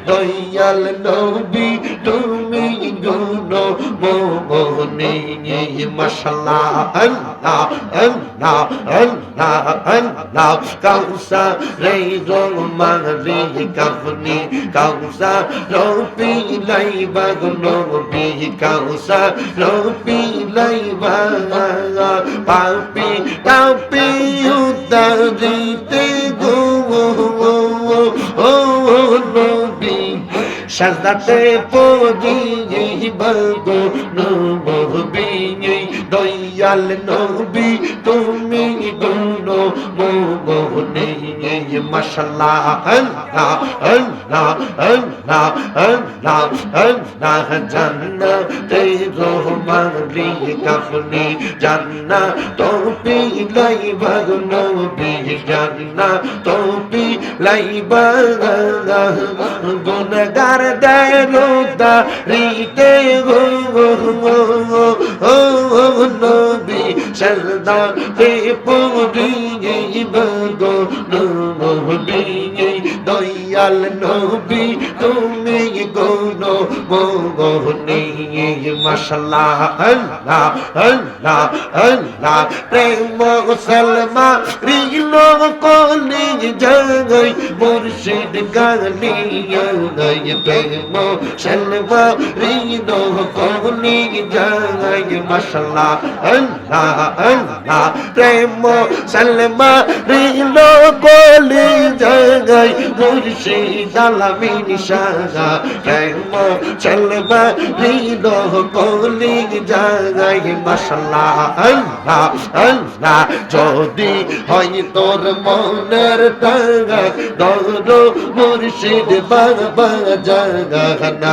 দয়াল নবী তুমি গুণ মোহনী মাশাআল্লাহ আল্লাহ আল্লাহ আল্লাহ আল্লাহ। কাউসারে রোমারি কাফনি কাউসার পিলাইবা গো নবী কাউসার পিলাইবা। পাপি তাপি উদ্দরিতে গো নবী সাজদাতে পড়িবা গো নবী। দয়াল নবী তুমি গুণ মোহনী মাশাআল্লাহ আল্লাহ আল্লাহ আল্লাহ আল্লাহ আল্লাহ। জান্নাতে রহমানি কাফনি জান্নাত পিলাইবা গো নবী জান্নাত পিলাইবা। গুনাহগার দেরোদা রিতে গো নবী সাজদাতে পড়িবা গো নবী। দয়াল নবী তুমি গুণ মোহনী মাশাআল্লাহ আল্লাহ আল্লাহ আল্লাহ। প্রেম সালমা রিল কলি জাগাই মুর্শিদ গালিয়া গাই। প্রেম সালমা রিল কলি জাগাই মাশাআল্লাহ আল্লাহ আল্লাহ। প্রেম সালমা রিল কলি জাগাই মুর্শিদ আলামিন শাহ। প্রেম সালমা রিল কলি জাগাই মাশাআল্লাহ আল্লাহ আল্লাহ। যদি হয় তোর মনের টাঙ্গা দর মুর্শিদ বাবা জাগা।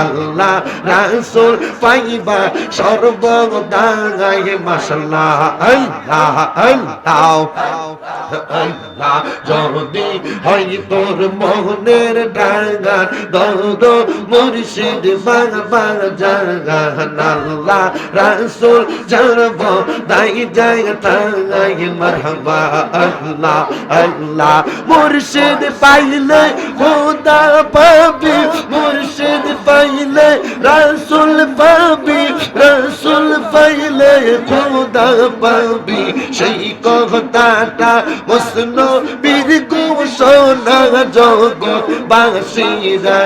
আল্লাহ রাসূল পাইবা সর্বদাই মাশাআল্লাহ আল্লাহ আল্লাহ আল্লাহ। যদি হয় তোর মনের ডাঙ্গার দৌড় মুর্শিদ বাবা জাগান আল্লাহ রাসূল জানব দাই জায়গা তাই মারহাবা আল্লাহ আল্লাহ মুর্শিদ পাইলে খোদা পাবি মুর্শিদ পাইলে রাসূল পাবি রাসূল পাইলে খোদা পাবি সেই কথাটা মুসনবীর ঘোষণা জগৎ বাসীরা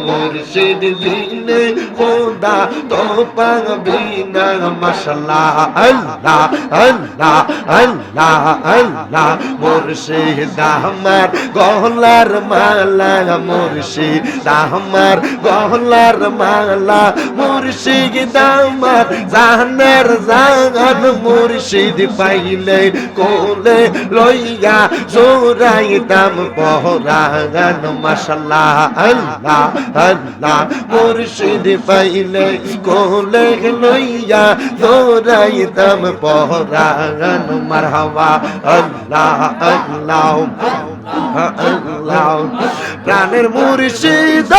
মুর্শিদ বিনে খোদা তো পাবি না মাশাআল্লাহ আল্লাহ আল্লাহ আল্লাহ আল্লাহ মুর্শিদ আমার গলার মালা মুর্শিদ আমার গলার মালা মুর্শিদ আমার জানের জান মুর্শিদ পাইলে কোলে লইয়া জোরাইতাম পহরাগান মাশাআল্লাহ আল্লাহ আল্লাহ মুর্শিদ পাইলে কোলে লইয়া জোরাইতাম পহরাগান মারহাবা আল্লাহ আল্লাহ আল্লাহ প্রাণের মুর্শিদ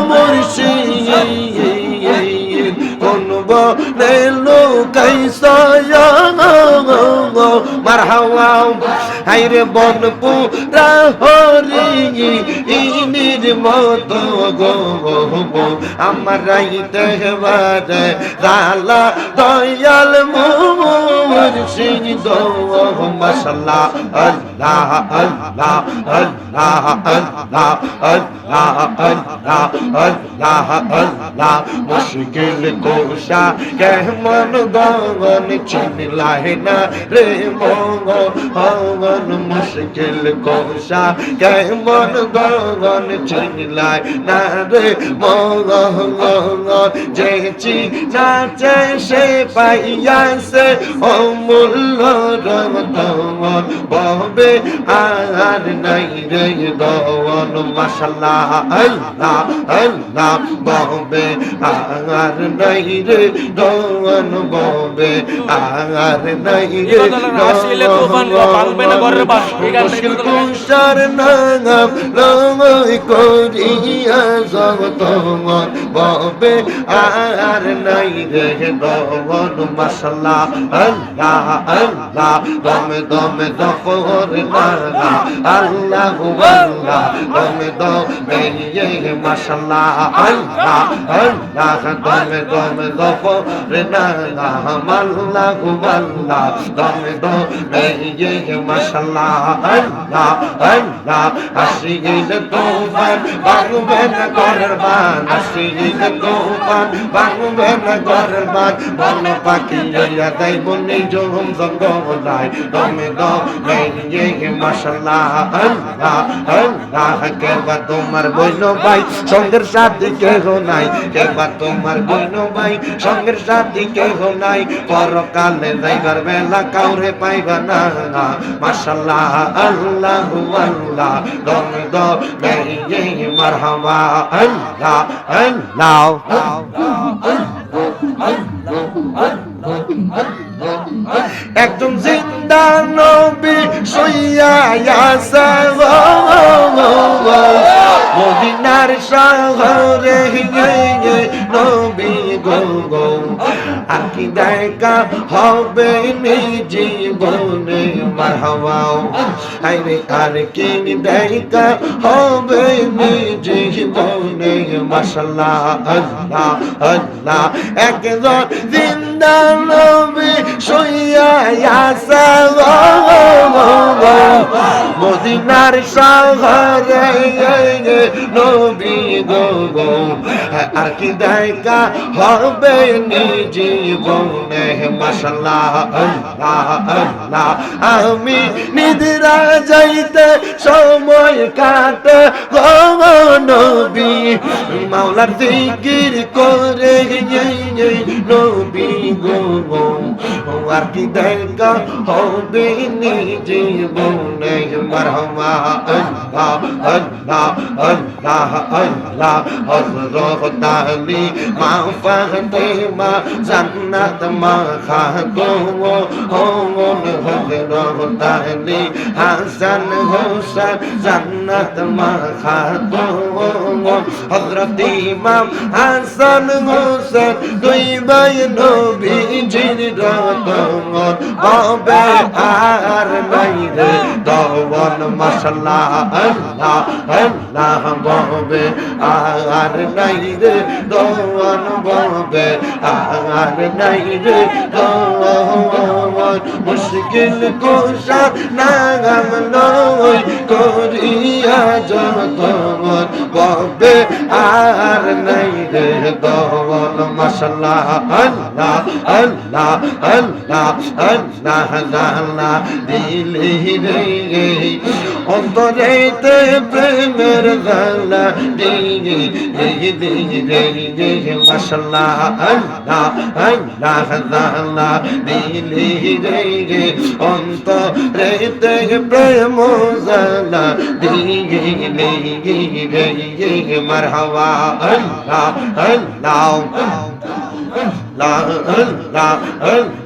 মুর্শিদ কোন বনে লোকাইসা মারহাওয়া হাইরে বন পুরা হরি ইনির মতো গো আমার রাইতে বারে রালা দয়াল মুর্শিদ মাশাআল্লাহ আল্লাহ আল্লাহ আল্লাহ আল্লাহ আল্লাহ আল্লাহ আল্লাহ আল্লাহ মুশকিল কোশা কেমন গগন চিনলাই না রে মগন মুশকিল কোশা কেমন গগন চিনলাই না রে মগন যে চিনাচে সে পাইয়াছে অমূল্য রতন ববে আর নাই রে গগন মাশাআল্লাহ আল্লাহ আল্লাহ ববে আর নাই রে গগন ববে আর নাই রে মুশকিল কুশার নাম লই করিয়া জগতন ববে আর নাই রে গগন মাশাআল্লাহ আল্লাহ আল্লাহ দমে দমে দফর নানা আল্লাহ আল্লাহ দমে দমে মাশাআল্লাহ আল্লাহ আল্লাহ দমে দমে দফর নানা আল্লাহ আল্লাহ দমে দমে মাশাআল্লাহ আল্লাহ আল্লাহ আসিল তোফান বাংবে না করবান আসিল তোফান বাংবে না করবান বন পাখি ইয়া তাই বনি জম জঙ্গলাই দমে দমে মাশাআল্লাহ আল্লাহ আল্লাহ কেবা তোমার বইন ভাই সঙ্গের সাথী কেহ নাই কেবা তোমার বইন ভাই সঙ্গের সাথী কেহ নাই পরকালে যাইবার বেলা কাউরে পাইবা না মাশাআল্লাহ আল্লাহ আল্লাহ দমে দমে মারহাবা আল্লাহ আল্লাহ একজন জিন্দা নবী সইয়া আছে মদিনার শহরে নবী গো আর কি দেখা হবে জীবনে মারহাবা আরে আর কি দেখা হবে জীবনে মাশাআল্লাহ আল্লাহ আল্লাহ একজন জিন্দা নবী সইয়া আছে মদিনার শহরে নবী গো আর কি দেখা হবে জীবনে মাশাআল্লাহ আল্লাহ আল্লাহ আমি নিদ্রা যাইতে সময় কাটে গো নবী মাওলার জিকির করে নবী গো আর কি দেখা হবে জীবনে মারহাবা আল্লাহ আল্লাহ আল্লাহ আল্লাহ হযরত আলী মা ফাতেমা জান্নাত মা খাতুন হযরত আলী হাসান হোসেন জান্নাত মা খাতুন হযরত ইমাম হাসান হোসেন দুই ভাই নবীজির রতন হবে আর নাই রে দওয়ান মাশাআল্লাহ আল্লাহ আল্লাহ হবে আর নাই রে দওয়ান হবে আর নাই রে দওয়ান মুশকিল কুশা নাগাম লই করিয়া যতন হবে আর নাই রে দওয়ান মাশাআল্লাহ আল্লাহ আল্লাহ আল্লাহ আল্লাহ আল্লাহ দিলে রে অন্তরেতে প্রেমের জালা দিলে রে মাশাআল্লাহ আল্লাহ আল্লাহ আল্লাহ দিলে রে অন্তরেতে প্রেম জালা দিলে রে মারহাবা আল্লাহ আল্লাহ La la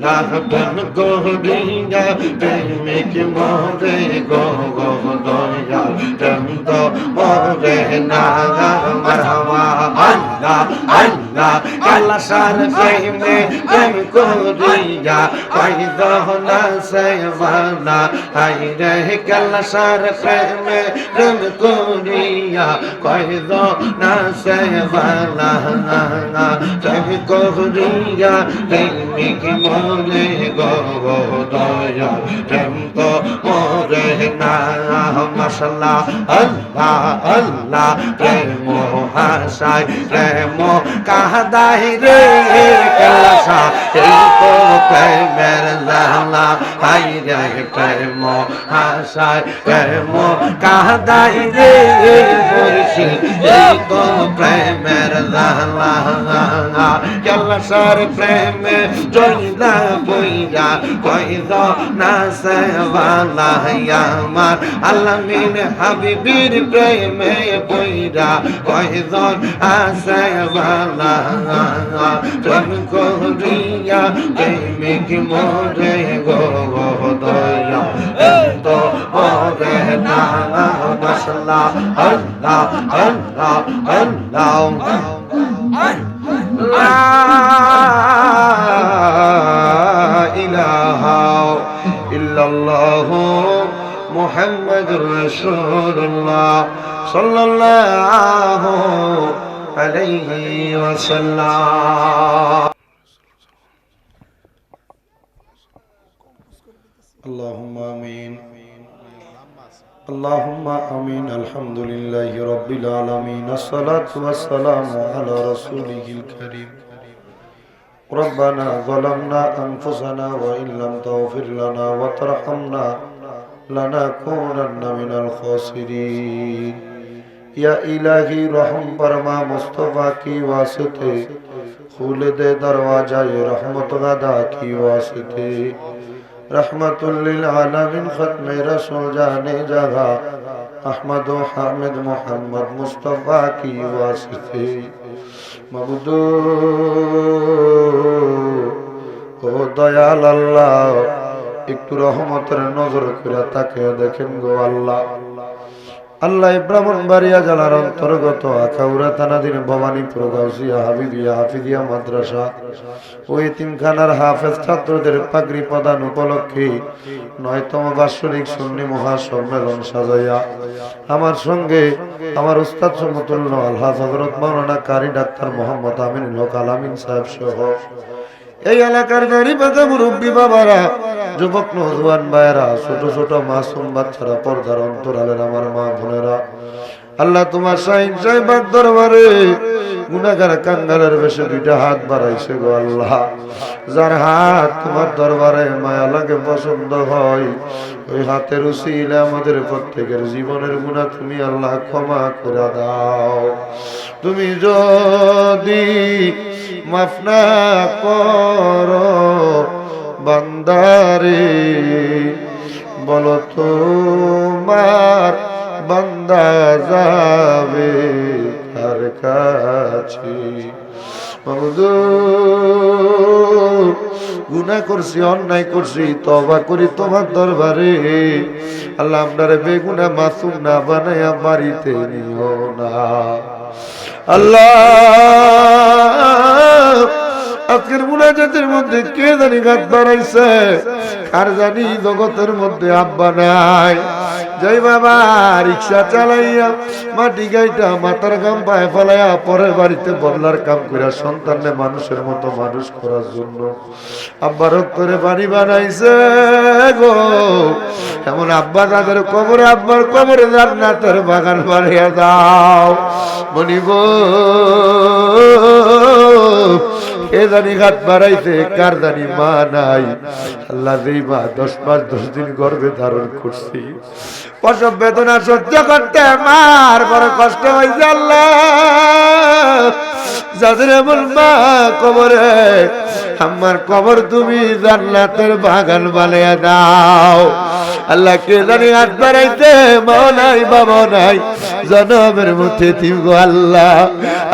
la ben go dinga ben make more go doya dem do more na marhaba Allah Allah kala sar me ben go dinga kai do na se wala ai re kala sar me ben go dinga kai do na se wala dem go dinga প্রেমে কি মরে গো দয়া প্রেম তো মরে না মাশাআল্লাহ আল্লাহ আল্লাহ প্রেম হাসায় প্রেম কাহাদাই রে কালাসা এই তো প্রেমের জালা হাই রে প্রেম হাসায় প্রেম কাহাদাই রে মুর্শিদ এই তো প্রেমের জালা কালাসার প্রেমে জয়লা বইরা কইদ না সেওয়ালা আমার আলামিন হাবিবির প্রেমে বইরা কইদ আসেওয়ালা প্রেম করিয়া প্রেমিক মোরে গো দয়া তো ওরে না মাশাআল্লাহ আল্লাহ আল্লাহ আল্লাহ লা ইলাহা ইল্লাল্লাহু মুহাম্মাদুর রাসূলুল্লাহ সাল্লাল্লাহু আলাইহি ওয়াসাল্লাম আল্লাহুম্মা আমিন اللهم آمين الحمد لله رب العالمين الصلاة والسلام على رسوله الكريم ربنا ظلمنا أنفسنا وإن لم تغفر لنا وترحمنا لنكونن من الخاسرين या इलाही रहम परमा मुस्तफा की वास्ते खुल दे दरवाजा रहमत गदा की वास्ते रहमतुल लिल आलमीन खत्म रसूल जाने जगह अहमद व हामिद मोहम्मद मुस्तफा की वास्ते मबदू ओ दयाल अल्लाह একটু রহমতের নজর করে তাকে দেখেন গো আল্লাহ আল্লাহ ব্রাহ্মণবাড়িয়া জেলার অন্তর্গত আখাউড়া থানাধীন ভবানীপুর গাউসিয়া হাবিবিয়া হাফিজিয়া মাদ্রাসা ও এতিমখানার হাফেজ ছাত্রদের পাগড়ি প্রদান উপলক্ষে ৯তম বার্ষিক সুন্নি মহাসম্মেলন সাজাইয়া আমার সঙ্গে আমার উস্তাদ সমতুল্য আলহাজ হযরত মাওলানা কারি ডাক্তার মোহাম্মদ আমিনুল হক আলামিন সাহেব সহ এই এলাকার গরিব মুরব্বী বাবারা যুবক নওজোয়ান ভাইয়েরা ছোট ছোট মাসুম বাচ্চারা পর্দার অন্তরালের আমার মা বোনেরা আল্লাহ তোমার শাহিন সাহেবের দরবারে গুনাহগার কাঙ্গালের বেশে দুইটা হাত বাড়াইছে গো আল্লাহ যার হাত তোমার দরবারে মায়া লাগে পছন্দ হয় ওই হাতের উসিলে আমাদের প্রত্যেকের জীবনের গুনাহ তুমি আল্লাহ ক্ষমা করে দাও তুমি যদি মাফ না করো বান্দারে বলো তো আমার বান্দা যাবে কার কাছে। গুনাহ করছি, অন্যায় করছি, তওবা করি তোমার দরবারে। আল্লাহ আমরারে বেগুনাহ মাসুম না বানায়া বাড়িতে নিও না। আল্লাহ আজকের মুনাজাতের মধ্যে কে জানি গাত বাড়াইছে, কার জানি জগতের মধ্যে আব্বা নাই। জয় বাবা রিক্সা চালাইয়া মাটি গাইটা মাথার গাম পায়ে ফেলাইয়া পরের বাড়িতে বদলার কাম কইরা সন্তানকে মানুষের মতো মানুষ করার জন্য আব্বার করে বাড়ি বানাইছে গো। এমন আব্বা তাদের কবরে, আব্বার কবরে জান্নাতের বাগান বানিয়ে দাও। মনিব কে জানি ঘাট বাড়াইতে, কার জানি মা নাই। আল্লাহ যেই মা 10 মাস 10 দিন গর্ভে ধারণ করছি, প্রসব বেদনা সহ্য করতে মার বড় কষ্ট হয়েছে। আল্লাহ যাদের এমন মা কবরে, আমার কবর তুমি জান্নাতের বাগান বানিয়ে দাও। আল্লাহ কে জানি হাত বাড়াইতে, মা নাই বাবা নাই, জনমের মধ্যে তুমি গো আল্লাহ।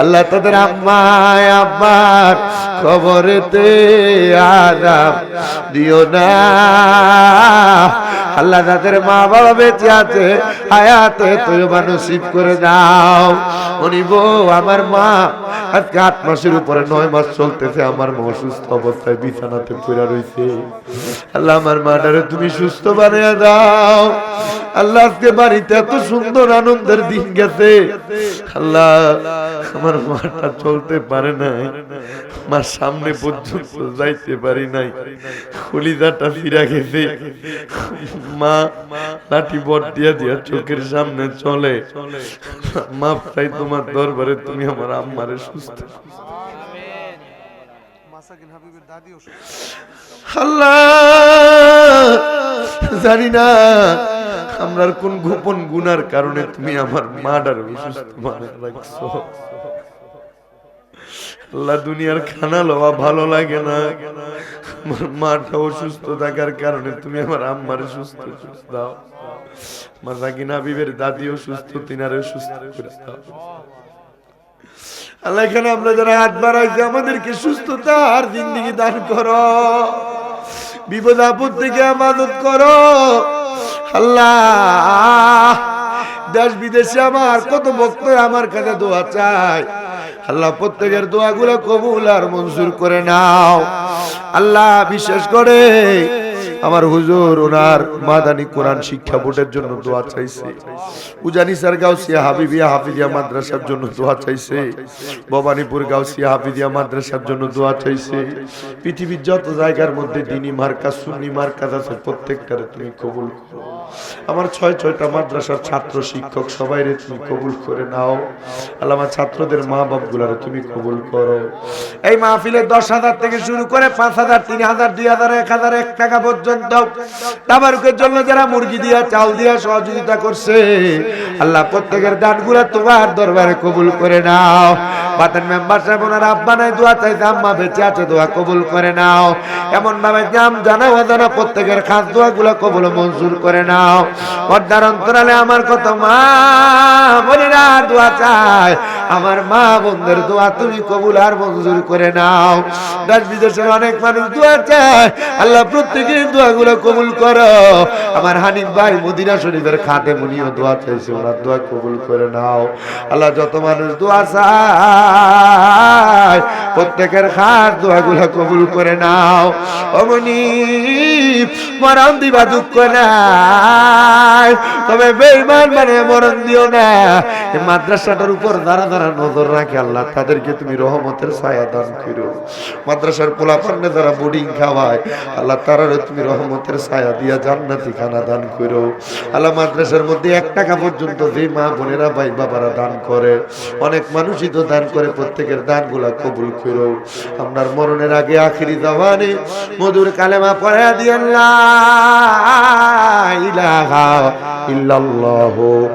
আল্লাহ তাদের আম্মায় আব্বার কবরেতে আযাব দিও না। আল্লাহ তাদের মা বাবা বেঁচে আছে, হায়াতে তয়্যিবা নসিব করে দাও। অনিব আমার মা আজকে 8 মাসের উপরে 9 মাস চলতেছে, আমার মা অসুস্থ অবস্থায় বিছানাতে পড়ে রয়েছে। আল্লাহ আমার মাটারে তুমি সুস্থ বানিয়ে দাও। আল্লাহ আজকে বাড়িতে এত সুন্দর আনন্দের দিন গেছে। আল্লাহ আমার মাটা চলতে পারে নাই, মার সামনে পর্যন্ত যাইতে পারি নাই, কলিজাটা ফিরা গেছে। মা লাঠি বট দিয়া দিয়া চোখের সামনে চলে। মাপ চাই তোমার দরবারে, তুমি আমার আম্মারে সুস্থ। আল্লাহ জানি না আমরার কোন গোপন গুনার কারণে তুমি আমার মাটার অসুস্থ বানায় রাখছো। আল্লাহ দুনিয়ার খানা লওয়া ভালো লাগে না, আমার মাটা অসুস্থ থাকার কারণে তুমি আমার আম্মারে সুস্থ দাও। আমার রাগিনা হাবিবের দাদি অসুস্থ, তিনারে সুস্থ করে দাও। আল্লাহ এখানে আমরা যারা হাত বাড়াইছি আমাদেরকে সুস্থতা আর জিন্দেগি দান করো, বিপদ আপদ থেকে আমানত করো। আল্লাহ দেশ বিদেশে আমার কত ভক্ত আমার কাছে দোয়া চাই, আল্লাহ প্রত্যেকের দোয়াগুলো কবুল আর মঞ্জুর করে নাও। আল্লাহ বিশেষ করে আমার হুজুর ওনার মাদানী কোরআন শিক্ষা বোর্ডের জন্য দোয়া চাইছে, উজানিসার গাউসিয়া হাবিবিয়া হাফিজিয়া মাদ্রাসার জন্য দোয়া চাইছে, ভবানীপুর গাউসিয়া হাফিজিয়া মাদ্রাসার জন্য দোয়া চাইছে। পৃথিবীর যত জায়গার মধ্যে দ্বীনি মার্কাজ সুন্নি মার্কাজ আছে প্রত্যেকটারে তুমি কবুল করো। আমার 6টা মাদ্রাসার ছাত্র শিক্ষক সবাইরে তুমি কবুল করে নাও। আল্লাহ আমার ছাত্রদের মা বাপগুলারে তুমি কবুল করো। এই মাহফিলে 10,000 থেকে শুরু করে 5,000 3,000 2,000 1,000 1 টাকা পর্যন্ত তাবারুকের জন্য যারা মুরগি দিয়া চাল দিয়া সহযোগিতা করছে, আল্লাহ প্রত্যেকের দানগুলো তোমার দরবারে কবুল করে নাও। বাতেন মেম্বার সাহেব ওনার আব্বা নাই দোয়া চাইছে, আম্মা বেঁচে আছে দোয়া কবুল করে নাও। এমন ভাবে নাম জানা অজানা প্রত্যেকের খাস দোয়াগুলো কবুল মঞ্জুর করে নাও। পর্দার অন্তরালে আমার কত মা বোনেরা দোয়া চায়, আমার মা বোনদের দোয়া তুমি কবুল আর মঞ্জুর করে নাও। দেশ বিদেশের অনেক মানুষ দোয়া চায়, আল্লাহ প্রত্যেকের দোয়াগুলো কবুল করো। আমার হানিফ ভাই মদিনা শরীফের খাদেম উনিও দোয়া চাইছে, ওনার দোয়া কবুল করে নাও। আল্লাহ যত মানুষ দোয়া চায় প্রত্যেকের খাস দোয়াগুলো কবুল করে নাও। অমনি মরণ দিবা দুঃখ নাই, তবে বেঈমান মানে মরণ দিও না। এই মাদ্রাসাটার উপর যারা যারা নজর রাখে আল্লাহ তাদেরকে তুমি রহমতের ছায়া দান করো। মাদ্রাসার পোলাপান্নে যারা বোর্ডিং খাওয়ায় আল্লাহ তারারে তুমি রহমতের ছায়া দিয়া জান্নাতি খানা দান করো। আল্লাহ মাদ্রাসার মধ্যে 1 টাকা পর্যন্ত যে মা বোনেরা ভাই বাবারা দান করে, অনেক মানুষই তো দান করে, প্রত্যেকের দানগুলা কবুল করো। আপনার মরণের আগে আখিরি জামানে মধুর কালেমা পড়া দিয়েন লা ইলাহা ইল্লাল্লাহ।